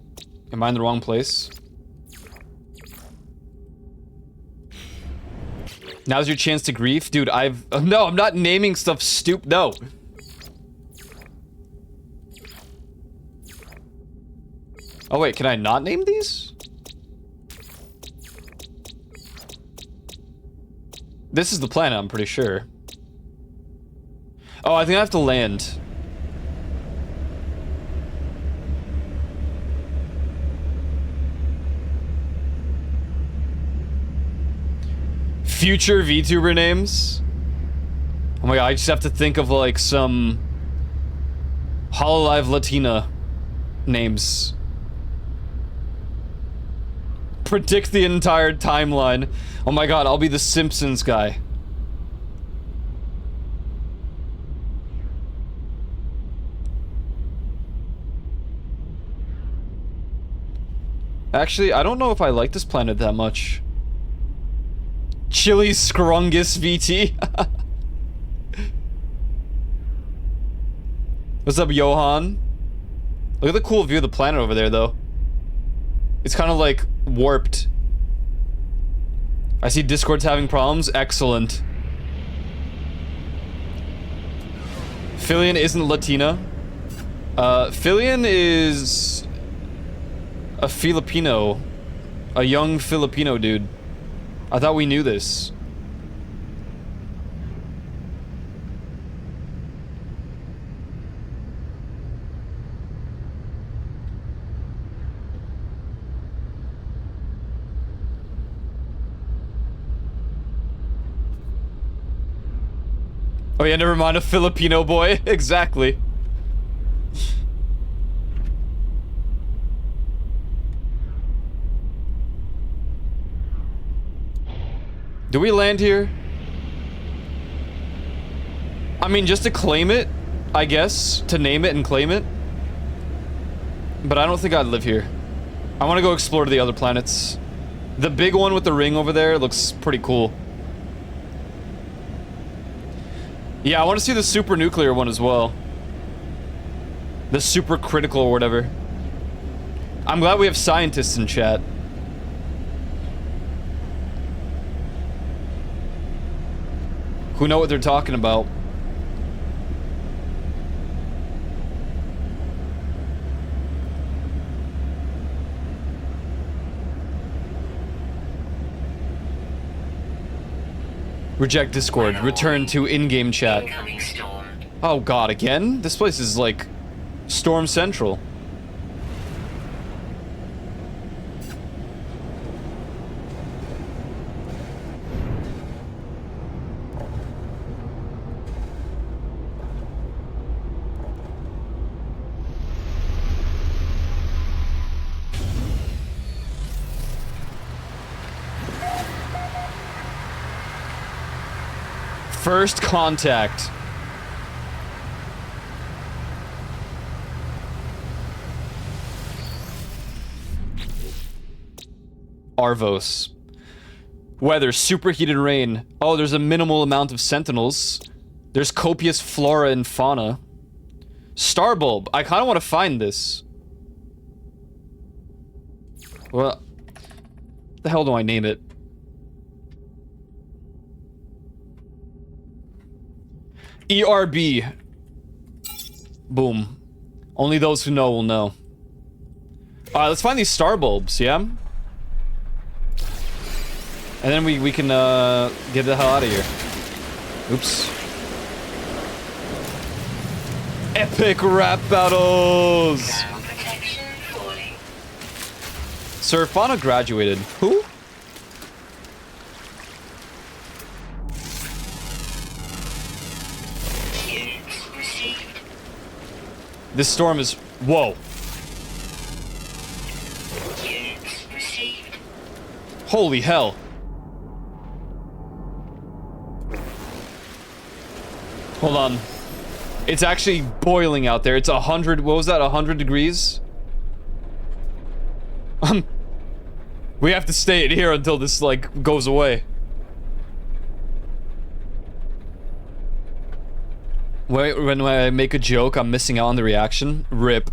Am I in the wrong place? Now's your chance to grief? Dude, no, I'm not naming stuff no. Oh wait, can I not name these? This is the planet, I'm pretty sure. Oh, I think I have to land. Future VTuber names? Oh my god, I just have to think of like some Hololive Latina names. Predict the entire timeline. Oh my god, I'll be the Simpsons guy. Actually, I don't know if I like this planet that much. Chili's Scrungus VT. What's up, Johan? Look at the cool view of the planet over there, though. It's kind of like warped. I see Discord's having problems. Excellent. Fillion isn't Latina. Fillion is a Filipino. A young Filipino dude. I thought we knew this. Oh yeah, never mind, a Filipino boy. Exactly. Do we land here? I mean, just to claim it, I guess. To name it and claim it. But I don't think I'd live here. I want to go explore the other planets. The big one with the ring over there looks pretty cool. Yeah, I want to see the super nuclear one as well. The super critical or whatever. I'm glad we have scientists in chat. Who know what they're talking about. Reject Discord. Return to in-game chat. Incoming storm. Oh god, again? This place is like Storm Central. First contact. Arvos. Weather, superheated rain. Oh, there's a minimal amount of sentinels. There's copious flora and fauna. Starbulb. I kind of want to find this. Well, the hell do I name it? ERB. Boom. Only those who know will know. Alright, let's find these star bulbs, yeah? And then we can get the hell out of here. Oops. Epic rap battles! Ground protection falling. Sir Fauna graduated. Who? Units received. This storm is... Whoa. Units received. Holy hell. Hold on. It's actually boiling out there. It's 100... What was that? 100 degrees? We have to stay in here until this, like, goes away. When I make a joke, I'm missing out on the reaction. RIP.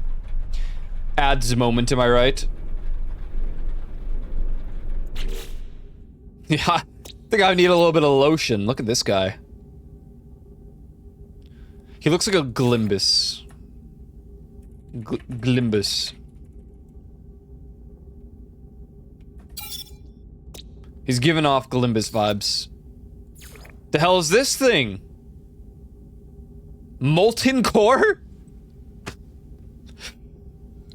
Adds moment, am I right? Yeah, I think I need a little bit of lotion. Look at this guy. He looks like a Glimbus. Glimbus. He's giving off Glimbus vibes. The hell is this thing? Molten core?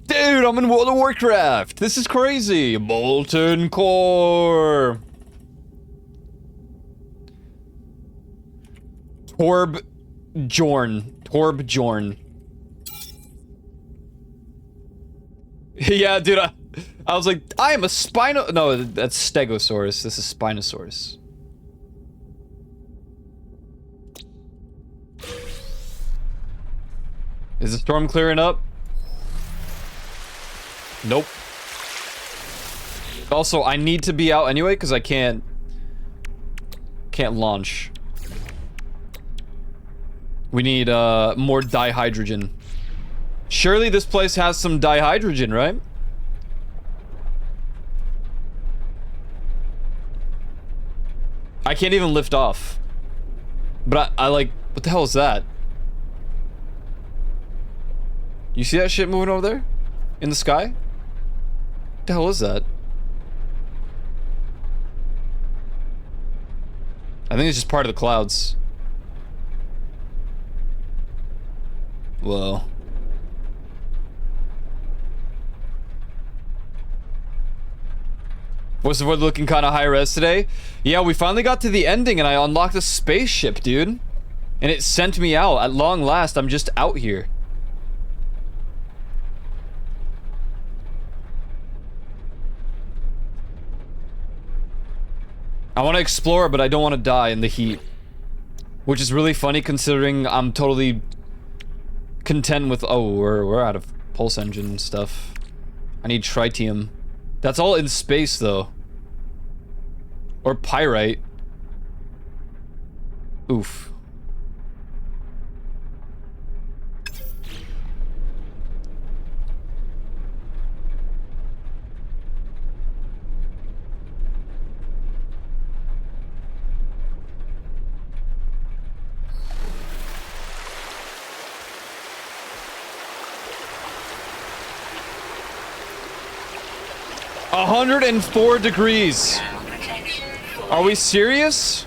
Dude, I'm in World of Warcraft. This is crazy. Molten core. Torbjorn. Yeah, dude, I was like, I am a Spino... No, that's Stegosaurus. This is Spinosaurus. Is the storm clearing up? Nope. Also, I need to be out anyway, because I can't launch. We need, more dihydrogen. Surely this place has some dihydrogen, right? I can't even lift off. But I like... What the hell is that? You see that shit moving over there? In the sky? What the hell is that? I think it's just part of the clouds. Whoa. Was the world looking kind of high res today? Yeah, we finally got to the ending and I unlocked a spaceship, dude. And it sent me out. At long last, I'm just out here. I want to explore, but I don't want to die in the heat. Which is really funny considering I'm totally content with... Oh, we're out of pulse engine stuff. I need tritium. That's all in space, though. Or pyrite. Oof. A 104 degrees. Protection fully. Are we serious?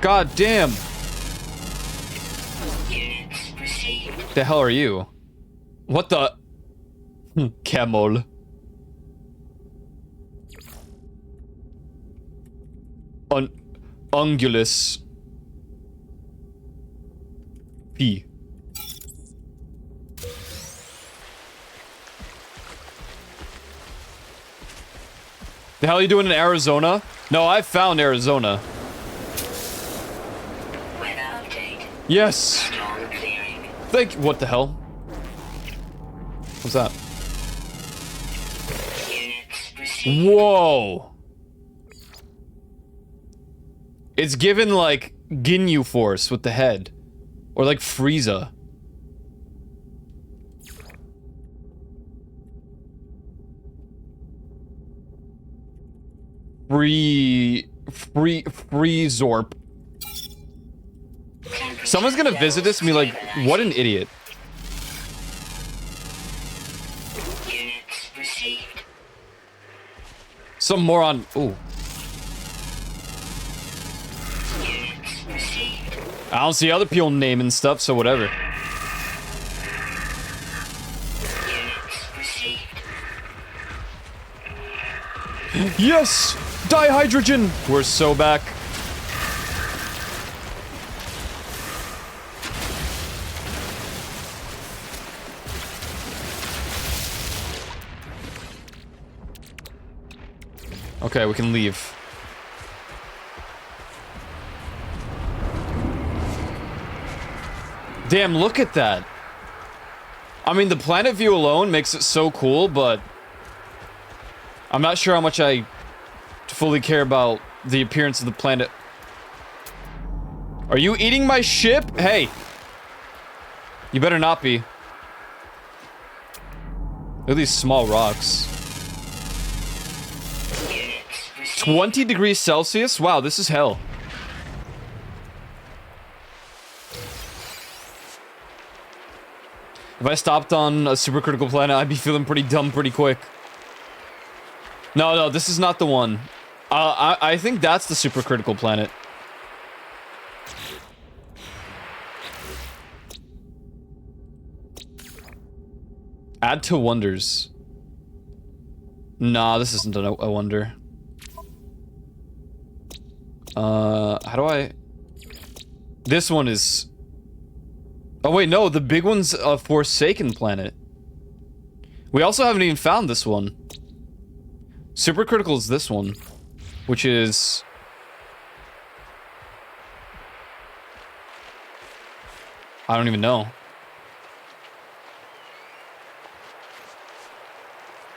God damn. Units received. The hell are you? What the? Camel. Ungulus. P. The hell are you doing in Arizona? No, I found Arizona. Weather update. Yes. Storm clearing. Thank you. What the hell? What's that? Units received. Whoa. It's given like Ginyu Force with the head. Or like Frieza. Freezorp. Someone's gonna visit this and be like, what an idiot. Units received. Some moron. Ooh. Units received. I don't see other people naming stuff, so whatever. Units received. Yes! Dihydrogen! We're so back. Okay, we can leave. Damn, look at that. I mean, the planet view alone makes it so cool, but I'm not sure how much I fully care about the appearance of the planet. Are you eating my ship? Hey. You better not be. Look at these small rocks. 20 degrees Celsius? Wow, this is hell. If I stopped on a supercritical planet, I'd be feeling pretty dumb pretty quick. No, this is not the one. I think that's the supercritical planet. Add to wonders. Nah, this isn't a wonder. How do I... This one is... Oh wait, no, the big one's a Forsaken planet. We also haven't even found this one. Supercritical is this one, which is... I don't even know.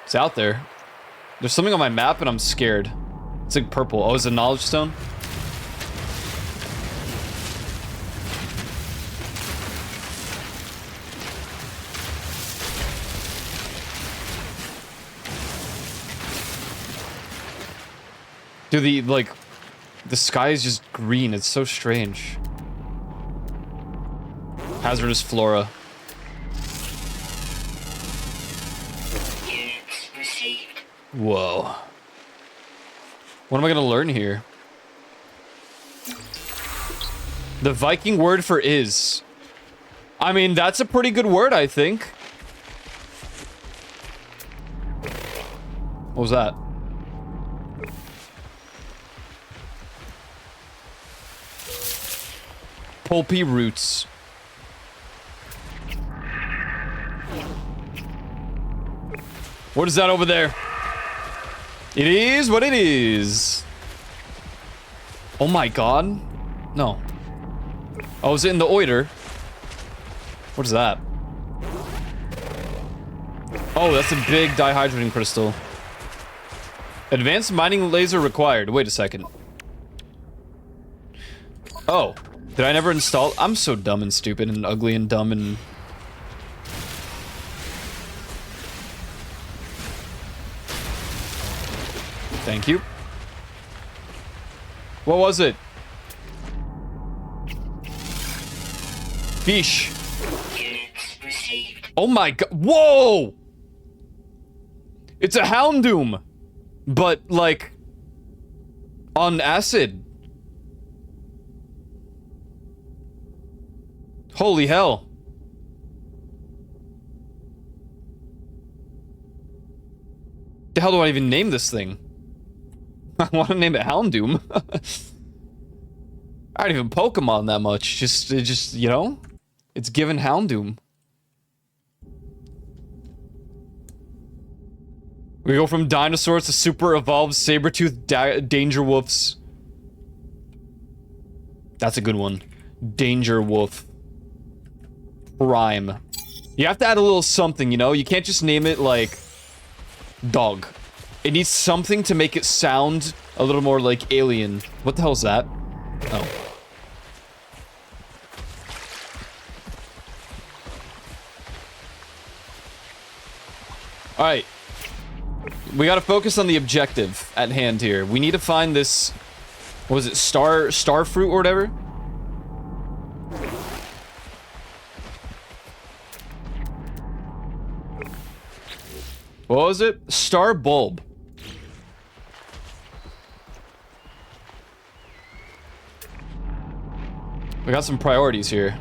It's out there. There's something on my map and I'm scared. It's like purple. Oh, it's a knowledge stone? Dude, the sky is just green. It's so strange. Hazardous flora. Units received. Whoa. What am I gonna learn here? The Viking word for is. I mean, that's a pretty good word, I think. What was that? Pulpy roots. What is that over there? It is what it is. Oh my god. No. Oh, is it in the oiter? What is that? Oh, that's a big dihydrogen crystal. Advanced mining laser required. Wait a second. Oh. Did I never install? I'm so dumb and stupid and ugly and dumb and... Thank you. What was it? Fish. Units received. Oh my god. Whoa! It's a Houndoom. But, like... on acid. Holy hell. The hell do I even name this thing? I want to name it Houndoom. I don't even Pokemon that much. Just, you know? It's given Houndoom. We go from dinosaurs to super evolved saber-toothed danger wolves. That's a good one. Danger wolf. Prime. You have to add a little something, you know? You can't just name it like dog. It needs something to make it sound a little more like alien. What the hell is that? Oh. Alright. We gotta focus on the objective at hand here. We need to find this... What was it? Star fruit or whatever? What was it? Star bulb. We got some priorities here.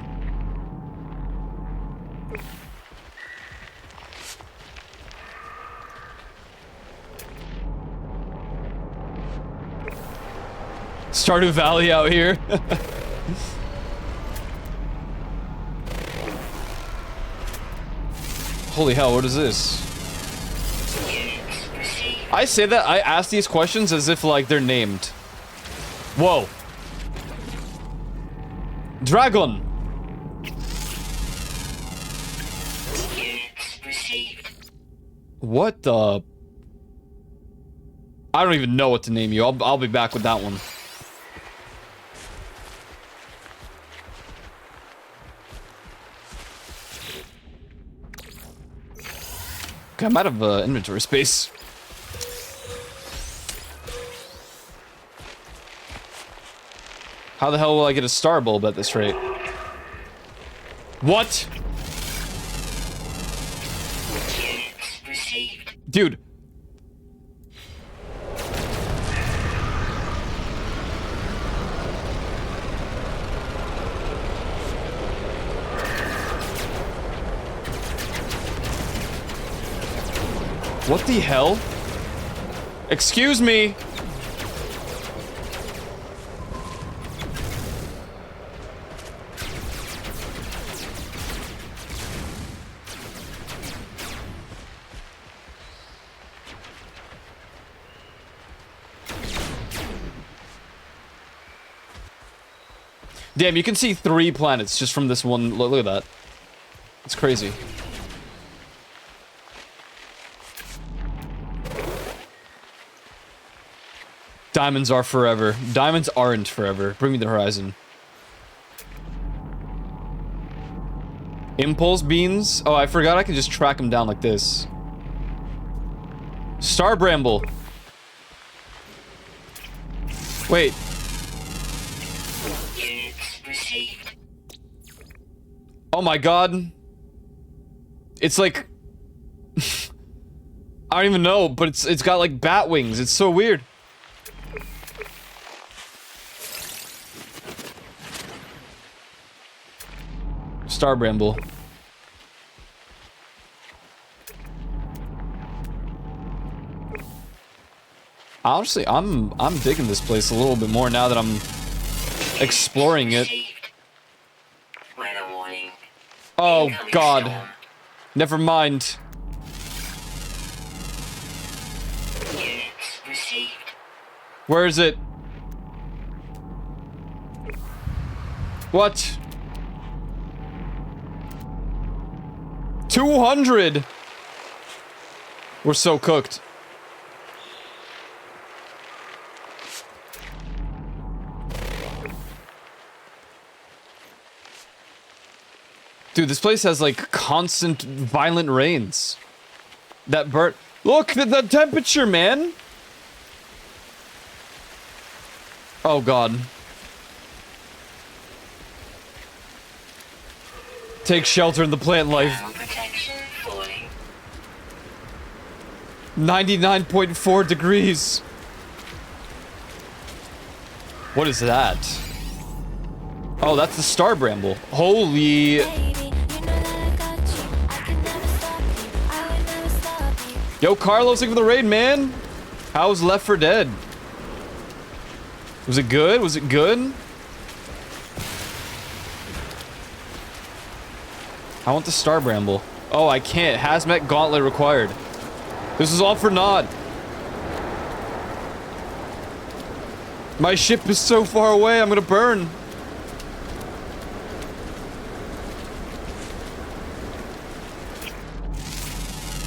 Stardew Valley out here. Holy hell, what is this? I say that, I ask these questions as if, like, they're named. Whoa. Dragon. What the... I don't even know what to name you. I'll be back with that one. Okay, I'm out of inventory space. How the hell will I get a star bulb at this rate? What? Dude. What the hell? Excuse me. Damn, you can see 3 planets just from this one. Look at that. It's crazy. Diamonds are forever. Diamonds aren't forever. Bring me the horizon. Impulse beans? Oh, I forgot I could just track them down like this. Star bramble. Wait. Oh my god. It's like... I don't even know, but it's got like bat wings. It's so weird. Star bramble. Honestly, I'm digging this place a little bit more now that I'm exploring it. Received. Weather warning. Oh Incoming God. storm. Never mind. Units received. Where is it? What? 200. We're so cooked. Dude, this place has like constant violent rains. That bird. Look at the temperature, man. Oh God. Take shelter in the plant life. Ground protection falling. 99.4 degrees. What is that? Oh, that's the star bramble. Holy. Yo, Carlos, looking for the raid, man. How's Left 4 Dead? Was it good? Was it good? I want the star bramble. Oh, I can't. Hazmat gauntlet required. This is all for naught. My ship is so far away, I'm gonna burn.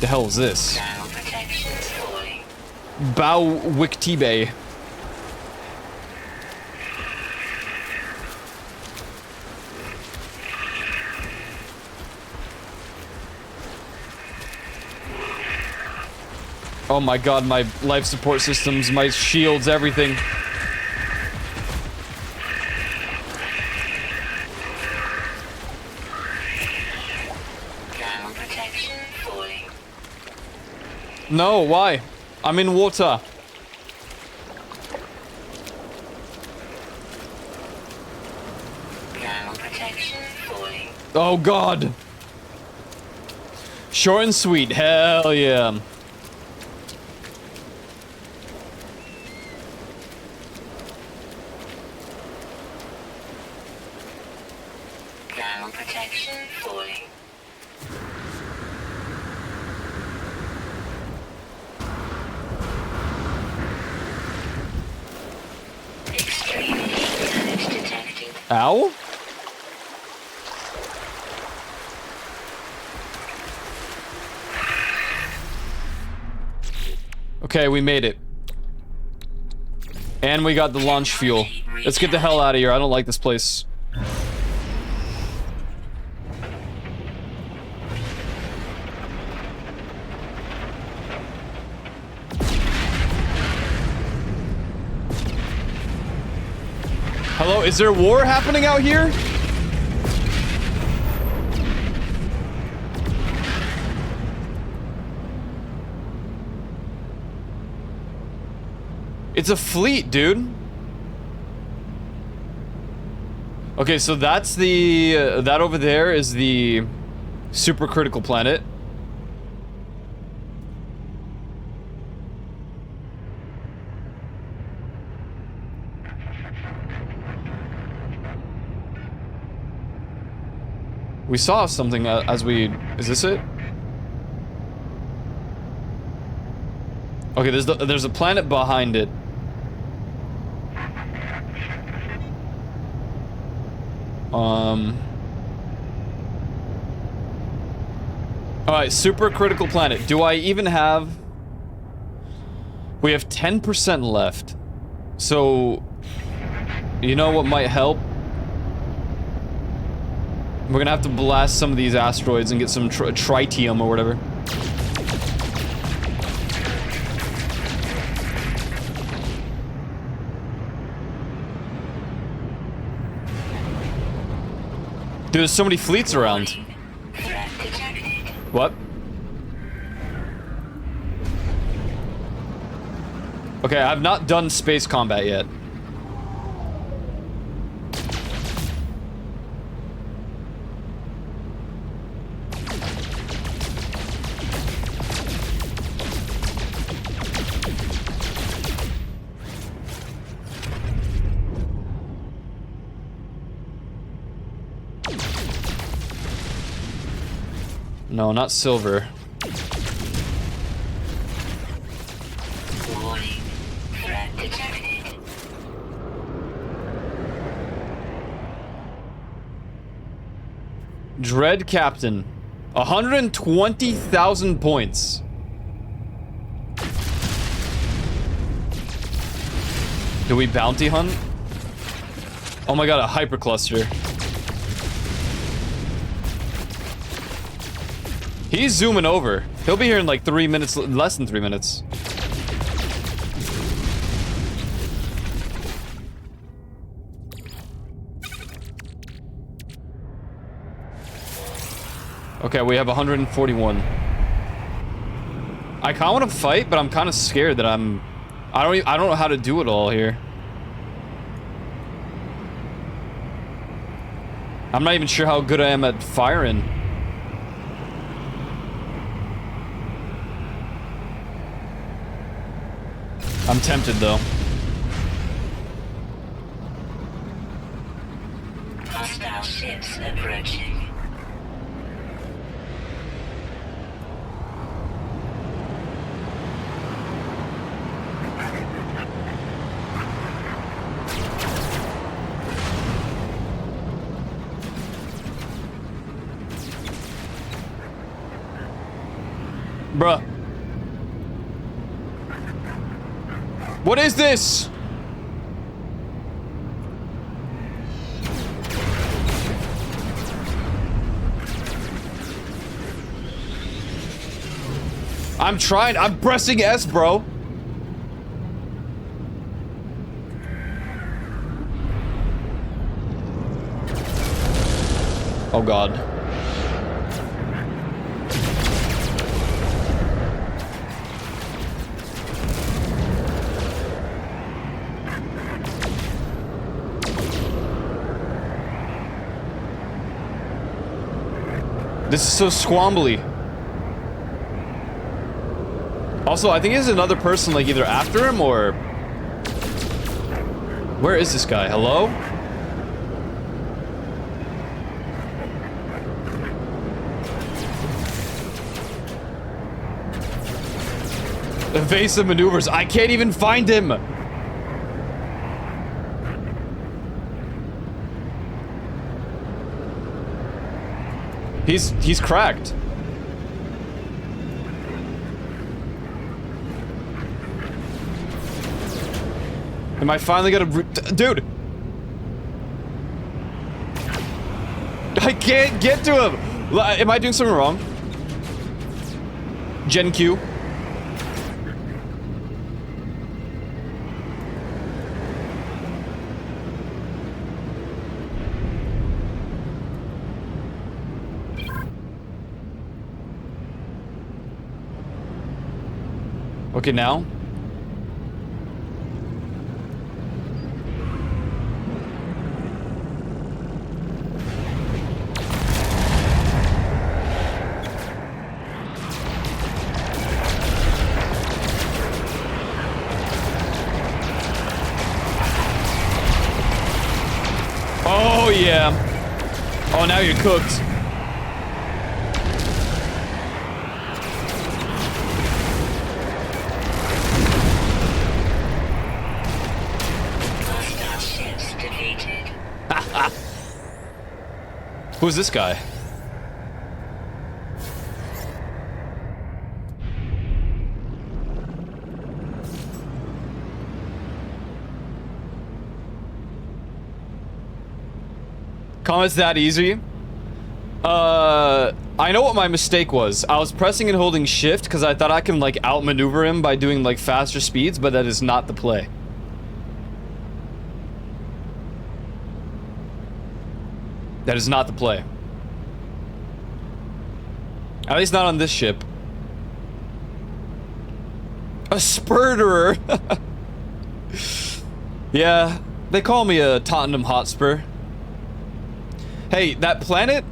The hell is this? Ground protection falling. Bow Wiktibe. Oh my God, my life support systems, my shields, everything. Ground protection falling. No, why? I'm in water. Ground protection falling. Oh God. Short and sweet, hell yeah. Ground protection falling. Extreme heat damage detected. Ow? Okay, we made it. And we got the launch fuel. Let's get the hell out of here. I don't like this place. Hello, is there war happening out here? It's a fleet, dude. Okay, so that's the that over there is the supercritical planet. We saw something as we... Is this it? Okay, there's a planet behind it. Alright, supercritical planet. Do I even have... We have 10% left. So... You know what might help? We're gonna have to blast some of these asteroids and get some tritium or whatever. Dude, there's so many fleets around. Threat detected. What? Okay, I've not done space combat yet. No, not silver. Warning. Threat detected. Dread Captain. 120,000 points. Do we bounty hunt? Oh my god, a hypercluster. He's zooming over. He'll be here in like 3 minutes, less than 3 minutes. Okay, we have 141. I kinda wanna fight, but I'm kinda scared that I don't know how to do it all here. I'm not even sure how good I am at firing. I'm tempted though. Hostile ships approaching. Bruh. What is this? I'm trying. I'm pressing S, bro. Oh god. This is so squambly. Also, I think there's another person, like, either after him or... Where is this guy? Hello? Evasive maneuvers. I can't even find him! He's cracked. Am I finally gonna... Dude! I can't get to him! Am I doing something wrong? Gen Q. Okay, now. Oh, yeah. Oh, now you're cooked. Who's this guy? Combat's that easy? I know what my mistake was. I was pressing and holding shift because I thought I can, like, outmaneuver him by doing, like, faster speeds, but that is not the play. That is not the play. At least not on this ship. A spurterer! Yeah, they call me a Tottenham Hotspur. Hey, that planet,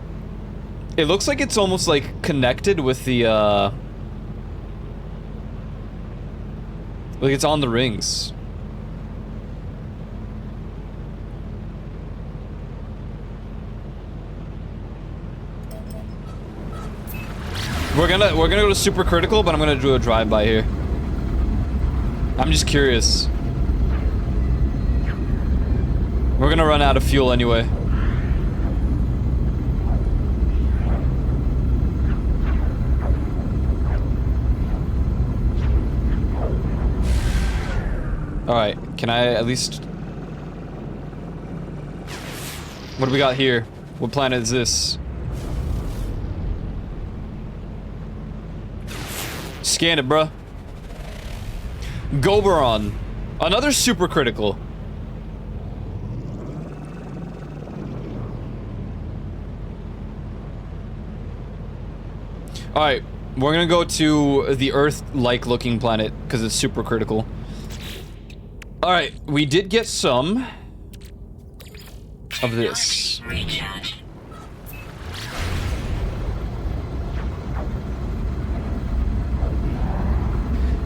it looks like it's almost like connected with the, like it's on the rings. We're gonna go to super critical, but I'm gonna do a drive-by here. I'm just curious. We're gonna run out of fuel anyway. Alright, can I at least... What do we got here? What planet is this? Scan it, bruh. Goberon. Another super critical. Alright, we're gonna go to the Earth-like looking planet, because it's super critical. Alright, we did get some of this. Recharge.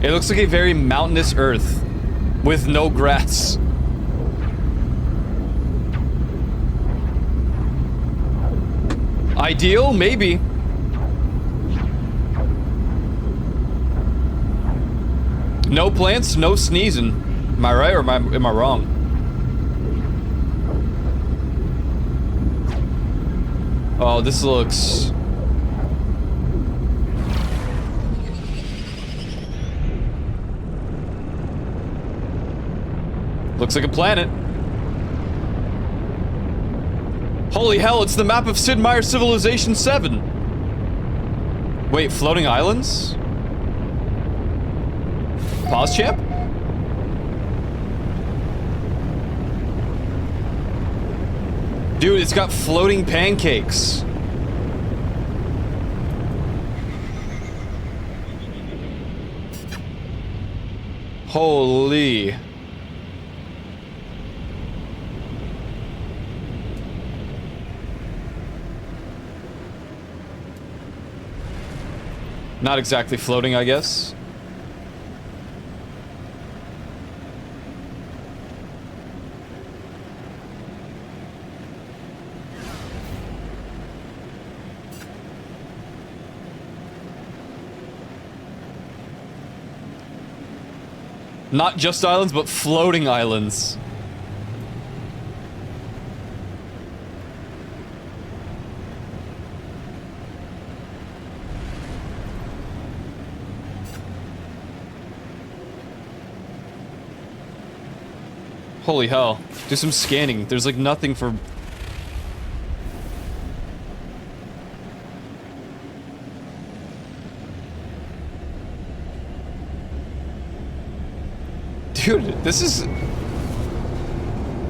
It looks like a very mountainous Earth with no grass. Ideal? Maybe. No plants, no sneezing. Am I right or am I wrong? Oh, this looks... Looks like a planet. Holy hell, it's the map of Sid Meier's Civilization 7. Wait, floating islands? Pause, champ? Dude, it's got floating pancakes. Holy. Not exactly floating, I guess. Not just islands, but floating islands. Holy hell. Do some scanning. There's like nothing for... Dude, this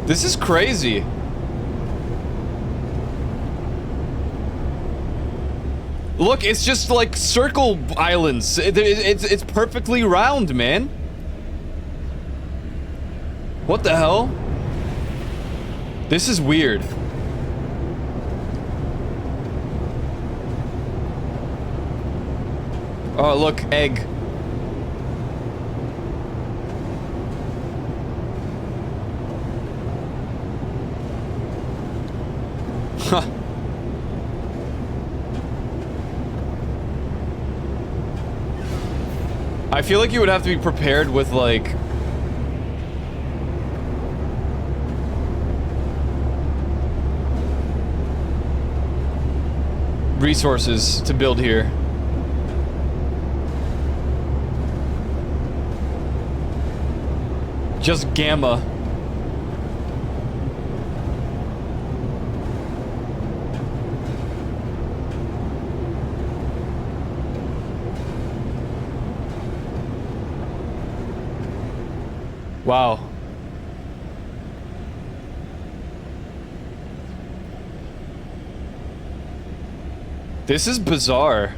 is crazy. Look, it's just like circle islands. It's perfectly round, man. What the hell? This is weird. Oh, look, egg. Huh. I feel like you would have to be prepared with, like... resources to build here. Just gamma. Wow. This is bizarre.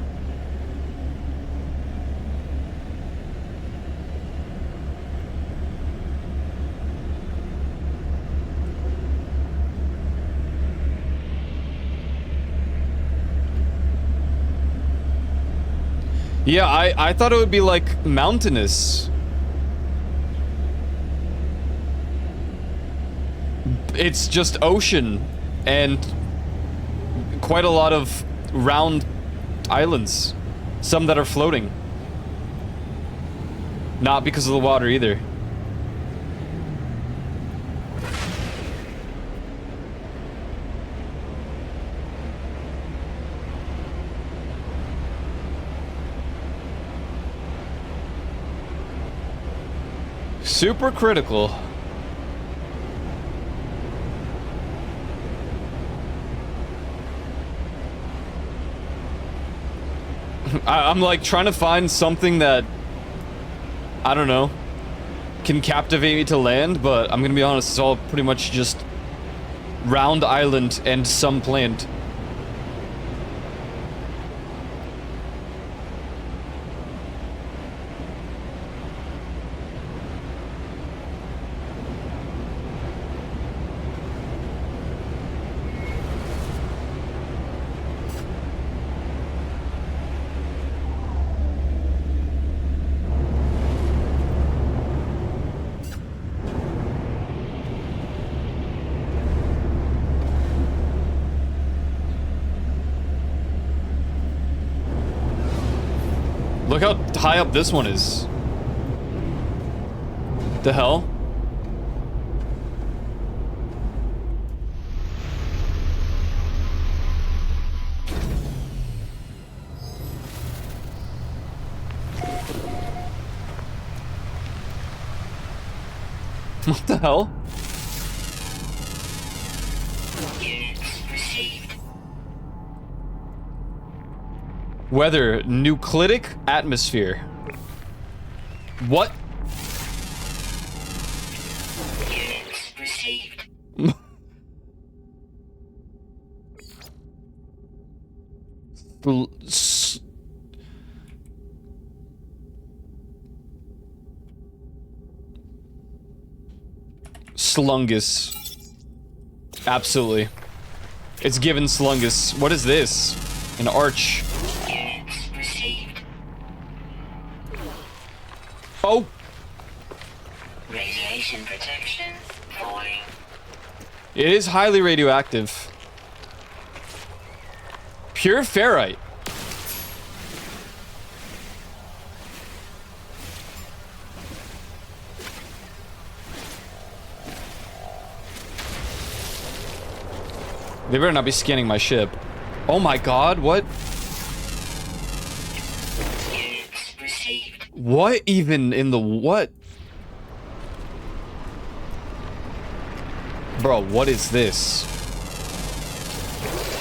Yeah, I thought it would be like mountainous. It's just ocean and quite a lot of round islands. Some that are floating. Not because of the water either. Super critical. I'm like trying to find something that, I don't know, can captivate me to land, but I'm gonna be honest, it's all pretty much just round island and some plant. Look how high up this one is. The hell? What the hell? Units received. Weather, nuclidic atmosphere. What? Units received. Slungus. Absolutely. It's given Slungus. What is this? An arch. Units received. Oh! Radiation protection falling. It is highly radioactive. Pure ferrite. They better not be scanning my ship. Oh my god, what? Units received. What even in the what? Bro, what is this?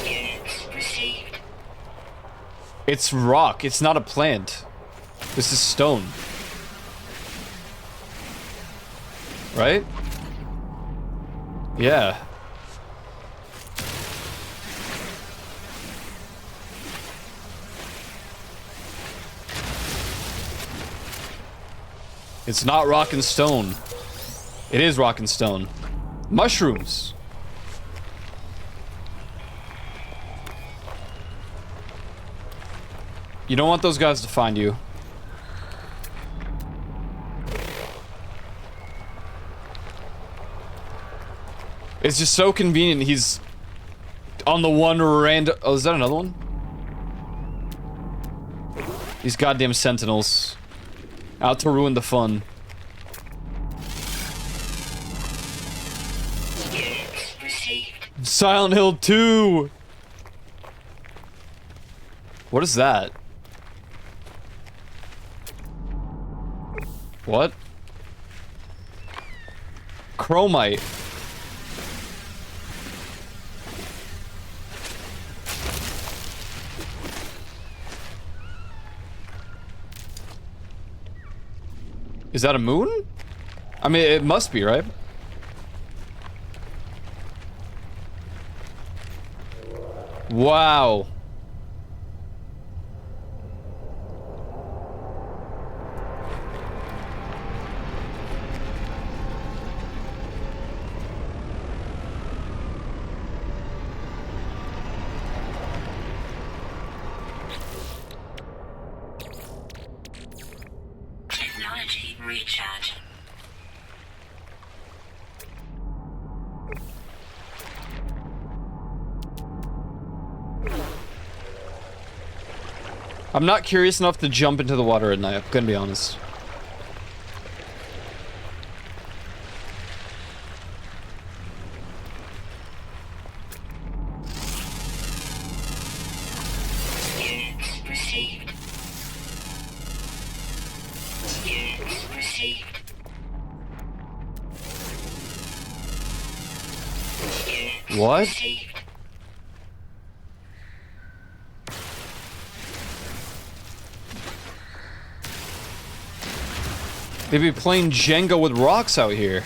Units received. It's rock, it's not a plant. This is stone. Right? Yeah. It's not rock and stone. It is rock and stone. Mushrooms. You don't want those guys to find you. It's just so convenient. He's on the one random. Oh, is that another one? These goddamn sentinels. Out to ruin the fun. Units received. Silent Hill 2! What is that? What? Chromite. Is that a moon? I mean, it must be, right? Wow. Technology recharge. I'm not curious enough to jump into the water at night, I'm gonna be honest. Units received. Units received. Units What? received. They'd be playing Jenga with rocks out here.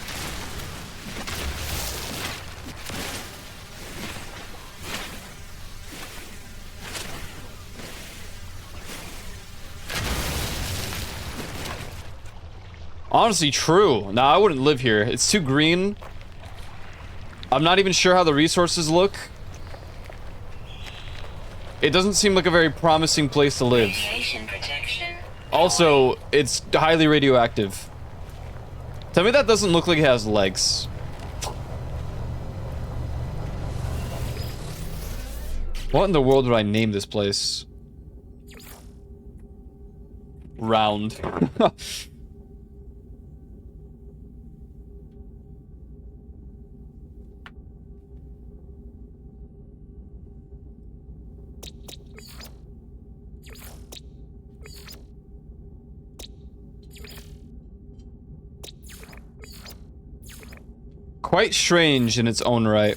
Honestly, true. Nah, I wouldn't live here. It's too green. I'm not even sure how the resources look. It doesn't seem like a very promising place to live. Radiation protection. Also, it's highly radioactive. Tell me that doesn't look like it has legs. What in the world would I name this place? Round. Quite strange in its own right.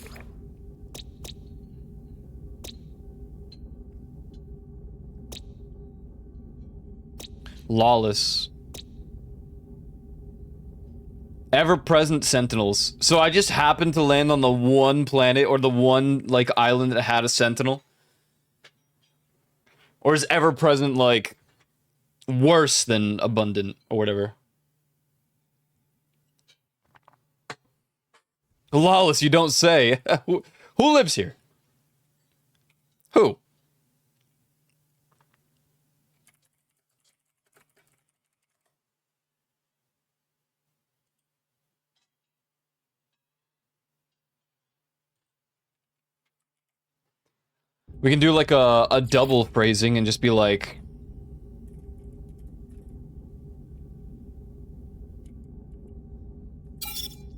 Lawless. Ever-present sentinels. So I just happened to land on the one planet or the one, like, island that had a sentinel? Or is ever-present, like, worse than abundant or whatever? Lawless, you don't say. Who lives here? Who? We can do like a double phrasing and just be like...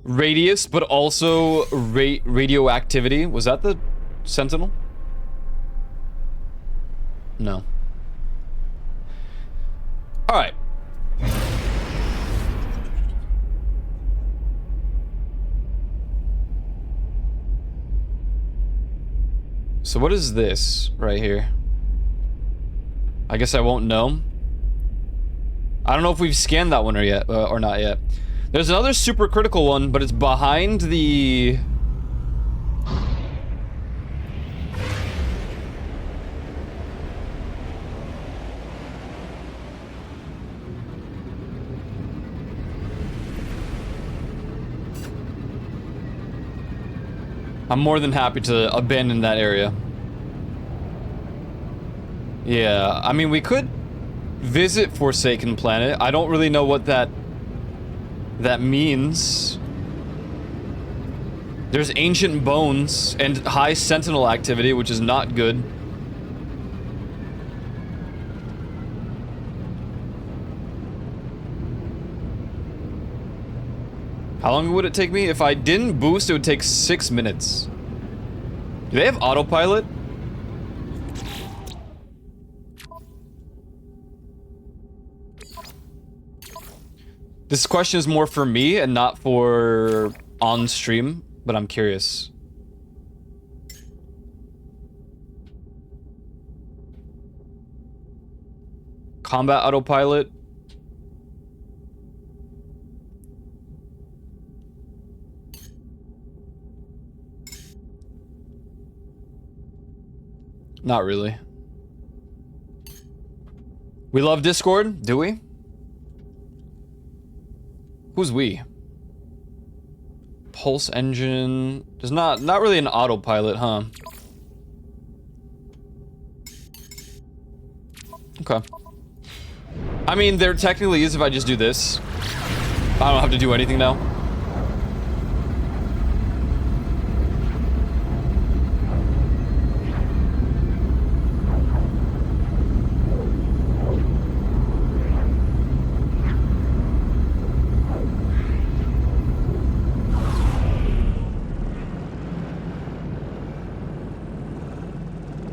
Radius, but also radioactivity. Was that the sentinel? No. Alright. So what is this right here? I guess I won't know. I don't know if we've scanned that one or not yet. There's another super critical one, but it's behind the... I'm more than happy to abandon that area. Yeah, I mean, we could visit Forsaken Planet. I don't really know what that means. There's ancient bones and high sentinel activity, which is not good. How long would it take me? If I didn't boost, it would take 6 minutes. Do they have autopilot? This question is more for me and not for on stream, but I'm curious. Combat autopilot. Not really. We love Discord, do we? Who's we? Pulse engine. There's not really an autopilot, huh? Okay. I mean, there technically is if I just do this. I don't have to do anything now.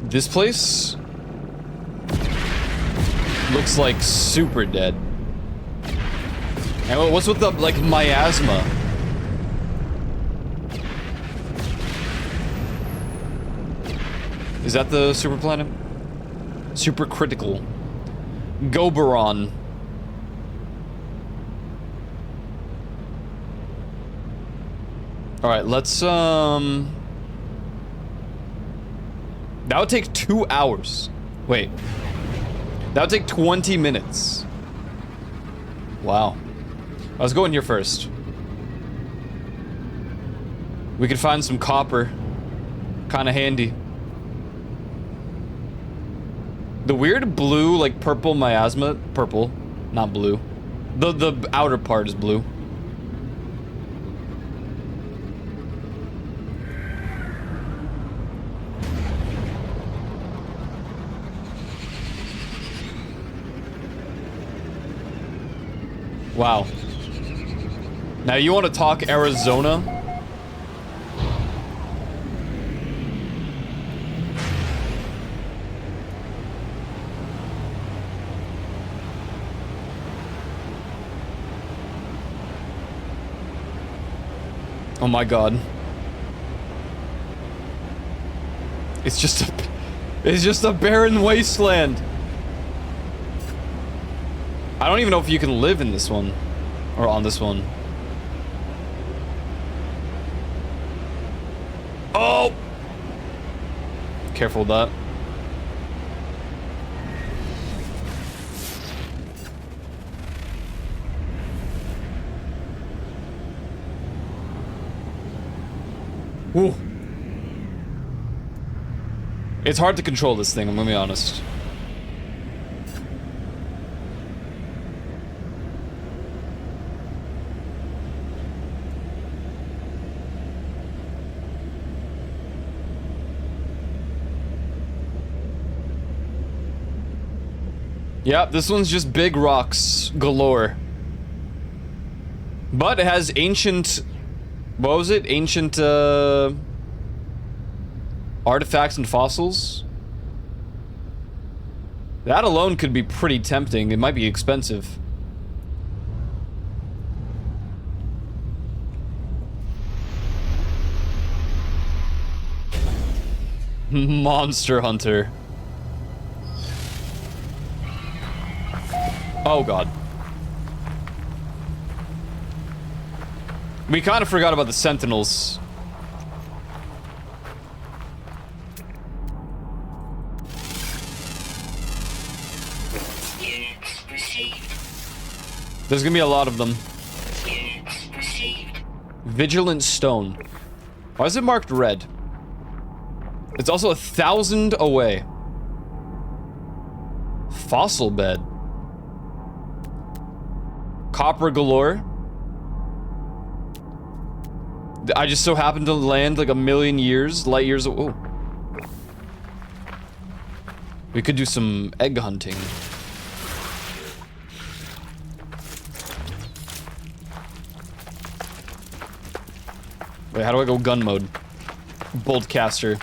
This place looks like super dead. And what's with the, like, miasma? Is that the super planet? Super critical. Goberon. Alright, let's, that would take 2 hours. Wait. That would take 20 minutes. Wow. Let's go in here first. We could find some copper. Kinda handy. The weird blue, like purple miasma. Purple, not blue. The outer part is blue. Wow. Now you want to talk Arizona? Oh my god. It's just a barren wasteland. I don't even know if you can live in this one or on this one. Oh! Careful with that. Ooh. It's hard to control this thing, I'm gonna be honest. Yep, this one's just big rocks galore. But it has ancient... What was it? Ancient, artifacts and fossils? That alone could be pretty tempting. It might be expensive. Monster Hunter. Oh god. We kind of forgot about the Sentinels. Units received. There's gonna be a lot of them. Units received. Vigilant Stone. Why is it marked red? It's also 1,000 away. Fossil bed. Copper galore. I just so happened to land like a million years, light years. Oh. We could do some egg hunting. Wait, how do I go gun mode? Bolt caster.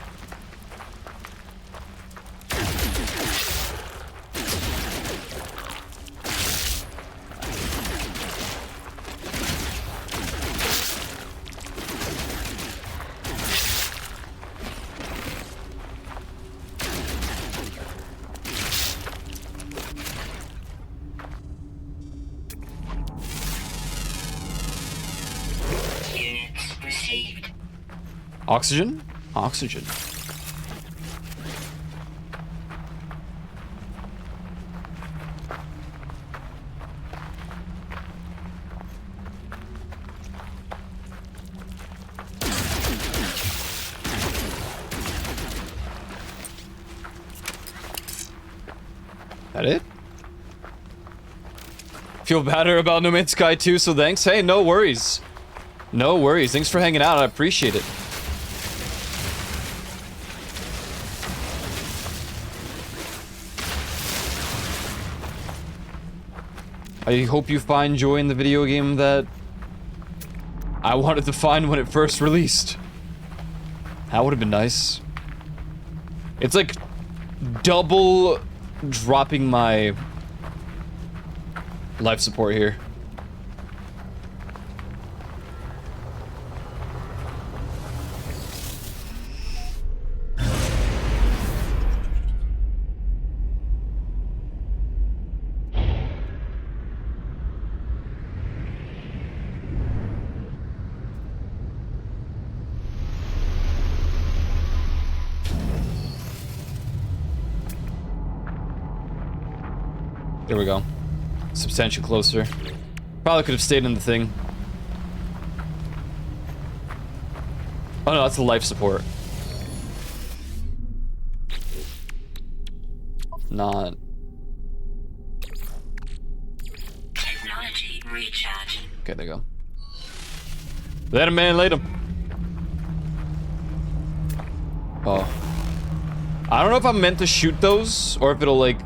Units received. Oxygen? Oxygen. That it? Feel better about No Man's Sky 2, so thanks. Hey, no worries. No worries. Thanks for hanging out. I appreciate it. I hope you find joy in the video game that I wanted to find when it first released. That would have been nice. It's like double dropping my life support here. There we go. Substantially closer. Probably could have stayed in the thing. Oh no, that's the life support. Not. Technology recharge. Okay, there you go. Let him, man, let him. Oh. I don't know if I'm meant to shoot those or if it'll like,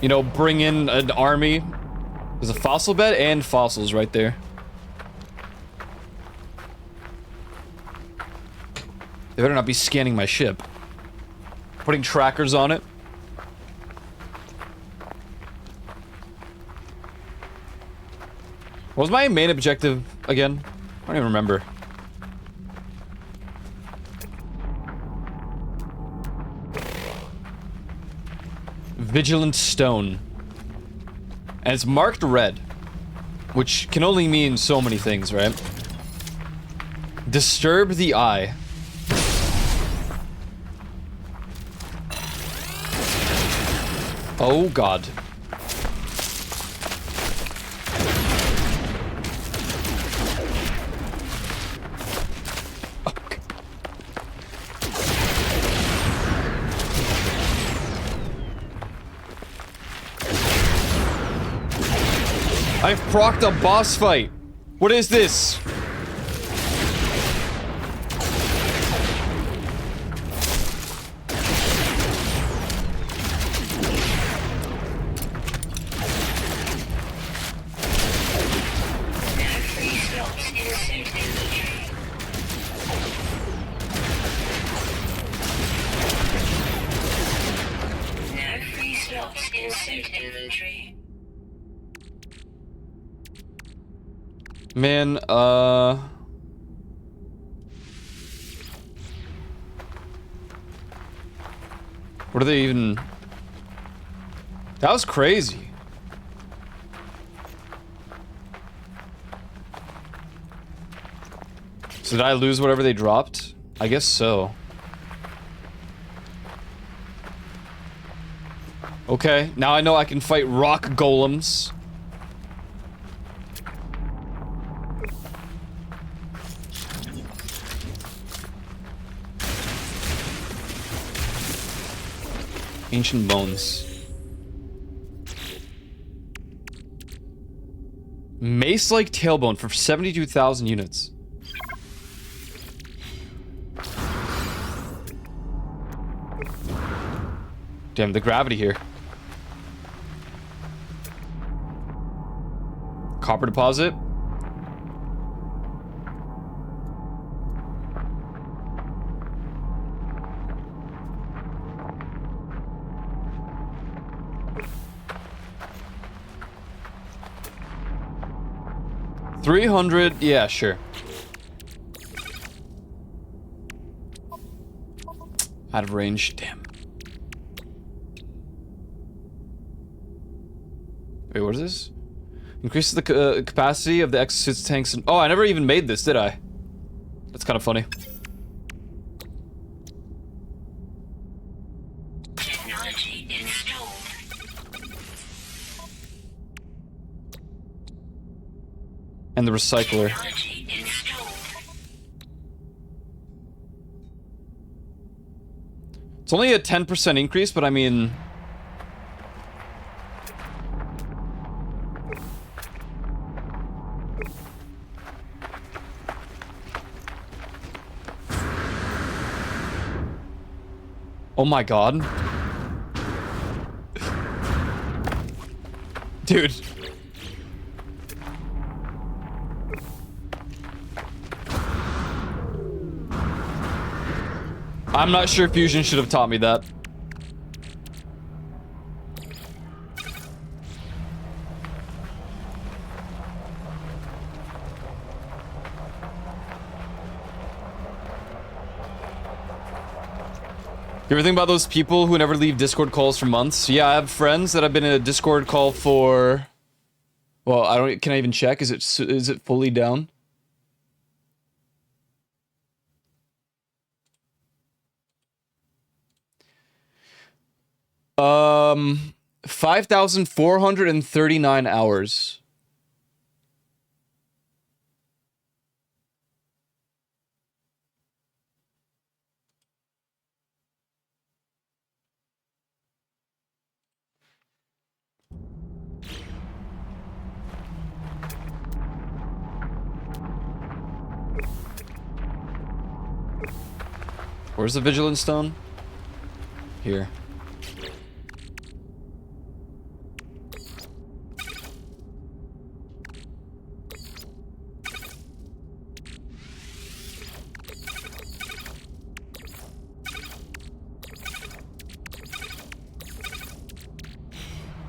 you know, bring in an army. There's a fossil bed and fossils right there. They better not be scanning my ship. Putting trackers on it. What was my main objective again? I don't even remember. Vigilant Stone. And it's marked red. Which can only mean so many things, right? Disturb the eye. Oh god. I've procced a boss fight. What is this? Free slots insert inventory. No free slots insert inventory. Man, what are they even... That was crazy. So did I lose whatever they dropped? I guess so. Okay, now I know I can fight rock golems. Ancient bones. Mace-like tailbone for 72,000 units. Damn, the gravity here. Copper deposit. $300, yeah, sure. Out of range, damn. Wait, what is this? Increases the capacity of the exosuit's tanks and... Oh, I never even made this, did I? That's kind of funny. Technology installed. And the recycler. Technology installed. It's only a 10% increase, but I mean... Oh my god. Dude. I'm not sure Fusion should have taught me that. You ever think about those people who never leave Discord calls for months? Yeah, I have friends that have been in a Discord call for... Well, I don't... Can I even check? Is it fully down? 5,439 hours. Where's the Vigilance Stone? Here.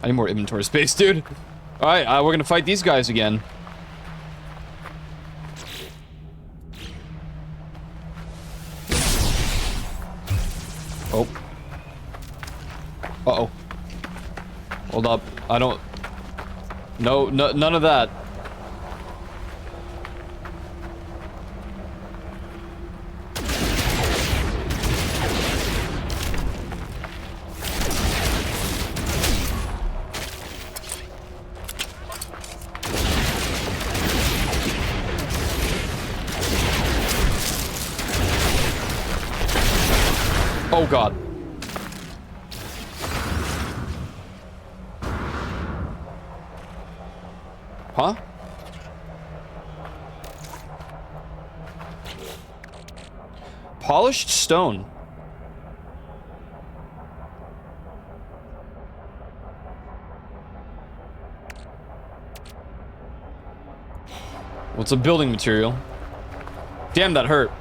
I need more inventory space, dude. Alright, we're gonna fight these guys again. Oh. Uh-oh. Hold up. I don't... No, none of that. Oh god. Huh? Polished stone. What's a building material? Damn, that hurt.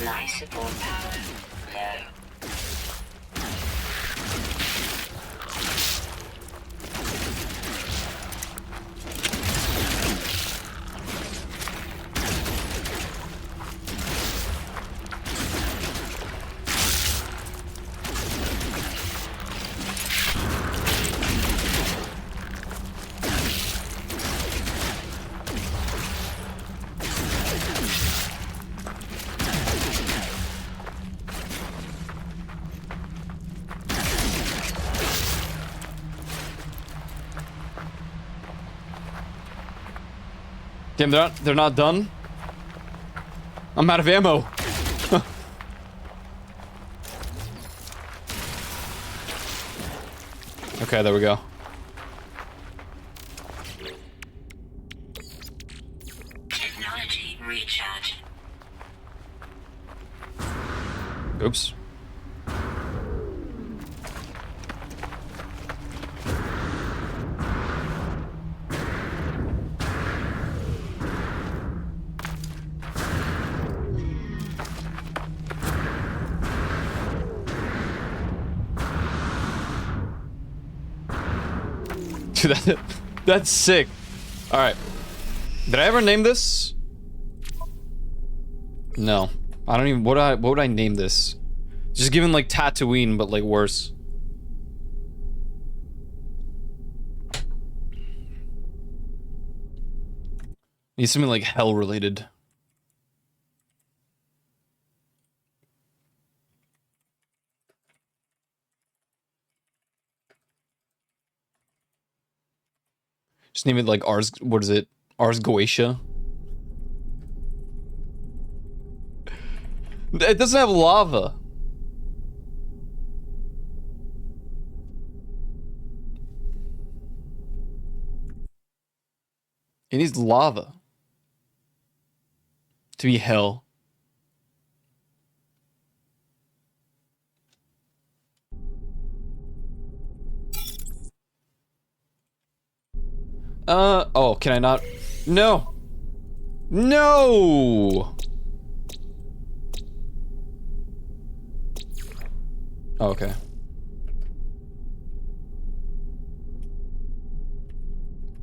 Life support power low. Damn, they're not done. I'm out of ammo. Okay, there we go. Technology recharge. Oops. Dude, that's sick. All right. Did I ever name this? No. I don't even. What would I name this? Just given like Tatooine, but like worse. Need something like hell related. Just name it like Ars. What is it? Ars Goetia. It doesn't have lava. He needs lava to be hell. Oh, can I not? No. No. Oh, okay.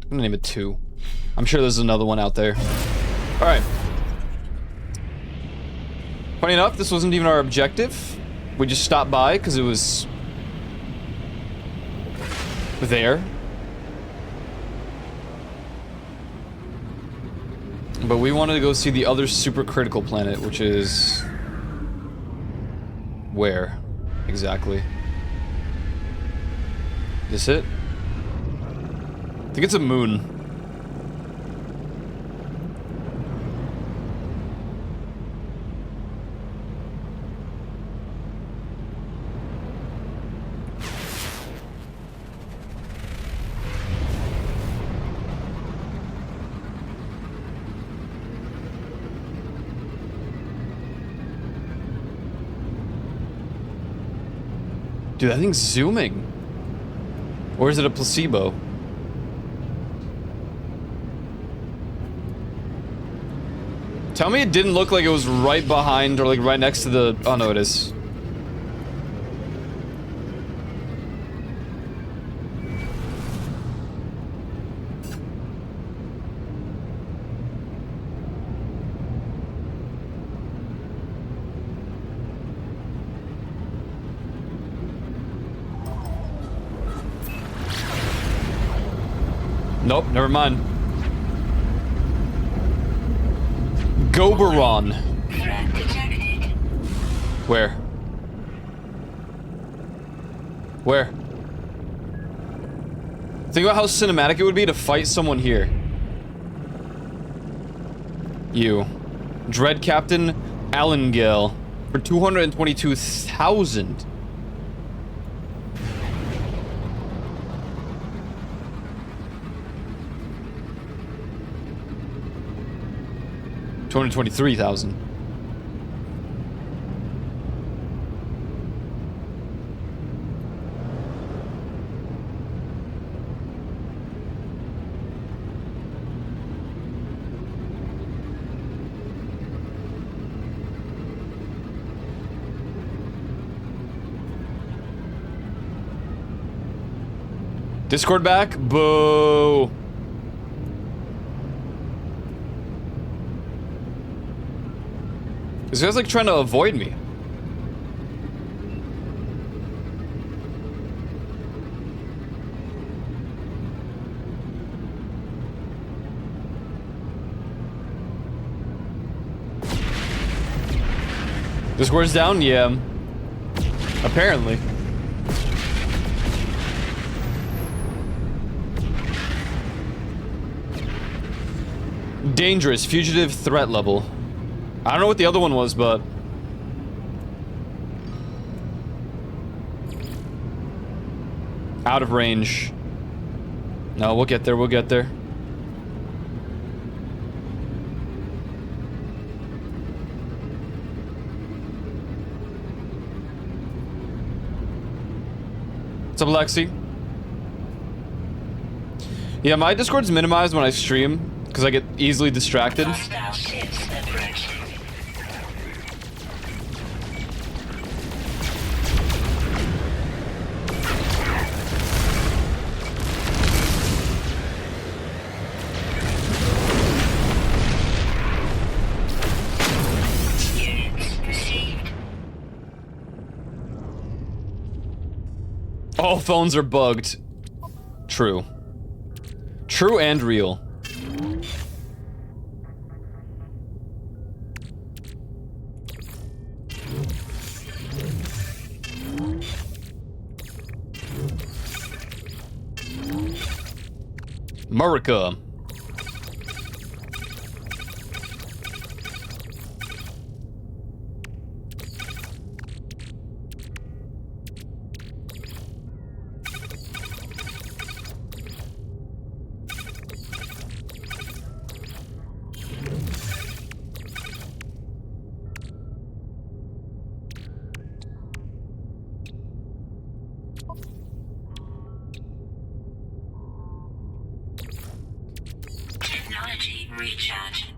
I'm gonna name it 2. I'm sure there's another one out there. Alright. Funny enough, this wasn't even our objective. We just stopped by because it was there. But we wanted to go see the other supercritical planet, which is... where exactly? Is this it? I think it's a moon. Dude, that thing's zooming. Or is it a placebo? Tell me it didn't look like it was right behind or like right next to the... Oh no, it is. Nope, never mind. Goberon. Threat detected. Where? Where? Think about how cinematic it would be to fight someone here. You. Dread Captain Allengale for 222,000. $223,000. Discord back? Boo. This guy's like trying to avoid me. Discord's down? Yeah. Apparently. Dangerous. Fugitive threat level. I don't know what the other one was, but... out of range. No, we'll get there, we'll get there. What's up, Lexi? Yeah, my Discord's minimized when I stream, because I get easily distracted. Hostile ships approaching. Units received. All phones are bugged. True. True and real. America. Recharge.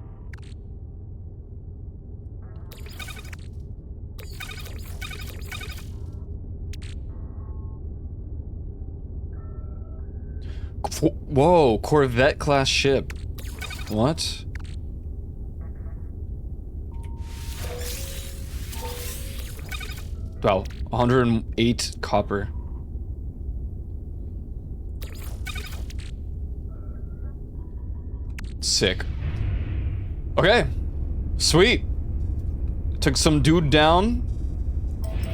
Whoa, Corvette class ship. What? Wow, 108 copper. Sick. Okay. Sweet. Took some dude down.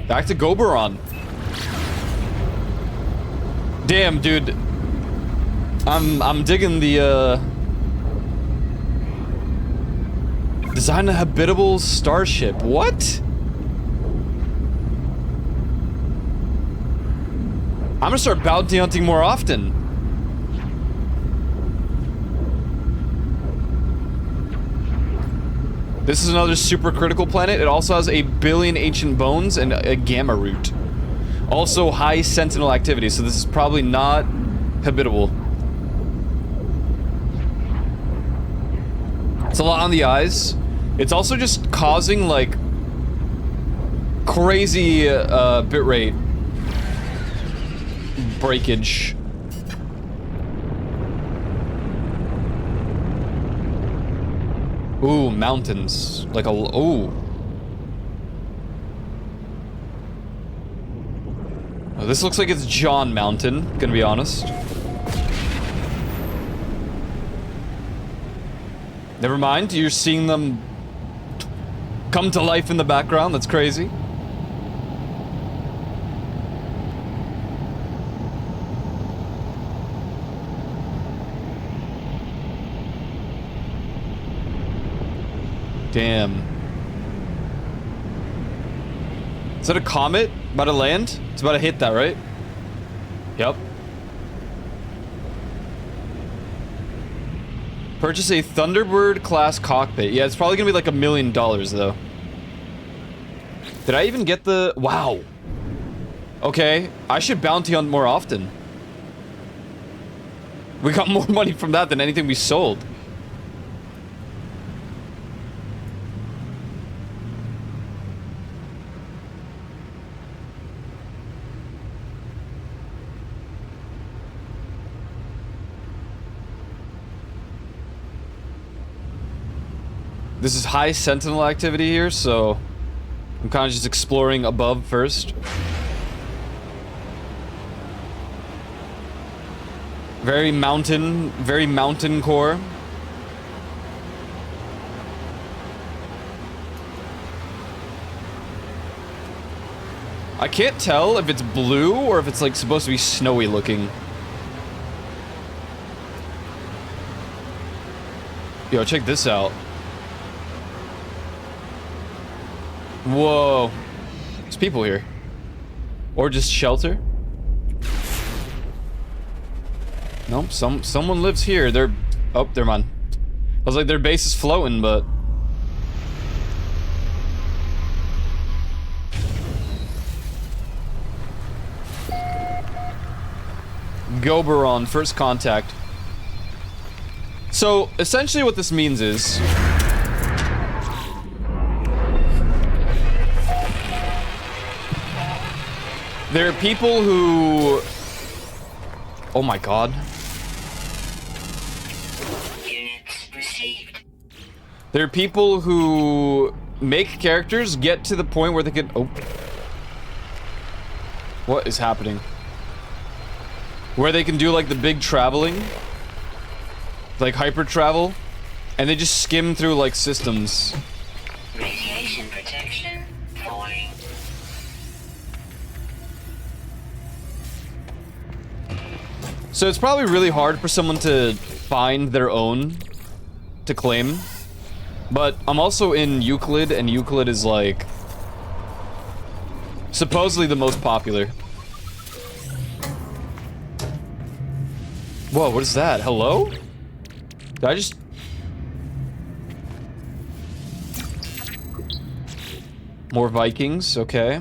Back to Goberon. Damn, dude. I'm digging the design a habitable starship. What? I'm gonna start bounty hunting more often. This is another super critical planet. It also has a billion ancient bones and a gamma root. Also high sentinel activity, so this is probably not habitable. It's a lot on the eyes. It's also just causing like crazy bitrate breakage. Ooh, mountains. Like a ooh. Oh, this looks like it's John Mountain, gonna be honest. Never mind, you're seeing them come to life in the background. That's crazy. Damn. Is that a comet about to land? It's about to hit that, right? Yep. Purchase a Thunderbird class cockpit. Yeah, it's probably gonna be like $1 million though. Did I even get the... Wow. Okay, I should bounty hunt more often. We got more money from that than anything we sold. This is high sentinel activity here, so I'm kind of just exploring above first. Very mountain core. I can't tell if it's blue or if it's like supposed to be snowy looking. Yo, check this out. Whoa. There's people here. Or just shelter. Nope, someone lives here. They're... Oh, they're mine. I was like, their base is floating, but... Goberon, first contact. So, essentially what this means is... there are people who... Oh my god. Units received. There are people who make characters get to the point where they can... Oh. What is happening? Where they can do like the big traveling. Like hyper travel. And they just skim through like systems. Radiation protection falling. So it's probably really hard for someone to find their own to claim. But I'm also in Euclid, and Euclid is like supposedly the most popular. Whoa, what is that? Hello? Did I just... More Vikings, okay.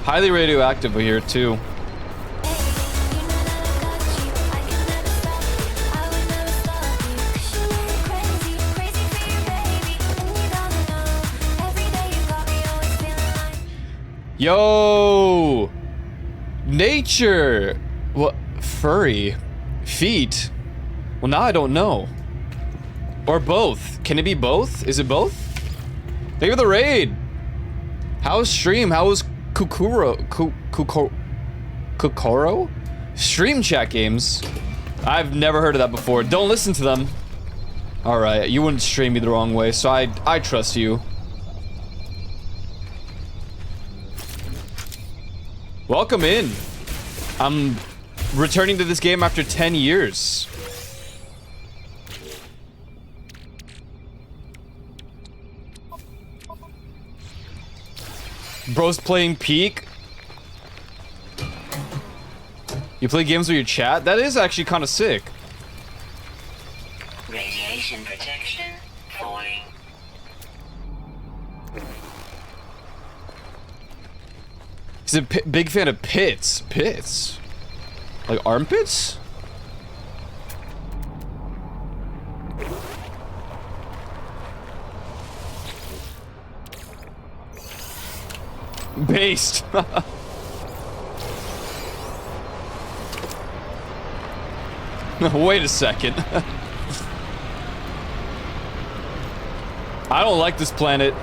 Highly radioactive here, too. Yo! Nature! What? Furry? Feet? Well, now I don't know. Or both. Can it be both? Is it both? Thank you for the raid! How was stream? How was Kukuro? Kukoro? Stream chat games? I've never heard of that before. Don't listen to them. Alright, you wouldn't stream me the wrong way, so I trust you. Welcome in. I'm returning to this game after 10 years. Bro's playing Peak. You play games with your chat? That is actually kind of sick. Radiation protection falling. He's a big fan of pits. Pits? Like armpits? Based. Wait a second. I don't like this planet.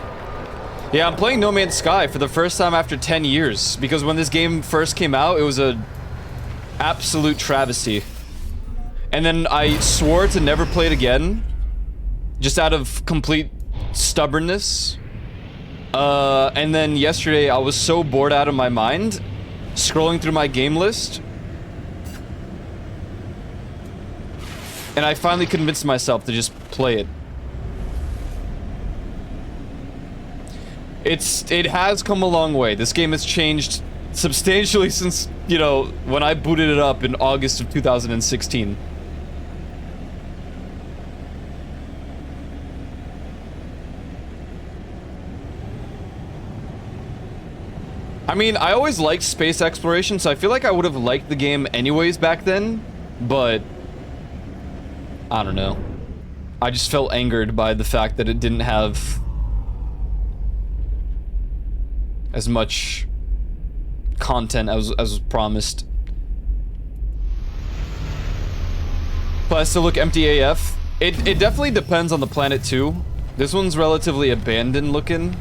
Yeah, I'm playing No Man's Sky for the first time after 10 years. Because when this game first came out, it was a absolute travesty. And then I swore to never play it again. Just out of complete stubbornness. And then yesterday I was so bored out of my mind, scrolling through my game list. And I finally convinced myself to just play it. It has come a long way. This game has changed substantially since, you know, when I booted it up in August of 2016. I mean, I always liked space exploration, so I feel like I would have liked the game anyways back then, but I don't know. I just felt angered by the fact that it didn't have as much content as was promised. But I still look empty AF. It definitely depends on the planet too. This one's relatively abandoned looking.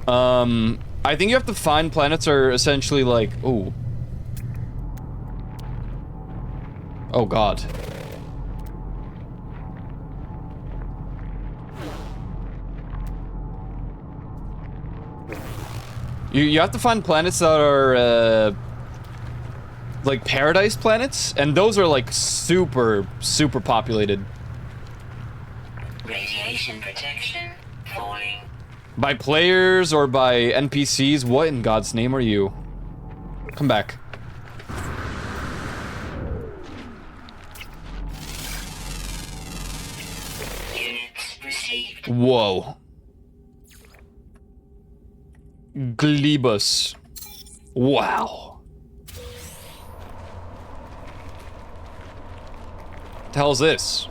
I think you have to find planets are essentially like, ooh. Oh god. You have to find planets that are, like paradise planets, and those are like super populated. Radiation protection falling. By players or by NPCs? What in God's name are you? Come back. Units received. Whoa. Glebus. Wow. What the hell is this?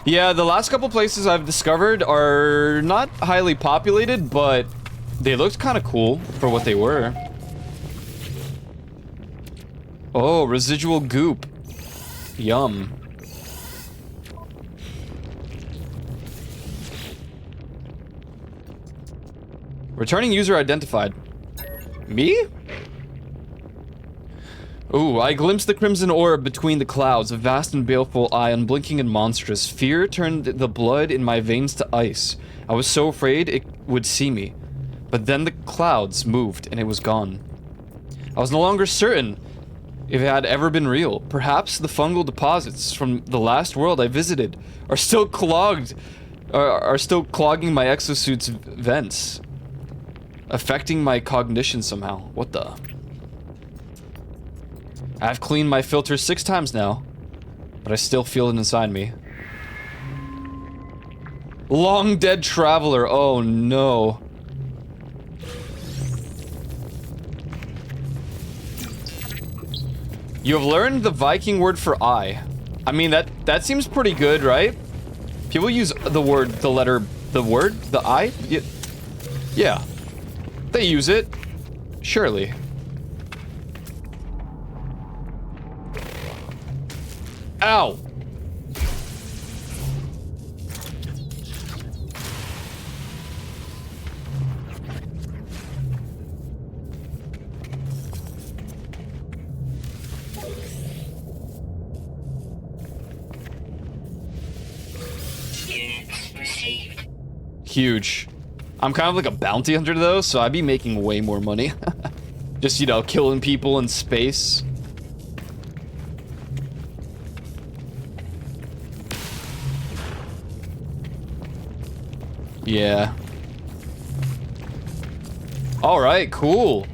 Yeah, the last couple places I've discovered are not highly populated, but they looked kind of cool for what they were. Oh, residual goop. Yum. Returning user identified. Me? Ooh, I glimpsed the crimson orb between the clouds, a vast and baleful eye, unblinking and monstrous. Fear turned the blood in my veins to ice. I was so afraid it would see me. But then the clouds moved, and it was gone. I was no longer certain if it had ever been real. Perhaps the fungal deposits from the last world I visited are still clogging my exosuit's vents, affecting my cognition somehow. What the? I've cleaned my filter 6 times now, but I still feel it inside me. Long dead traveler. Oh no. You have learned the Viking word for eye. I mean, that seems pretty good, right? People use the word, the letter, the word, the I? Yeah. They use it. Surely. Ow! Units received. Huge. I'm kind of like a bounty hunter though, so I'd be making way more money. Just, you know, killing people in space. Yeah. All right, cool.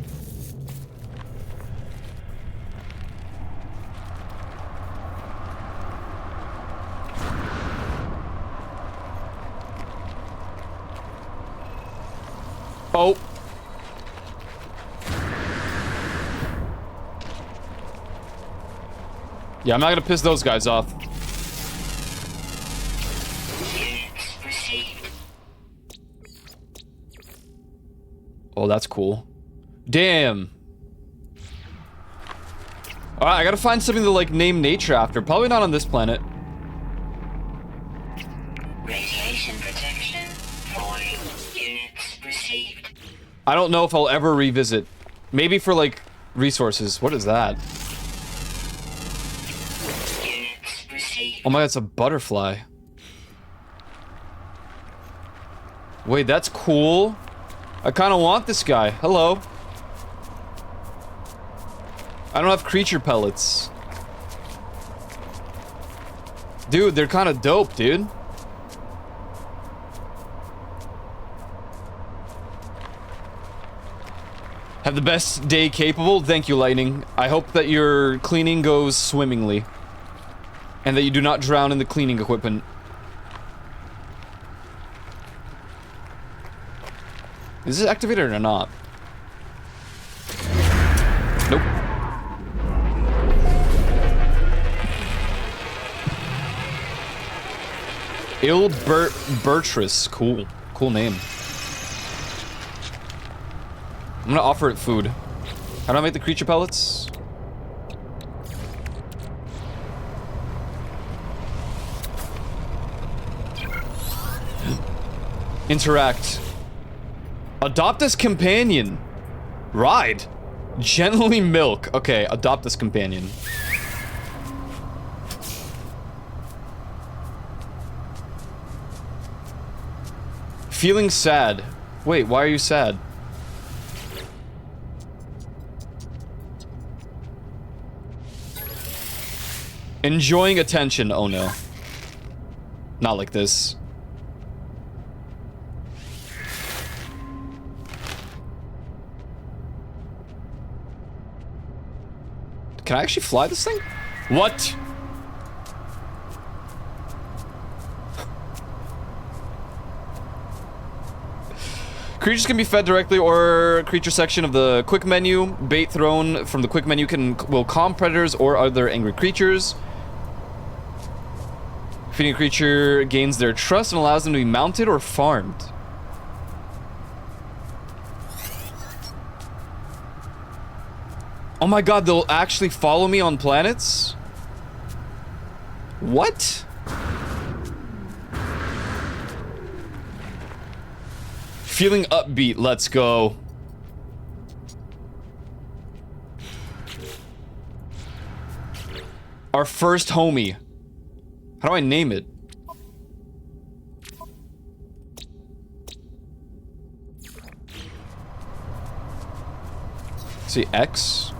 Oh. Yeah, I'm not gonna piss those guys off. Units received. Oh, that's cool. Damn. Alright, I gotta find something to, like, name nature after. Probably not on this planet. Radiation protection. 4 units received. I don't know if I'll ever revisit. Maybe for, like, resources. What is that? Units received. Oh my god, it's a butterfly. Wait, that's cool. I kind of want this guy. Hello. I don't have creature pellets. Dude, they're kind of dope, dude. Have the best day capable. Thank you, Lightning. I hope that your cleaning goes swimmingly. And that you do not drown in the cleaning equipment. Is this activated or not? Nope. Bertris. Cool. Cool name. I'm gonna offer it food. How do I make the creature pellets? Interact. Adopt this companion. Ride. Gently milk. Okay, adopt this companion. Feeling sad. Wait, why are you sad? Enjoying attention. Oh no. Not like this. Can I actually fly this thing? What? Creatures can be fed directly or creature section of the quick menu. Bait thrown from the quick menu will calm predators or other angry creatures. Feeding a creature gains their trust and allows them to be mounted or farmed. Oh my god, they'll actually follow me on planets? What? Feeling upbeat, let's go. Our first homie. How do I name it? See, X.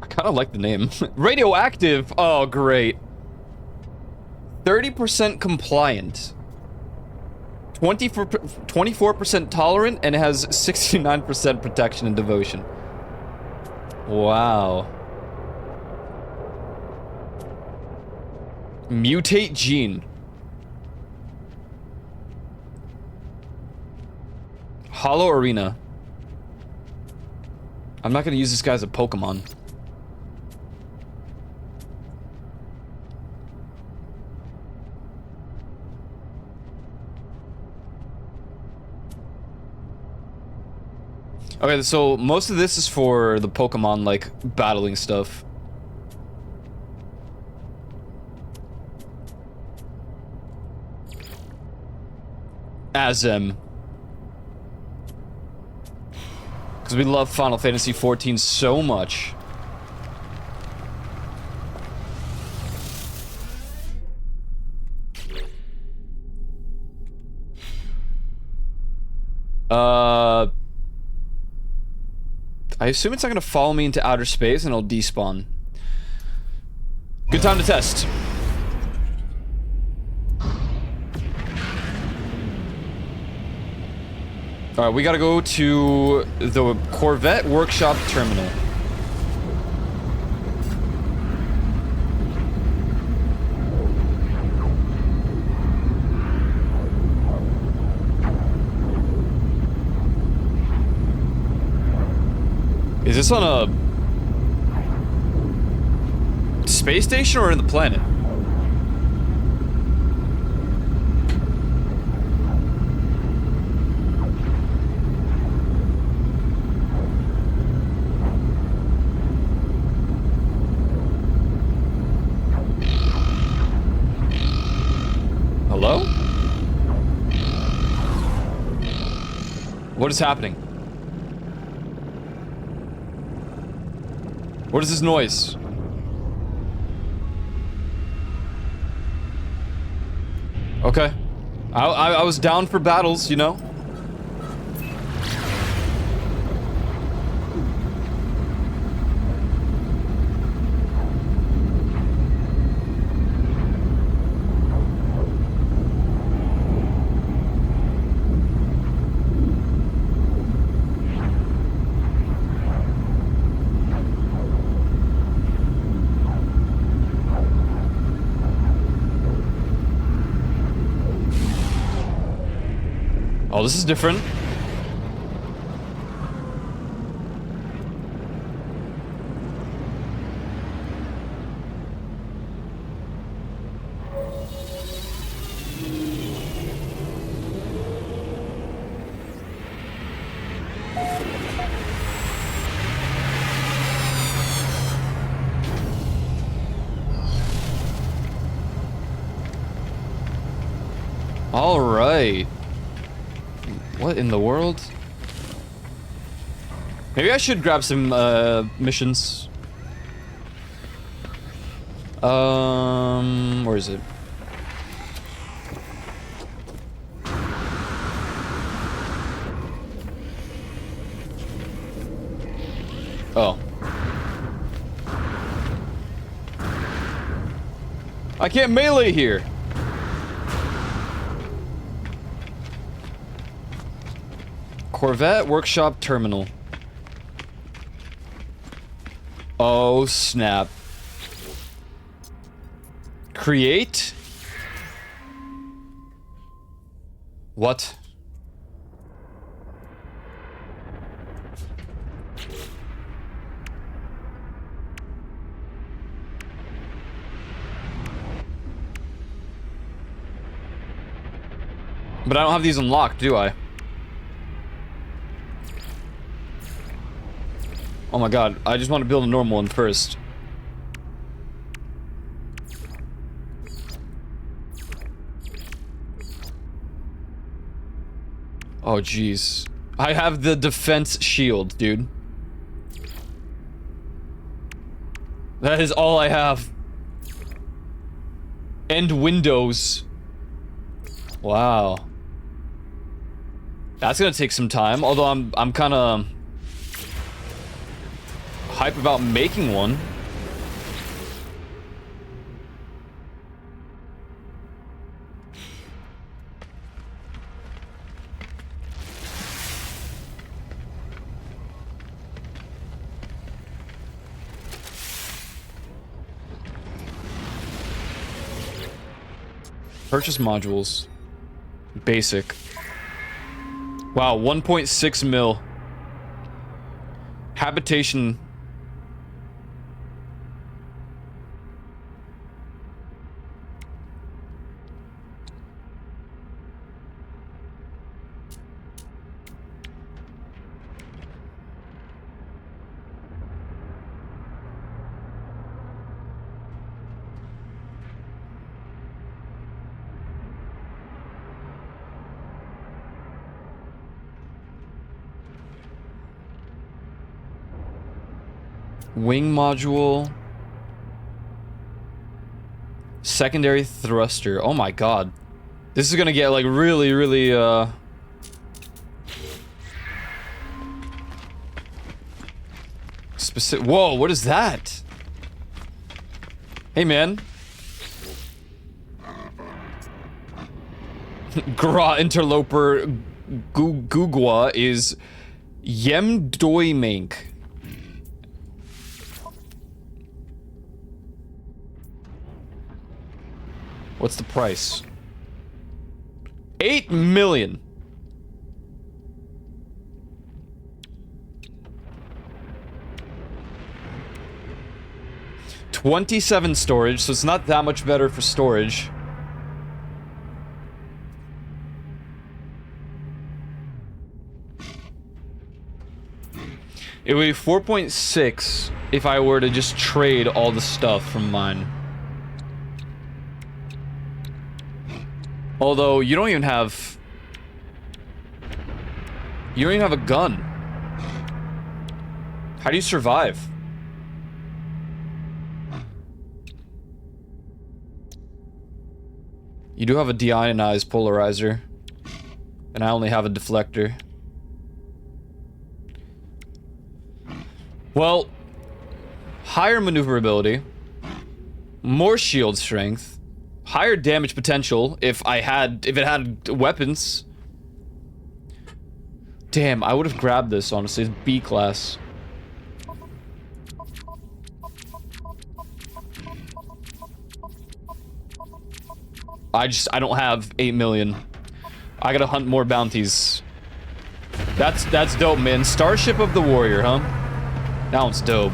I kind of like the name. Radioactive. Oh, great. 30% compliant. 24% tolerant, and it has 69% protection and devotion. Wow. Mutate gene. Hollow Arena. I'm not gonna use this guy as a Pokemon. Okay, so most of this is for the Pokemon, like, battling stuff. Azem. Because we love Final Fantasy XIV so much. I assume it's not gonna follow me into outer space and it'll despawn. Good time to test. Alright, we gotta go to the Corvette Workshop Terminal. Is this on a space station or in the planet? Hello? What is happening? What is this noise? Okay. I was down for battles, you know? Oh, this is different. All right. What in the world? Maybe I should grab some missions. Where is it? Oh. I can't melee here. Corvette Workshop Terminal. Oh, snap. Create? What? But I don't have these unlocked, do I? Oh my god, I just want to build a normal one first. Oh jeez. I have the defense shield, dude. That is all I have. And windows. Wow. That's gonna take some time, although I'm kinda hype about making one. Purchase modules. Basic. Wow, 1.6 mil. Habitation. Wing module. Secondary thruster. Oh my god. This is gonna get like really, really, specific. Whoa, what is that? Hey, man. Gra interloper Gugwa is Yemdoimink. What's the price? 8 million. $27 storage, so it's not that much better for storage. It would be 4.6 if I were to just trade all the stuff from mine. Although, you don't even have... You don't even have a gun. How do you survive? You do have a deionized polarizer. And I only have a deflector. Well, higher maneuverability, more shield strength, higher damage potential if it had weapons. Damn, I would have grabbed this, honestly. It's B class. I don't have 8 million. I gotta hunt more bounties. That's dope, man. Starship of the Warrior, huh? That one's dope.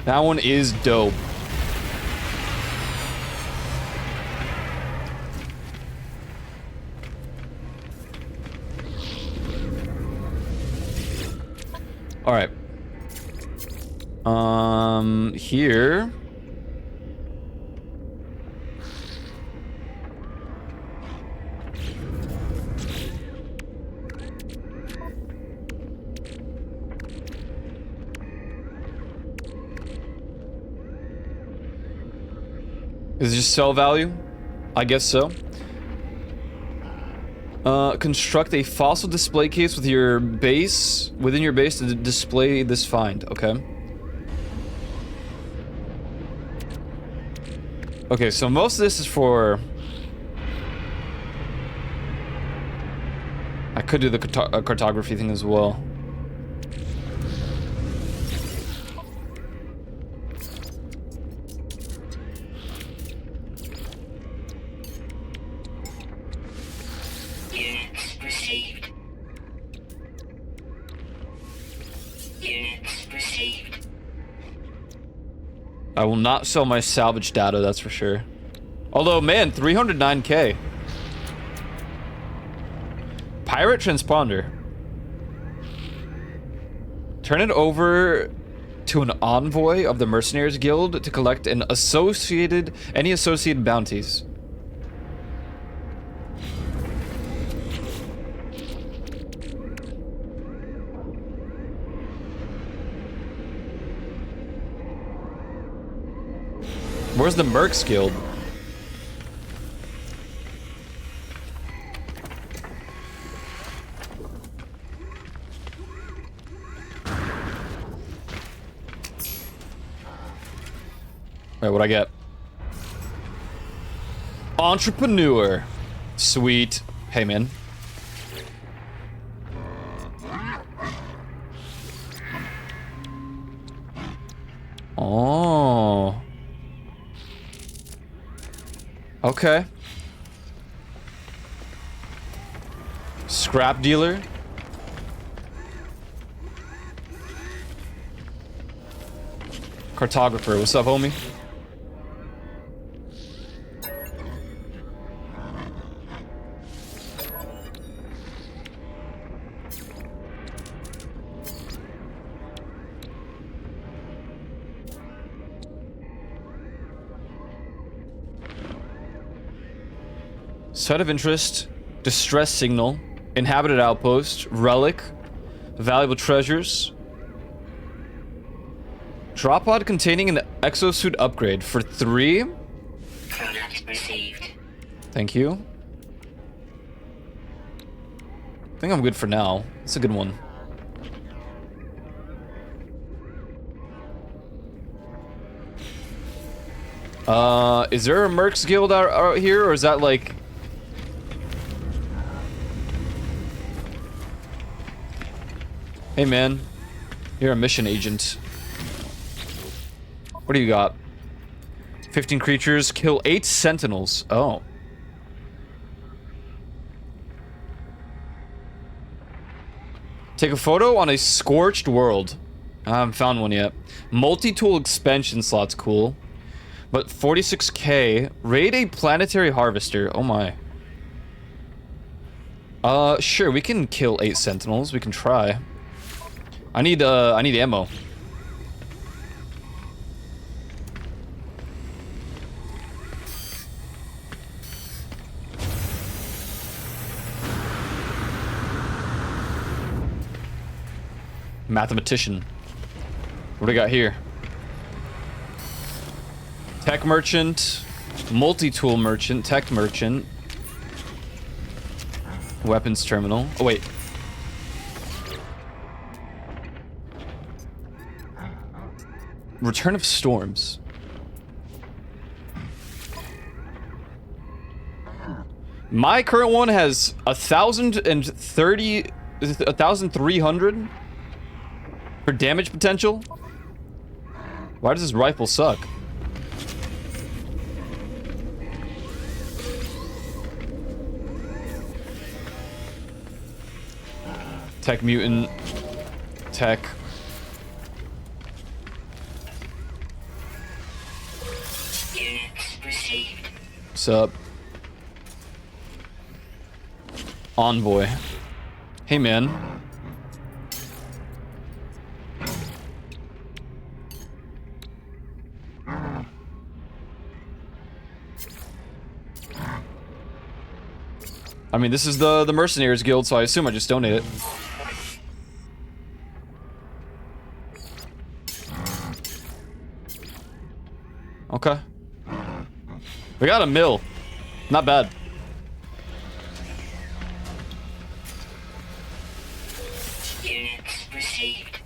That one is dope. All right. Here. Is it just sell value? I guess so. Construct a fossil display case within your base to display this find. Okay. Okay, so most of this is for... I could do the cartography thing as well. Units received. Units received. I will not sell my salvage data, that's for sure. Although, man, 309k. Pirate transponder. Turn it over to an envoy of the Mercenaries Guild to collect any associated bounties. Where's the Mercs Guild? Wait, what'd I get? Entrepreneur. Sweet. Hey, man. Oh. Okay. Scrap dealer. Cartographer. What's up, homie? Site of interest, distress signal, Inhabited outpost. Relic. Valuable treasures. Drop pod containing an exosuit upgrade for 3. Product received. Thank you. I think I'm good for now. It's a good one. Is there a Mercs Guild out here, or is that like... Hey man, you're a mission agent. What do you got? 15 creatures, kill 8 sentinels. Oh. Take a photo on a scorched world. I haven't found one yet. Multi-tool expansion slot's cool. But 46k. Raid a planetary harvester. Oh my. Sure, we can kill 8 sentinels. We can try. I need ammo. Mathematician. What do we got here? Tech merchant, multi-tool merchant, tech merchant, weapons terminal. Oh wait. Return of Storms. My current one has 1,300 for damage potential. Why does this rifle suck? Tech mutant. Tech. Units received. What's up? Envoy. Hey man. I mean, this is the Mercenaries Guild, so I assume I just donate it. Okay. We got a mill. Not bad. Units received.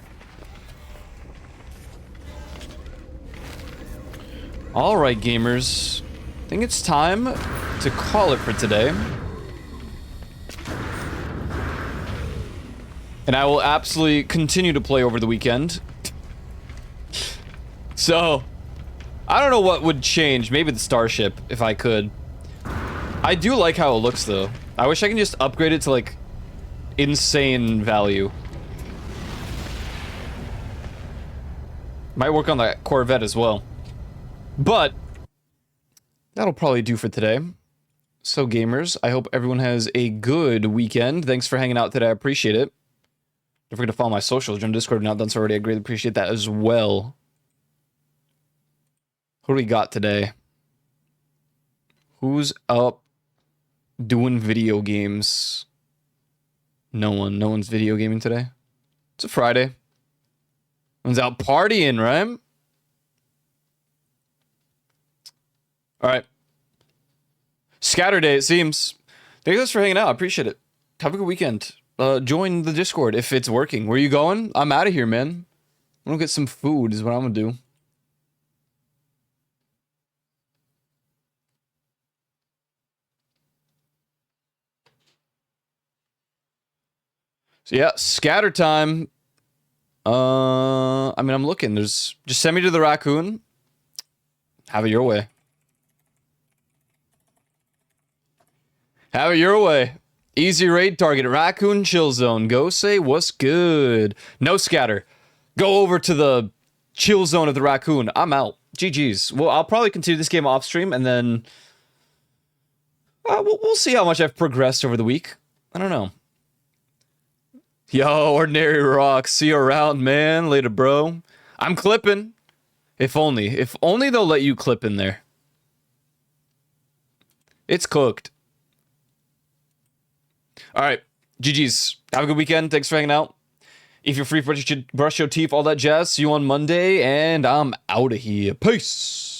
Alright, gamers. I think it's time to call it for today. And I will absolutely continue to play over the weekend. So, I don't know what would change. Maybe the starship, if I could. I do like how it looks, though. I wish I can just upgrade it to, like, insane value. Might work on that Corvette as well. But, that'll probably do for today. So, gamers, I hope everyone has a good weekend. Thanks for hanging out today. I appreciate it. Don't forget to follow my socials. Join Discord if not done so already. I greatly appreciate that as well. What do we got today? Who's up doing video games? No one. No one's video gaming today. It's a Friday. One's out partying, right? Alright. Scatter day, it seems. Thank you guys for hanging out. I appreciate it. Have a good weekend. Join the Discord if it's working. Where you going? I'm out of here, man. I'm gonna get some food is what I'm gonna do. So yeah, scatter time. I mean, I'm looking. There's just send me to the raccoon. Have it your way. Have it your way. Easy raid target, Raccoon Chill Zone. Go say what's good. No scatter. Go over to the chill zone of the raccoon. I'm out. GG's. Well, I'll probably continue this game off stream and then we'll see how much I've progressed over the week. I don't know. Yo, Ordinary Rock. See you around, man. Later, bro. I'm clipping. If only. If only they'll let you clip in there. It's cooked. All right, GG's. Have a good weekend. Thanks for hanging out. If you're free, brush your teeth, all that jazz. See you on Monday, and I'm out of here. Peace.